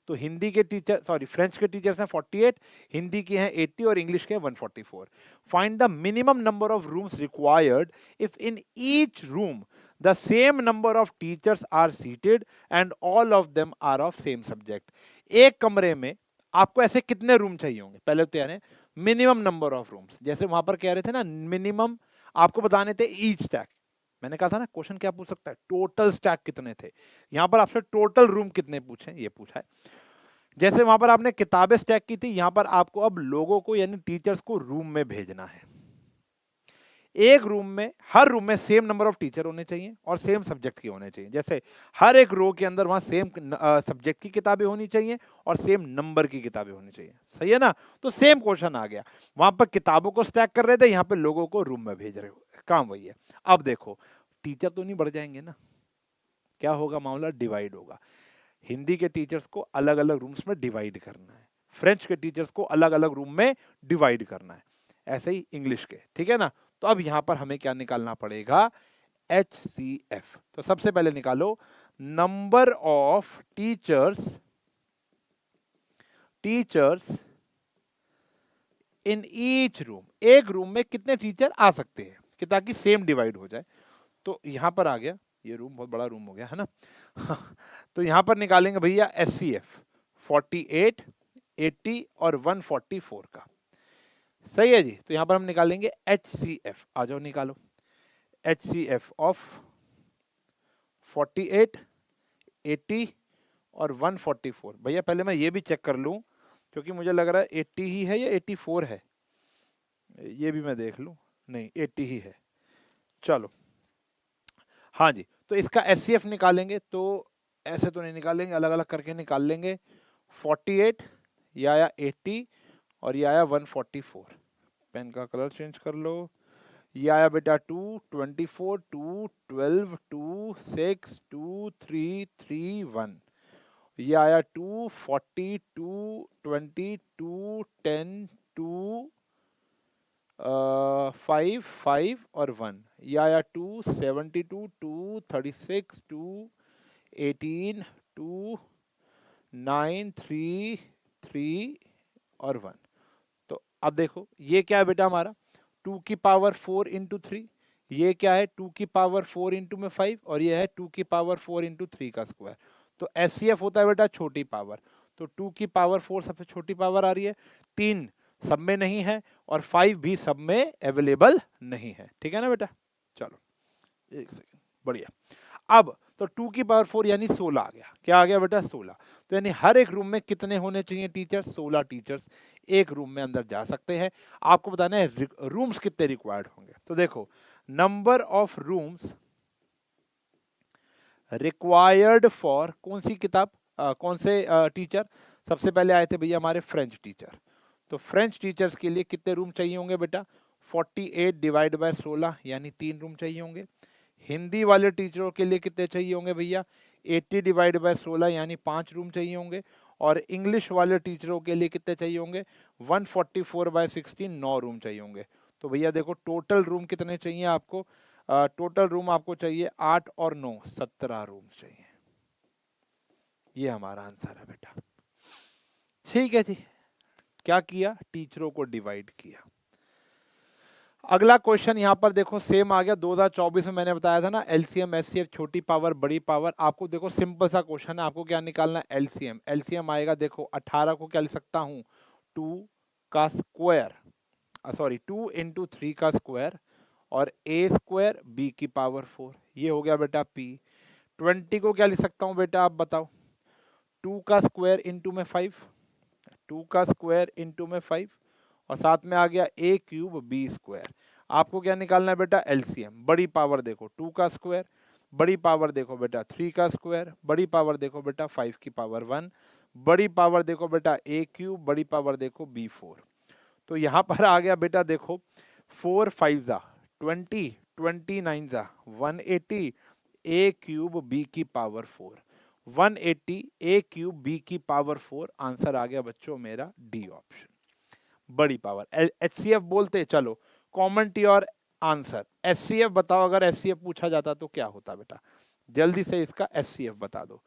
तो हिंदी के टीचर, सॉरी फ्रेंच के टीचर्स हैं 48, हिंदी के हैं 80 और इंग्लिश के 144। Find the minimum number of rooms required if in each room the same number of teachers are seated and all of them are of same subject। एक कमरे में आपको ऐसे कितने रूम चाहिए होंगे, पहले तो यानी मिनिमम नंबर ऑफ रूम्स। जैसे वहां पर कह रहे थे ना, मिनिमम आपको बताने थे ईच स्टैक, मैंने कहा था ना क्वेश्चन क्या पूछ सकता है, टोटल स्टैक कितने थे। यहां पर आपसे टोटल रूम कितने पूछे, ये पूछा है। जैसे वहां पर आपने किताबें स्टैक की थी, यहां पर आपको अब लोगों को यानी टीचर्स को रूम में भेजना है। एक रूम में, हर रूम में सेम नंबर ऑफ टीचर होने चाहिए और सेम सब्जेक्ट के होने चाहिए। जैसे हर एक रो के अंदर वहां सेम सब्जेक्ट की किताबें होनी चाहिए और सेम नंबर की किताबें होनी चाहिए। सही है ना, तो सेम क्वेश्चन आ गया। वहां पर किताबों को स्टैक कर रहे थे, यहाँ पे लोगों को रूम में भेज रहे हो, काम वही है। अब देखो टीचर तो नहीं बढ़ जाएंगे ना, क्या होगा मामला, डिवाइड होगा। हिंदी के टीचर्स को अलग अलग रूम्स में डिवाइड करना है, फ्रेंच के टीचर्स को अलग अलग रूम में डिवाइड करना है, ऐसे ही इंग्लिश के। ठीक है ना, तो अब यहां पर हमें क्या निकालना पड़ेगा, HCF। तो सबसे पहले निकालो number of teachers in each room, एक रूम में कितने टीचर आ सकते हैं कि ताकि सेम डिवाइड हो जाए। तो यहां पर आ गया, ये रूम बहुत बड़ा रूम हो गया है ना। तो यहां पर निकालेंगे भैया HCF 48, 80 और 144 का। सही है जी। तो यहां पर हम निकालेंगे HCF, आ जाओ निकालो। HCF ऑफ 48, 80 और 144। भैया पहले मैं ये भी चेक कर लूं, क्योंकि मुझे लग रहा है 80 ही है या 84 है, ये भी मैं देख लूं। नहीं 80 ही है, चलो। हाँ जी, तो इसका HCF निकालेंगे तो ऐसे तो नहीं निकालेंगे, अलग अलग करके निकाल लेंगे। 48 ये आया 80 और ये आया 144। पेन का कलर चेंज कर लो। ये आया बेटा 2, 24, 2, 12, 2, 6, 2, 3, 3, 1। ये आया 2, 40, 2, 20, 2, 10, 2, 5, 5 और 1। ये आया 2, 72, 2, 36, 2, 18, 2, 9, 3, 3 और 1। तो अब देखो ये क्या है बेटा हमारा 2 की पावर 4 इंटू 3, ये क्या है 2 की पावर 4 इंटू में 5, और ये है 2 की पावर 4 इंटू 3 का स्क्वायर। तो HCF होता है बेटा छोटी पावर, तो 2 की पावर 4 सबसे छोटी पावर आ रही है, 3 सब में नहीं है और 5 भी सब में अवेलेबल नहीं है। ठीक है ना बेटा, चलो एक सेकेंड, बढ़िया। अब तो 2 की पावर 4 यानी 16 आ गया। क्या आ गया बेटा 16। तो यानी हर एक रूम में कितने होने चाहिए टीचर, 16 टीचर्स एक रूम में अंदर जा सकते हैं। आपको बताना है रूम्स कितने रिक्वायर्ड होंगे। तो देखो number of rooms required for कौन सी किताब, कौन से टीचर, सबसे पहले आए थे भैया हमारे फ्रेंच टीचर। तो फ्रेंच टीचर्स के लिए कितने रूम चाहिए होंगे बेटा, 48 डिवाइड बाय 16 यानी 3 रूम चाहिए होंगे। हिंदी वाले टीचरों के लिए कितने चाहिए होंगे भैया, 80 डिवाइड बाय 16 यानी 5 रूम चाहिए होंगे। और इंग्लिश वाले टीचरों के लिए कितने चाहिए होंगे, 144 बाय 16 9 रूम चाहिए होंगे। तो भैया देखो टोटल रूम कितने चाहिए आपको, टोटल रूम आपको चाहिए 8 और 9 17 रूम चाहिए। ये हमारा आंसर है बेटा। ठीक है जी, क्या किया, टीचरों को डिवाइड किया। अगला क्वेश्चन यहाँ पर देखो सेम आ गया 2024 में, मैंने बताया था ना LCM HCF छोटी पावर बड़ी पावर। आपको देखो सिंपल सा क्वेश्चन है, आपको क्या निकालना है LCM। LCM आएगा देखो 18 को क्या लिख सकता हूँ 2 का स्क्वायर, सॉरी 2 इंटू 3 का स्क्वायर और A स्क्वायर B की पावर 4, ये हो गया बेटा P। 20 को क्या लिख सकता हूँ बेटा आप बताओ, 2 का स्क्वायर इंटू में 5, 2 का स्क्वायर इंटू में 5 और साथ में आ गया A क्यूब B स्क्वायर। आपको क्या निकालना है बेटा LCM। बड़ी पावर देखो 2 का स्क्वायर, बड़ी पावर देखो बेटा 3 का स्क्वायर, बड़ी पावर देखो बेटा 5 की पावर 1, बड़ी पावर देखो बेटा A क्यूब, बड़ी पावर देखो B4। तो यहाँ पर आ गया बेटा देखो 4 5 जा 20, 29 जा 180, A क्यूब B की पावर 4, 180 A क्यूब B की पावर 4। आंसर आ गया बच्चों मेरा डी ऑप्शन, बड़ी पावर। HCF बोलते, चलो कॉमन टी और आंसर। HCF बताओ, अगर HCF पूछा जाता तो क्या होता बेटा, जल्दी से इसका HCF बता दो।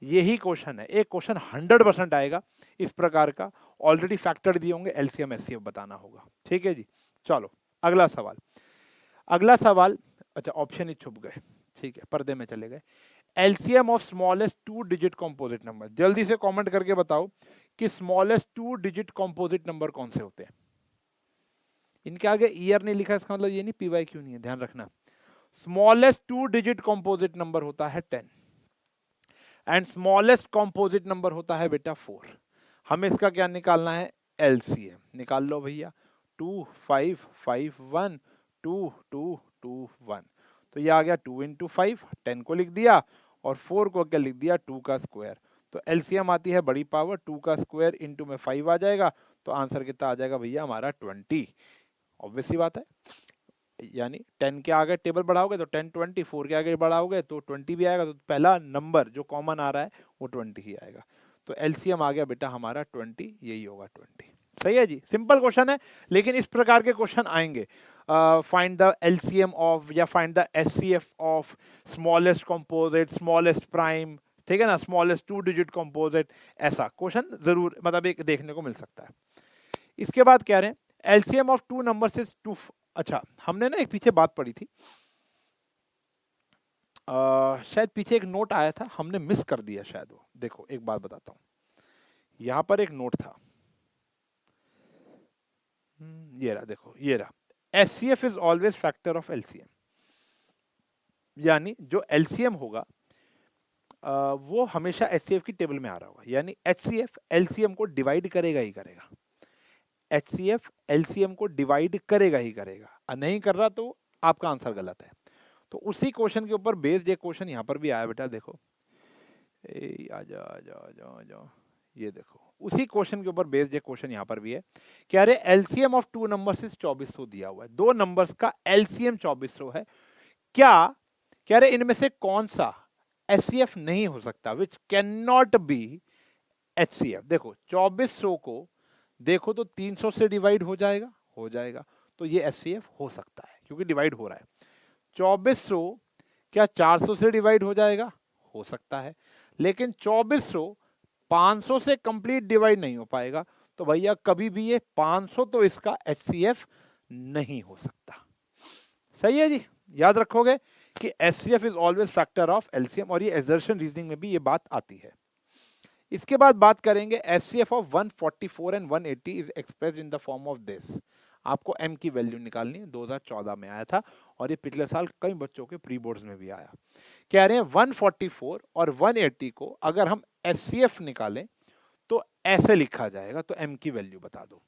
यही क्वेश्चन है, एक क्वेश्चन 100% आएगा इस प्रकार का, ऑलरेडी फैक्टर दिए होंगे, LCM HCF बताना होगा। ठीक है जी, चलो अगला सवाल। अगला सवाल, अच्छा ऑप्शन ही छुप गए, ठीक है पर्दे में चले गए। LCM of smallest 2 digit composite number, जल्दी से कमेंट करके बताओ कि स्मॉलेस्ट 2 डिजिट कॉम्पोजिट नंबर कौन से होते हैं। इनके आगे ईयर नहीं लिखा, इसका मतलब ये नहीं PYQ नहीं है, ध्यान रखना। स्मॉलेस्ट 2 डिजिट कॉम्पोजिट नंबर होता है 10 एंड स्मॉलेस्ट कॉम्पोजिट नंबर होता है बेटा 4। हमें इसका क्या निकालना है LCM, निकाल लो भैया 2 5 5 1 2 2 2 1। तो ये आ गया 2 इंटू 5, 10 को लिख दिया और 4 को क्या लिख दिया 2 का स्क्वायर। तो LCM आती है बड़ी पावर, 2 का स्क्वायर इंटू में 5 आ जाएगा, तो आंसर कितना आ जाएगा भैया हमारा 20। ऑब्वियस सी बात है, यानी 10 के आगे टेबल बढ़ाओगे तो 10 20, 4 के आगे बढ़ाओगे तो 20 भी आएगा, तो पहला नंबर जो कॉमन आ रहा है वो 20 ही आएगा। तो LCM आ गया बेटा हमारा 20, यही होगा 20। सही है जी, सिंपल क्वेश्चन है, लेकिन इस प्रकार के क्वेश्चन आएंगे, फाइंड द LCM ऑफ या find the HCF of smallest composite, smallest prime, ठीक है ना, स्मॉलेस्ट 2 डिजिट कंपोजिट, ऐसा क्वेश्चन जरूर मतलब एक देखने को मिल सकता है। इसके बाद कह रहे हैं LCM of two numbers is two. अच्छा, हमने ना एक पीछे बात पढ़ी थी, शायद पीछे एक नोट आया था, हमने मिस कर दिया शायद वो। देखो एक बात बताता हूँ, यहाँ पर एक नोट था, ये रहा, देखो ये रहा, HCF is always factor of LCM. यानी जो एलसीएम होगा वो हमेशा एचसीएफ की टेबल में आ रहा होगा, यानी एचसीएफ एलसीएम को डिवाइड करेगा ही करेगा। एचसीएफ एलसीएम को डिवाइड करेगा ही करेगा, और नहीं कर रहा तो आपका आंसर गलत है। तो उसी क्वेश्चन के ऊपर बेस्ड एक क्वेश्चन यहाँ पर भी आया बेटा, देखो आजा आजा आजा आजा, ये देखो उसी क्वेश्चन के ऊपर बेस्ड एक क्वेश्चन यहाँ पर भी है। कह रहे LCM of two numbers is 2400 दिया हुआ है, दो नंबर्स का एलसीएम 2400 है, क्या कह रहे इनमें से कौन सा एचसीएफ नहीं हो सकता, which can not be HCF. देखो 2400 को देखो तो 300 से डिवाइड हो जाएगा, तो ये एचसीएफ हो सकता है क्योंकि डिवाइड हो रहा है। 2400 क्या 400 से डिवाइड हो जाएगा, हो सकता है, लेकिन 2400 500 से कंप्लीट डिवाइड नहीं हो पाएगा, तो भैया कभी भी ये 500 तो इसका एचसीएफ नहीं हो सकता। सही है जी, याद रखोगे कि HCF is always factor of LCM, और ये एजर्शन रीजनिंग में भी ये बात आती है। इसके बाद बात करेंगे HCF of 144 and 180 is expressed in the form of this. आपको m की वैल्यू निकालनी है, 2014 में आया था, और ये पिछले साल कई बच्चों के प्री बोर्ड्स में भी आया। कह रहे हैं 144 और 180 को अगर हम एचसीएफ निकालें तो ऐसे लिखा जाएगा, तो m की वैल्यू बता दो।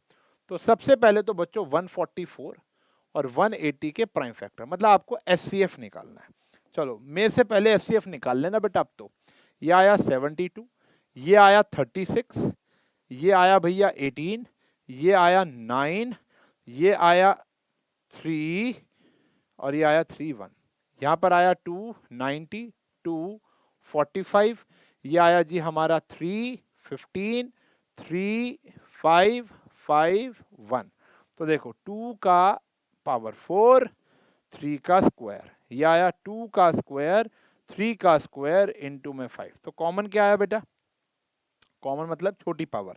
तो सबसे पहले तो बच्चों 144 और 180 के प्राइम फैक्टर, मतलब आपको एचसीएफ निकालना है। चलो मेरे से पहले एचसीएफ निकाल लेना बेटा। अब तो ये आया 72, ये आया 36, ये आया भैया 18, ये आया 9, ये आया 3, और ये आया 31। यहाँ पर आया 2, 90, 2, 45, ये आया जी हमारा 3, 15, 3, 5, 5, 1। तो देखो 2 का पावर 4, 3 का स्क्वायर, ये आया 2 का स्क्वायर, 3 का स्क्वायर इंटू में 5। तो कॉमन क्या आया बेटा, कॉमन मतलब छोटी पावर,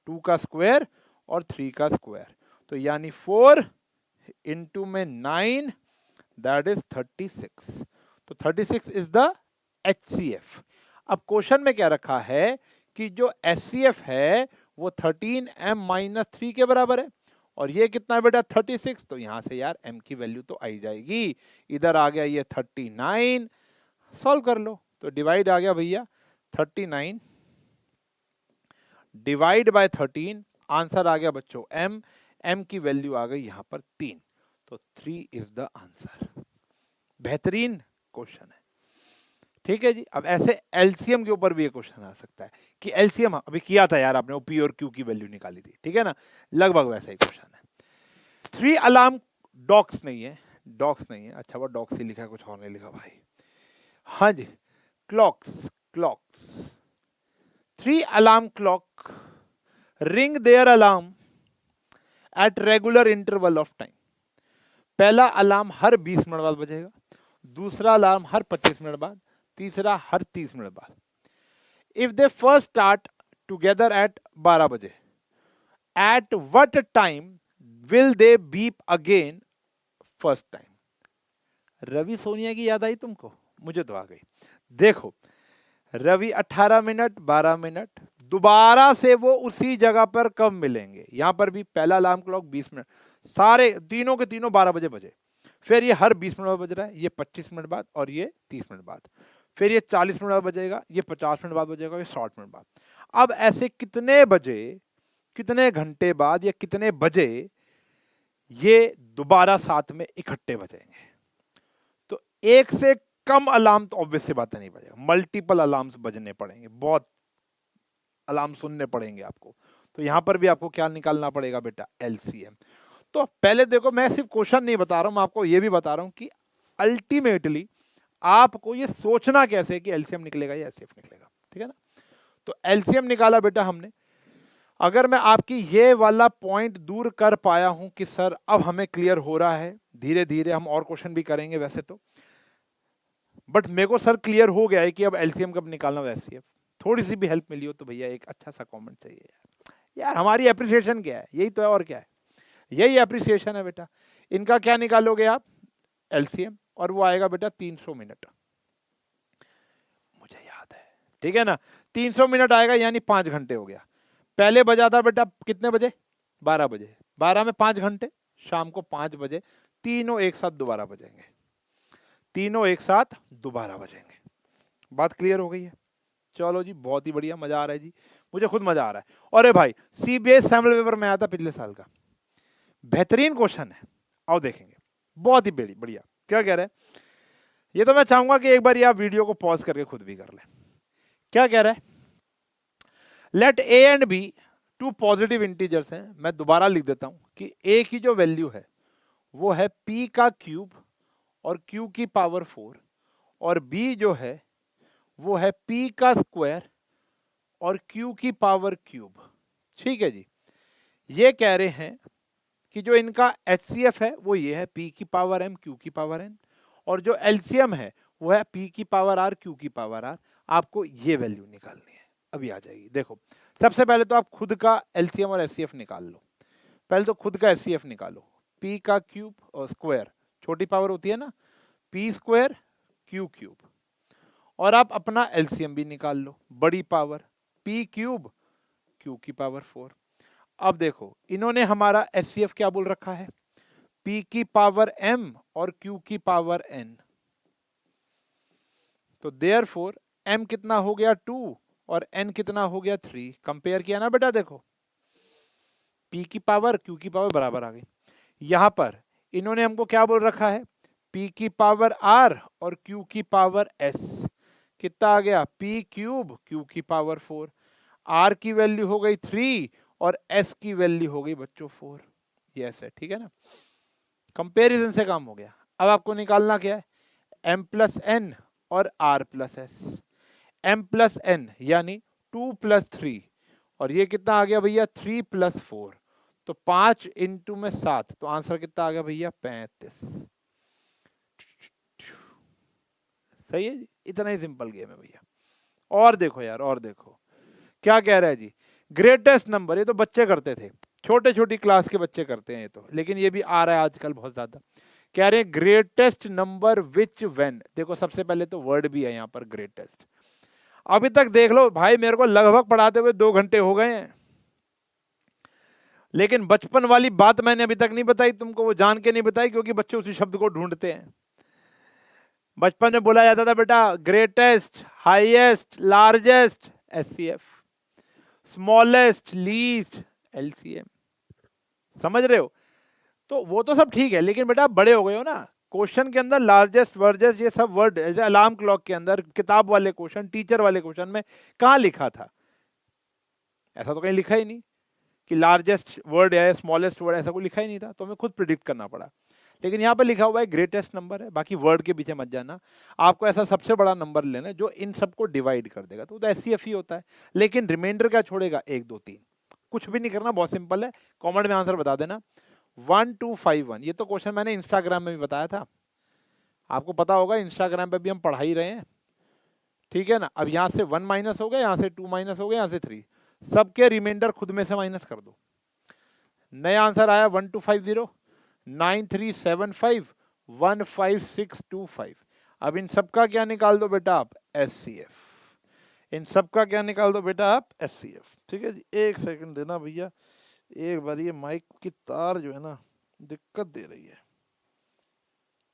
2 का स्क्वायर और 3 का स्क्वायर, तो यानी 4 इंटू में 9, दैट इज 36। तो 36 इज द एचसीएफ। अब क्वेश्चन में क्या रखा है कि जो एचसीएफ है वो 13m-3 के बराबर है, और ये कितना है बेटा 36, तो यहां से यार m की वैल्यू तो आई जाएगी। इधर आ गया ये 39, सॉल्व कर लो, तो डिवाइड आ गया भैया 39 डिवाइड बाय 13, आंसर आ गया बच्चों m की वैल्यू आ गई यहां पर 3, तो 3 इज द आंसर। बेहतरीन क्वेश्चन है, ठीक है जी। अब ऐसे एलसीएम के ऊपर भी ये क्वेश्चन आ सकता है कि एलसीएम अभी किया था यार आपने, वो पी और क्यू की वैल्यू निकाली थी, ठीक है ना, लगभग वैसा ही क्वेश्चन है। 3 अलार्म डॉग्स नहीं है, डॉग्स नहीं है, अच्छा वो डॉग्स ही लिखा है, कुछ और नहीं लिखा भाई। हाँ जी, clocks, clocks, 3 alarm clock ring there alarm at regular interval of time. पहला अलार्म हर 20 मिनट बाद बजेगा, दूसरा अलार्म हर 25 मिनट बाद, तीसरा हर 30 मिनट बाद। If they first start together at 12 बजे, at what time will they beep again first time. Ravi Sonia की याद आई तुमको, मुझे तो आ गई। देखो रवि 18 मिनट 12 मिनट, दोबारा से वो उसी जगह पर कब मिलेंगे। यहां पर भी पहला अलार्म क्लॉक 20 मिनट, सारे तीनों के तीनों 12 बजे बजे, फिर ये हर 20 मिनट बाद बज रहा है, ये 25 मिनट बाद और ये 30 मिनट बाद, फिर ये 40 मिनट बाद बजेगा, ये 50 मिनट बाद बजेगा, ये 60 मिनट बाद। अब ऐसे कितने बजे, कितने घंटे बाद या कितने बजे ये दोबारा साथ में इकट्ठे बजेंगे। तो एक से कम अलार्म तो ऑब्वियस सी बात नहीं बजेगा, मल्टीपल अलार्म्स बजने पड़ेंगे, बहुत अलार्म सुनने पड़ेंगे आपको। तो यहां पर भी आपको क्या निकालना पड़ेगा बेटा, एलसीएम। तो पहले देखो, मैं सिर्फ क्वेश्चन नहीं बता रहा हूं, मैं आपको यह भी बता रहा हूं कि अल्टीमेटली आपको ये सोचना कैसे कि एलसीएम निकलेगा या एचसीएफ निकलेगा, ठीक है ना। तो एलसीएम निकाला बेटा हमने। अगर मैं आपकी ये वाला पॉइंट दूर कर पाया हूं कि सर अब हमें क्लियर हो रहा है, धीरे धीरे हम और क्वेश्चन भी करेंगे वैसे तो, बट मेरे को सर क्लियर हो गया है कि अब एलसीएम कब निकालना है एचसीएफ, थोड़ी सी भी हेल्प मिली हो तो भैया एक अच्छा सा कमेंट चाहिए यार। यार हमारी एप्रिसिएशन क्या है, यही तो है और क्या है। यही एप्रिसिएशन है बेटा। इनका क्या निकालोगे आप, एलसीएम, और वो आएगा बेटा 300 मिनट, मुझे याद है, ठीक है ना। 300 मिनट आएगा यानी 5 घंटे हो गया। पहले बजा था बेटा कितने बजे, 12 बजे, 12 में 5 घंटे, शाम को 5 बजे, तीनों एक साथ दोबारा बजेंगे, तीनों एक साथ दोबारा बजेंगे। बात क्लियर हो गई है। चलो जी, बहुत ही बढ़िया, मजा आ रहा है जी, मुझे खुद मजा आ रहा है। और भाई सीबीएस सैम्पल पेपर में आया था पिछले साल का, बेहतरीन क्वेश्चन है, आओ देखेंगे, बहुत ही बढ़िया। क्या कह रहे हैं, ये तो मैं चाहूंगा कि एक बार ये आप वीडियो को पॉज करके खुद भी कर लें। क्या कह रहा है, let a and b two positive integers हैं। मैं दोबारा लिख देता हूं कि ए की जो वैल्यू है वो है p का क्यूब और q की पावर 4, और b जो है वो है p का स्क्वायर और q की पावर क्यूब। ठीक है जी। ये कह रहे हैं कि जो इनका HCF है वो ये है p की पावर m q की पावर n, और जो LCM है वो है p की पावर r q की पावर r। आपको ये वैल्यू निकालनी है, अभी आ जाएगी। देखो सबसे पहले तो आप खुद का LCM और HCF निकाल लो। पहले तो खुद का HCF निकालो, p का क्यूब और स्क्वायर, छोटी पावर होती है ना, p स्क्वायर q क्यूब, और आप अपना LCM भी निकाल लो, बड़ी पावर p क्यूब q की पावर 4। अब देखो इन्होंने हमारा HCF क्या बोल रखा है, p की पावर m और q की पावर n, तो देयरफॉर m कितना हो गया 2 और n कितना हो गया 3। कंपेयर किया ना बेटा, देखो p की पावर q की पावर बराबर आ गई। यहां पर इन्होंने हमको क्या बोल रखा है, p की पावर r और q की पावर s, कितना आ गया, p क्यूब q की पावर 4, r की वैल्यू हो गई 3 और s की वैल्यू हो गई बच्चों 4। ये ऐसे, ठीक है ना, कंपैरिजन से काम हो गया। अब आपको निकालना क्या है, m प्लस n और r plus s। m plus n यानी 2 प्लस 3, और ये कितना आ गया भैया 3 प्लस 4, तो 5 इंटू में 7, तो आंसर कितना आ गया भैया 35। सही है जी, इतना ही सिंपल गेम है भैया। और देखो यार, और देखो क्या कह रहा है जी, ग्रेटेस्ट नंबर, ये तो बच्चे करते थे, छोटे छोटी क्लास के बच्चे करते हैं ये तो, लेकिन ये भी आ रहा है आजकल बहुत ज्यादा। कह रहे हैं ग्रेटेस्ट नंबर विच व्हेन, देखो सबसे पहले तो वर्ड भी है यहाँ पर ग्रेटेस्ट। अभी तक देख लो भाई, मेरे को लगभग पढ़ाते हुए 2 घंटे हो गए हैं, लेकिन बचपन वाली बात मैंने अभी तक नहीं बताई तुमको, वो जान के नहीं बताई क्योंकि बच्चे उसी शब्द को ढूंढते हैं। बचपन में बोला जाता था बेटा greatest, highest, largest HCF, smallest, least LCM, समझ रहे हो। तो वो तो सब ठीक है, लेकिन बेटा बड़े हो गए हो ना, क्वेश्चन के अंदर लार्जेस्ट, वर्जेस्ट, ये सब वर्ड अलार्म क्लॉक के अंदर, किताब वाले क्वेश्चन, टीचर वाले क्वेश्चन में कहाँ लिखा था, ऐसा तो कहीं लिखा ही नहीं कि लार्जेस्ट वर्ड है, स्मॉलेस्ट वर्ड, ऐसा कोई लिखा ही नहीं था, तो हमें खुद प्रिडिक्ट करना पड़ा। लेकिन यहाँ पर लिखा हुआ है ग्रेटेस्ट नंबर है, बाकी वर्ड के पीछे मत जाना, आपको ऐसा सबसे बड़ा नंबर लेना है जो इन सबको डिवाइड कर देगा, तो HCF ही होता है। लेकिन रिमाइंडर क्या छोड़ेगा, 1 2 3, कुछ भी नहीं करना, बहुत सिंपल है, कमेंट में आंसर बता देना 1251। ये तो क्वेश्चन मैंने इंस्टाग्राम में भी बताया था, आपको पता होगा इंस्टाग्राम पे भी हम पढ़ा ही रहे हैं, ठीक है ना। अब यहाँ से 1 माइनस हो गया, यहाँ से 2 माइनस हो गया, यहाँ से 3, सबके रिमाइंडर खुद में से माइनस कर दो। नया आंसर आया 1250 9375 15625। अब इन सबका क्या निकाल दो बेटा आप, HCF, इन सबका क्या निकाल दो बेटा आप, HCF। ठीक है जी, 1 सेकंड देना भैया, एक बार ये माइक की तार जो है ना दिक्कत दे रही है,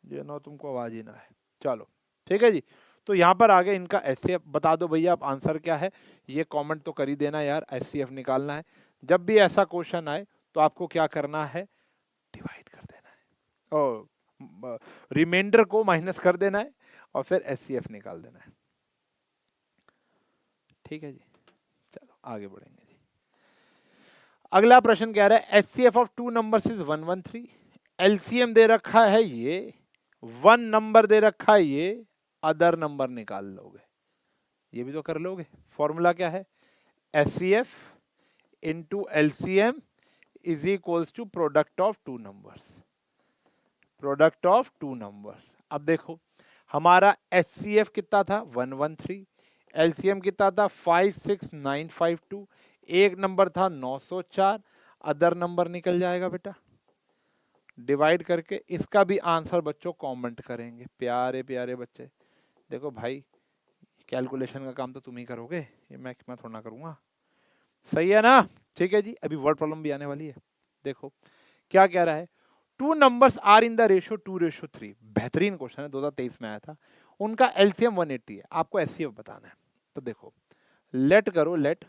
ये ना तुमको आवाज ही ना है। चलो ठीक है जी, तो यहाँ पर आगे इनका HCF बता दो भैया, आप आंसर क्या है ये कमेंट तो कर ही देना यार। HCF निकालना है, जब भी ऐसा क्वेश्चन आए तो आपको क्या करना है, डिवाइड कर देना है और रिमाइंडर को माइनस कर देना है और फिर HCF निकाल देना है। ठीक है जी, चलो आगे बढ़ेंगे जी। अगला प्रश्न कह रहा है HCF of 2 numbers is 113। LCM दे रखा है ये, 1 नंबर दे रखा है ये, अदर नंबर निकाल लोगे, ये भी तो कर लोगे। फॉर्मूला क्या है, HCF into LCM is equals to product of 2 numbers, product of 2 numbers. अब देखो हमारा HCF कितना था 113, LCM कितना था 56952, एक नंबर था 904, अदर नंबर निकल जाएगा बेटा डिवाइड करके इसका भी आंसर बच्चों कमेंट करेंगे। प्यारे प्यारे बच्चे, देखो भाई कैलकुलेशन का काम तो तुम ही करोगे, ये मैं थोड़ा ना करूँगा। सही है ना? ठीक है जी, अभी वर्ड प्रॉब्लम भी आने वाली है। देखो क्या कह रहा है, two numbers are in the ratio 2:3। बेहतरीन क्वेश्चन है, 2023 में आया था। उनका एलसीएम 180 है, आपको एचसीएफ बताना है। तो देखो लेट करो, लेट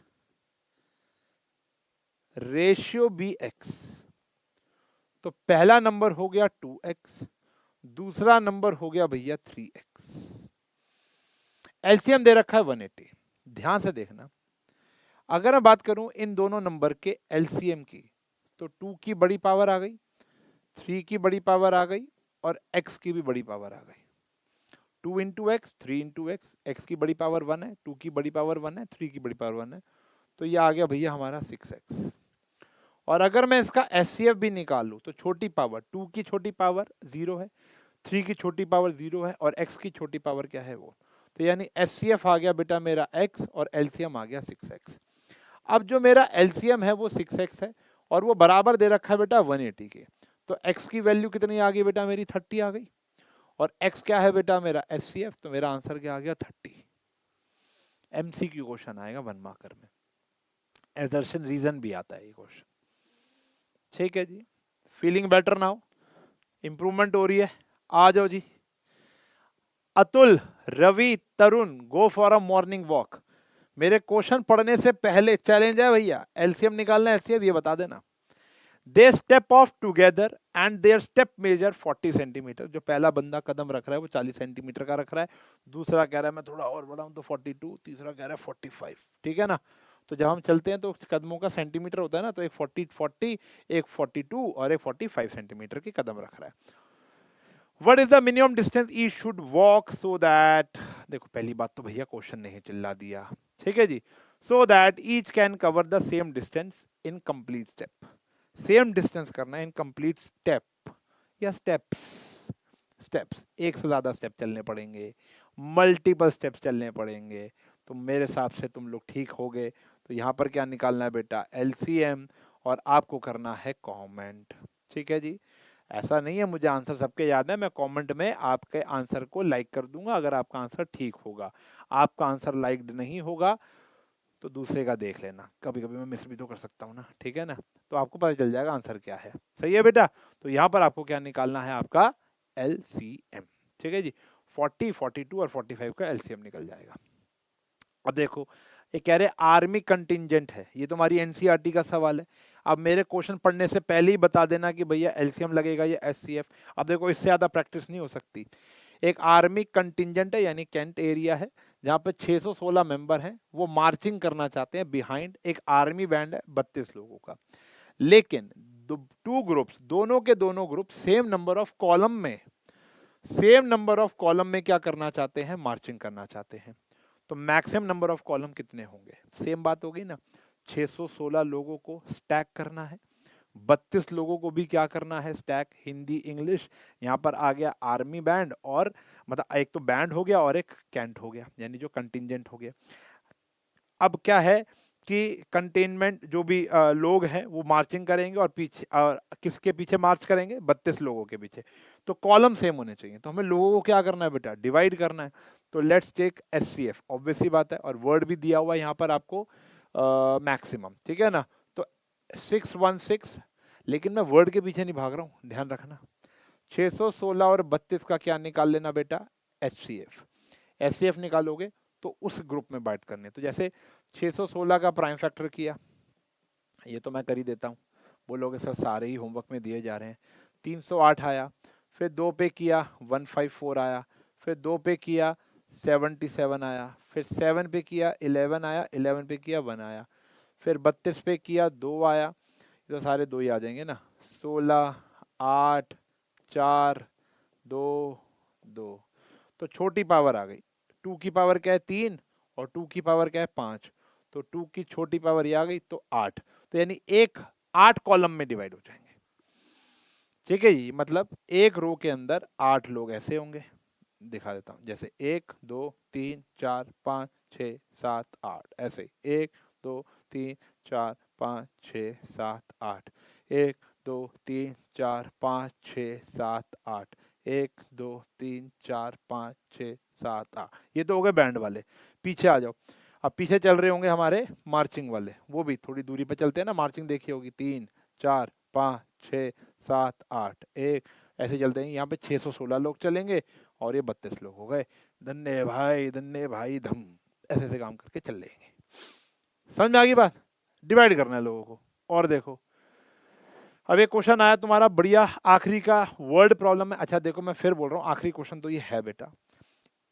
रेशियो बी एक्स। तो पहला नंबर हो गया 2x, दूसरा नंबर हो गया भैया 3x। एलसीएम दे रखा है 180। ध्यान से देखना, अगर मैं बात करूं इन दोनों नंबर के एलसीएम की, तो 2 की बड़ी पावर आ गई, 3 की बड़ी पावर आ गई, और x की भी बड़ी पावर आ गई। 2 into x, 3 into x, x की बड़ी पावर 1 है, 2 की बड़ी पावर 1 है, 3 की बड़ी पावर 1 है, तो ये आ गया भैया हमारा 6x। और अगर मैं इसका एचसीएफ भी निकालूं तो छोटी पावर 2 की छोटी पावर 0 है, 3 की छोटी पावर 0 है, और x की छोटी पावर क्या है वो, तो यानी एचसीएफ आ गया बेटा मेरा x और एलसीएम आ गया 6x। अब जो मेरा एलसीएम है वो 6x है और वो बराबर दे रखा है बेटा 180 के, तो x की वैल्यू कितनी आ गई बेटा मेरी 30 आ गई, और x क्या है बेटा मेरा एचसीएफ, तो मेरा आंसर क्या आ गया 30। एमसीक्यू क्वेश्चन आएगा 1 मार्कर में, एजर्शन रीजन भी आता है ये क्वेश्चन। ठीक है जी, फीलिंग बेटर नाउ, इंप्रूवमेंट हो रही है। आ जाओ जी, Atul, Ravi, Tarun, go for a morning walk. मेरे क्वेश्चन पढ़ने से पहले चैलेंज है भैया, एलसीएम निकालना है, एचसीएफ ये बता देना। They step off together and their step measure 40 centimetre. जो पहला बंदा कदम रख रहा है वो 40 सेंटीमीटर का रख रहा है, दूसरा कह रहा है मैं थोड़ा और बढ़ाऊं तो 42, तीसरा कह रहा है 45। ठीक है ना? तो जब हम चलते हैं तो कदमों का सेंटीमीटर होता है ना, तो एक 40, एक 42 और एक 45 सेंटीमीटर की कदम रख रहा है। What is the minimum distance each should walk so that, देखो पहली बात तो भैया क्वेश्चन नहीं चिल्ला दिया, ठीक है जी, so that each can cover the same distance in complete step। Same distance करना है इन कंप्लीट स्टेप या स्टेप्स। स्टेप्स एक से ज्यादा स्टेप चलने पड़ेंगे, मल्टीपल स्टेप चलने पड़ेंगे, तो मेरे हिसाब से तुम लोग ठीक हो गए। तो यहाँ पर क्या निकालना है बेटा एलसीएम, और आपको करना है कमेंट। ठीक है जी, ऐसा नहीं है मुझे आंसर सबके याद है, मैं कमेंट में आपके आंसर को लाइक कर दूंगा अगर आपका आंसर ठीक होगा। आपका आंसर लाइक्ड नहीं होगा तो दूसरे का देख लेना, कभी कभी मैं मिस भी तो कर सकता हूँ ना, ठीक है ना? तो आपको पता चल जाएगा आंसर क्या है। सही है बेटा? तो यहाँ पर आपको क्या निकालना है, आपका एलसीएम। ठीक है जी, 40, 42 और 45 का एलसीएम निकल जाएगा। अब देखो ये कह रहे आर्मी कंटिजेंट है, ये तुम्हारी एनसीईआरटी का सवाल है। अब मेरे क्वेश्चन पढ़ने से पहले ही बता देना कि भैया एलसीएम लगेगा या एचसीएफ। अब देखो इससे ज्यादा प्रैक्टिस नहीं हो सकती। एक आर्मी कंटिजेंट है यानी कैंट एरिया है, जहाँ पे 616 मेंबर हैं, वो मार्चिंग करना चाहते हैं बिहाइंड एक आर्मी बैंड है 32 लोगों का। लेकिन टू ग्रुप्स, दोनों के दोनों group same number of column में, सेम नंबर ऑफ कॉलम में क्या करना चाहते हैं, मार्चिंग करना चाहते हैं। तो मैक्सिमम नंबर ऑफ कॉलम कितने होंगे, सेम बात हो गई ना, 616 लोगों को स्टैक करना है, 32 लोगों को भी क्या करना है स्टैक, हिंदी इंग्लिश। यहाँ पर आ गया आर्मी बैंड, और मतलब एक तो बैंड हो गया और एक कैंट हो गया, यानी जो कंटिजेंट हो गया। अब क्या है कि कंटेनमेंट जो भी लोग हैं वो मार्चिंग करेंगे, और पीछे किसके पीछे मार्च करेंगे, 32 लोगों के पीछे। तो कॉलम सेम होने चाहिए, तो हमें लोगों को क्या करना है बेटा, डिवाइड करना है। तो लेट्स टेक एचसीएफ, ऑब्वियस सी बात है, और वर्ड भी दिया हुआ है यहाँ पर आपको मैक्सिमम। ठीक है ना? तो 616, लेकिन मैं वर्ड के पीछे नहीं भाग रहा हूँ, ध्यान रखना। 616 और 32 का क्या निकाल लेना बेटा, एचसीएफ। एचसीएफ निकालोगे तो उस ग्रुप में बाइट करने, तो जैसे 616 का प्राइम फैक्टर किया, ये तो मैं कर ही देता हूँ, बोलोगे सर सारे ही होमवर्क में दिए जा रहे हैं। 308 आया, फिर 2 पे किया 154 आया, फिर 2 पे किया 77 आया, फिर 7 पे किया 11 आया, 11 पे किया 1 आया, फिर 32 पे किया 2 आया, ये तो सारे 2 ही आ जाएंगे ना। 16, 8, 4, 2, 2, तो छोटी पावर आ गई। 2 की पावर क्या है 3, और 2 की पावर क्या है 5, तो 2 की छोटी पावर ये आ गई तो 8, तो यानी 8 कॉलम में डिवाइड हो जाएंगे। ठीक है जी, मतलब एक रो के अंदर 8 लोग ऐसे होंगे, दिखा देता हूँ, जैसे 1, 2, 3, 4, 5, 6, 7, 8, ऐसे 1, 2, 3, 4, 5, 6, 7, 8, 1, 2 3 4 5 6 7 8, 1 2 3 4 5 6 7 8, ये तो हो गए बैंड वाले। पीछे आ जाओ, अब पीछे चल रहे होंगे हमारे मार्चिंग वाले, वो भी थोड़ी दूरी पे चलते हैं ना, मार्चिंग देखी होगी, 3 4 5 6 7 8 1, ऐसे चलते हैं। यहाँ पे 616 लोग चलेंगे और ये 32 लोग हो गए। धन्य भाई धम, ऐसे ऐसे काम करके चल लेंगे। समझ में आ गई बात? डिवाइड करना है लोगों को। और देखो अब एक क्वेश्चन आया तुम्हारा बढ़िया, आखिरी का वर्ड प्रॉब्लम है। अच्छा देखो मैं फिर बोल रहा हूँ, आखिरी क्वेश्चन तो ये है बेटा।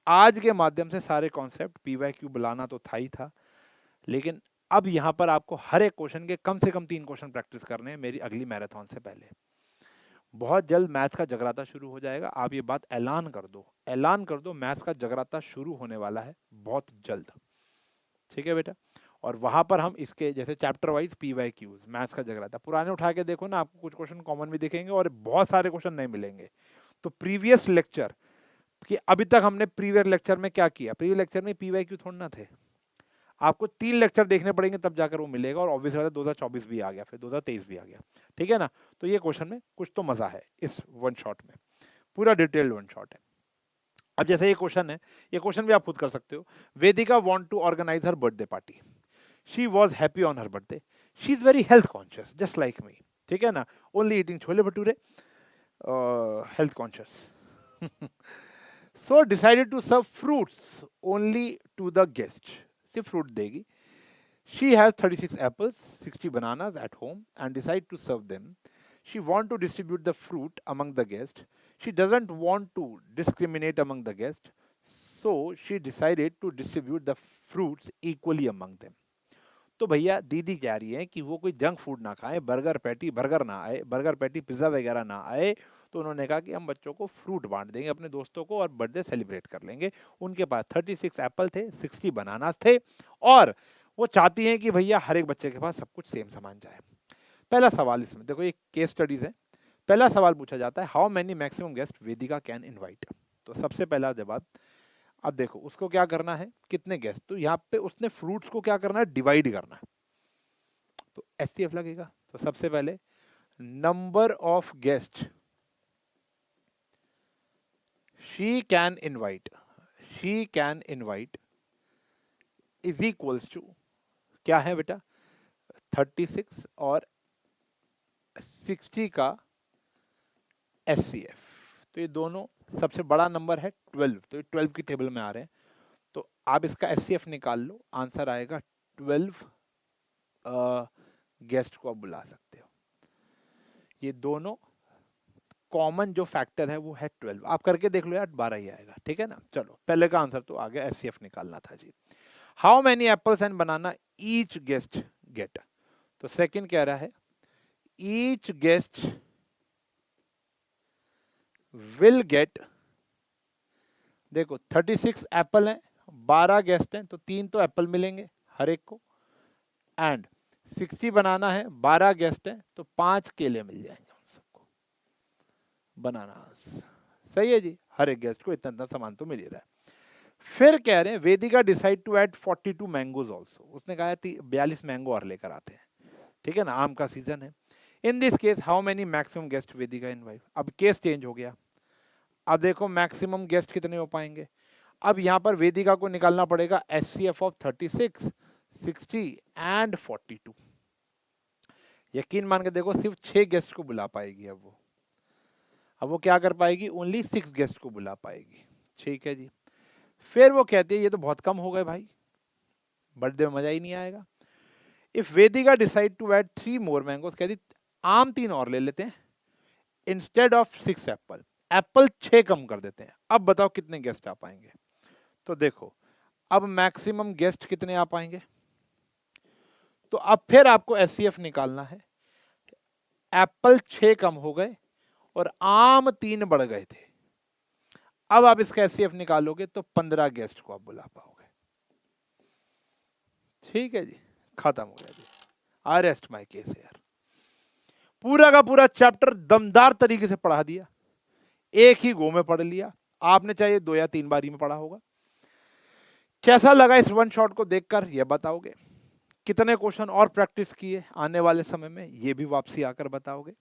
आज के माध्यम से सारे कॉन्सेप्ट पीवाईक्यू बुलाना तो था ही था, लेकिन अब यहाँ पर आपको हर एक क्वेश्चन के कम से कम 3 क्वेश्चन प्रैक्टिस करने हैं मेरी अगली मैराथन से पहले। बहुत जल्द मैथ्स का जगराता शुरू हो जाएगा, आप ये बात ऐलान कर दो, ऐलान कर दो, मैथ्स का जगराता शुरू होने वाला है बहुत जल्द। ठीक है बेटा? और वहां पर हम इसके जैसे चैप्टर वाइज पीवाईक्यूज, मैथ्स का जगराता पुराने उठा के देखो ना, आपको कुछ क्वेश्चन कॉमन भी दिखेंगे और बहुत सारे क्वेश्चन नहीं मिलेंगे। तो प्रीवियस लेक्चर कि अभी तक हमने प्रीवियस लेक्चर में क्या किया, प्रीवियस लेक्चर में पीवाईक्यू थोड़ा ना थे, आपको 3 लेक्चर देखने पड़ेंगे तब जाकर वो मिलेगा। और ऑब्वियस बात है 2024 भी आ गया, फिर 2023 भी आ गया, ठीक है ना? तो ये क्वेश्चन में कुछ तो मजा है, इस वन शॉट में पूरा डिटेल्ड वन शॉट है। अब जैसे ये क्वेश्चन है, ये क्वेश्चन भी आप खुद कर सकते हो। Vedika want to organise her birthday party, she was happy on her birthday, she is very health conscious just like me, ठीक है ना? Only eating chole bhature, health conscious. So decided to serve fruits only to the guest, सिर्फ fruit देगी। She has 36 apples, 60 bananas at home and decide to serve them. She want to distribute the fruit among the guests. She doesn't want to discriminate among the guests. So she decided to distribute the fruits equally among them. तो भैया दीदी कह रही है कि वो कोई junk food ना खाए, बर्गर पैटी बर्गर ना आए, बर्गर पैटी पिज्ज़ा वगैरह ना आए, तो उन्होंने कहा कि हम बच्चों को फ्रूट बांट देंगे अपने दोस्तों को और बर्थडे सेलिब्रेट कर लेंगे। उनके पास 36 एप्पल थे, 60 बनानास थे और वो चाहती हैं कि भैया हर एक बच्चे के पास सब कुछ सेम सामान जाए। पहला सवाल इसमें देखो, एक केस स्टडीज है। पहला सवाल पूछा जाता है, how many maximum guest Vedika can invite. तो सबसे पहला जवाब, अब देखो उसको क्या करना है, कितने गेस्ट, तो यहाँ पे उसने फ्रूट्स को क्या करना है, डिवाइड करना है, तो एचसीएफ लगेगा। तो सबसे पहले number of guest she can invite, she can invite is equals to क्या है बेटा, 36 और 60 का एचसीएफ। तो ये दोनों सबसे बड़ा नंबर है 12, तो ये 12 की टेबल में आ रहे हैं। तो आप इसका एचसीएफ निकाल लो, आंसर आएगा 12 गेस्ट को आप बुला सकते हो। ये दोनों कॉमन जो फैक्टर है वो है 12, आप करके देख लो यार 12 ही आएगा, ठीक है ना? चलो पहले का आंसर तो आ गया, एचसीएफ निकालना था जी। How many apples and banana each guest get, तो सेकंड कह रहा है ईच गेस्ट विल गेट, देखो 36 एप्पल हैं, 12 गेस्ट हैं, तो 3 तो एप्पल मिलेंगे हर एक को, एंड 60 बनाना है, 12 गेस्ट हैं, तो 5 केले मिल जाएंगे उन सबको, बनानास। सही है जी, हर एक गेस्ट को इतना इतना सामान तो मिल ही रहा है। फिर कह रहे हैं Vedika decide to add 42 mangoes also, उसने कहा 42 मैंगो और लेकर आते हैं, ठीक है ना, आम का सीजन है। In this case how many maximum guest Vedika invite, अब केस चेंज हो गया। अब देखो मैक्सिमम गेस्ट कितने हो पाएंगे, अब यहां पर वेदिका को निकालना पड़ेगा एचसीएफ ऑफ 36, 60 एंड 42। यकीन मान के देखो सिर्फ 6 गेस्ट को बुला पाएगी अब वो क्या कर पाएगी, ओनली 6 गेस्ट को बुला पाएगी, ठीक है जी। फिर वो कहती है ये तो बहुत कम हो गए भाई, बर्थडे में मजा ही नहीं आएगा। If Vedika decide to add 3 more mangoes, कहती आम 3 और ले लेते हैं, इंस्टेड ऑफ 6 एप्पल, एप्पल 6 कम कर देते हैं। अब बताओ कितने गेस्ट आ पाएंगे, तो देखो अब मैक्सिमम गेस्ट कितने आ पाएंगे, तो अब फिर आपको एचसीएफ निकालना है। एप्पल 6 कम हो गए और आम 3 बढ़ गए थे, अब आप इसका एचसीएफ निकालोगे तो 15 गेस्ट को आप बुला पाओगे, ठीक है जी, खत्म हो गया जी। आई रेस्ट माय केस यार, पूरा का पूरा चैप्टर दमदार तरीके से पढ़ा दिया, एक ही गो में पढ़ लिया। आपने चाहे 2 या 3 बारी में पढ़ा होगा। कैसा लगा इस वन शॉट को देखकर ये बताओगे, कितने क्वेश्चन और प्रैक्टिस किए आने वाले समय में ये भी वापसी आकर बताओगे।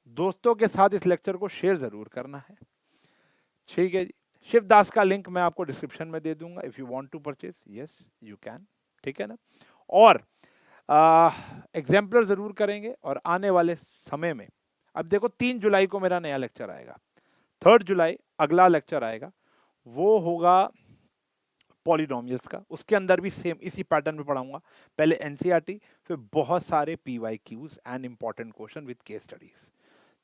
दोस्तों के साथ इस लेक्चर को शेयर जरूर करना है। ठीक है जी, शिवदास का लिंक मैं आपको डिस्क्रिप्शन में दे दूंगा। If you want to purchase, yes you can. ठीक है ना। और एग्जाम्पलर जरूर करेंगे। और आने वाले समय में, अब देखो 3 जुलाई को मेरा नया लेक्चर आएगा, 3 जुलाई अगला लेक्चर आएगा, वो होगा पॉलिनोमियल्स का। उसके अंदर भी सेम इसी पैटर्न में पढ़ाऊंगा। पहले एनसीईआरटी, फिर बहुत सारे PYQs and important question with case studies.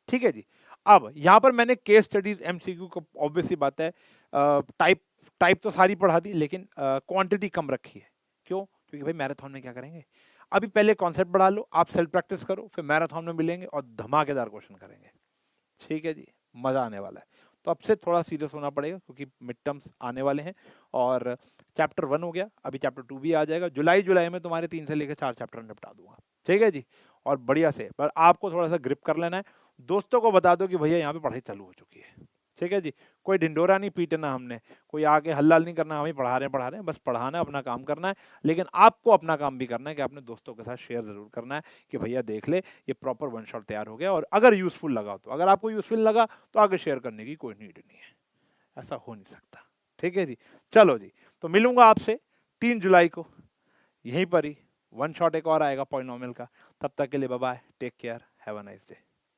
ठीक है जी। अब यहां पर मैंने केस स्टडीज एमसीक्यू को ऑब्वियसली बात है टाइप टाइप तो सारी पढ़ा दी, लेकिन क्वांटिटी कम रखी है। क्यों? क्योंकि भाई मैराथन में क्या करेंगे, अभी पहले कॉन्सेप्ट बढ़ा लो, आप सेल्फ प्रैक्टिस करो, फिर मैराथन में मिलेंगे और धमाकेदार क्वेश्चन करेंगे। ठीक है जी, मजा आने वाला है। तो अब से थोड़ा सीरियस होना पड़ेगा क्योंकि मिड टर्म्स आने वाले हैं। और चैप्टर 1 हो गया, अभी चैप्टर 2 भी आ जाएगा। जुलाई में तुम्हारे 3 से लेकर 4 चैप्टर निपटा दूंगा। ठीक है जी। और बढ़िया से, पर आपको थोड़ा सा ग्रिप कर लेना है। दोस्तों को बता दो कि भैया यहाँ पे पढ़ाई चालू हो चुकी है। ठीक है जी। कोई ढिंडोरा नहीं पीटना हमने, कोई आके हल्ला नहीं करना, हम ही पढ़ा रहे हैं, बस पढ़ाना है, अपना काम करना है। लेकिन आपको अपना काम भी करना है कि आपने दोस्तों के साथ शेयर जरूर करना है कि भैया देख ले, ये प्रॉपर वन शॉट तैयार हो गया। और अगर यूजफुल लगा तो, अगर आपको यूजफुल लगा तो आगे शेयर करने की कोई नीड नहीं है। ऐसा हो नहीं सकता। ठीक है जी। चलो जी, तो मिलूंगा आपसे 3 जुलाई को यहीं पर ही। वन शॉट एक और आएगा पॉलिनोमियल का। तब तक के लिए bye bye, take care, have a nice day.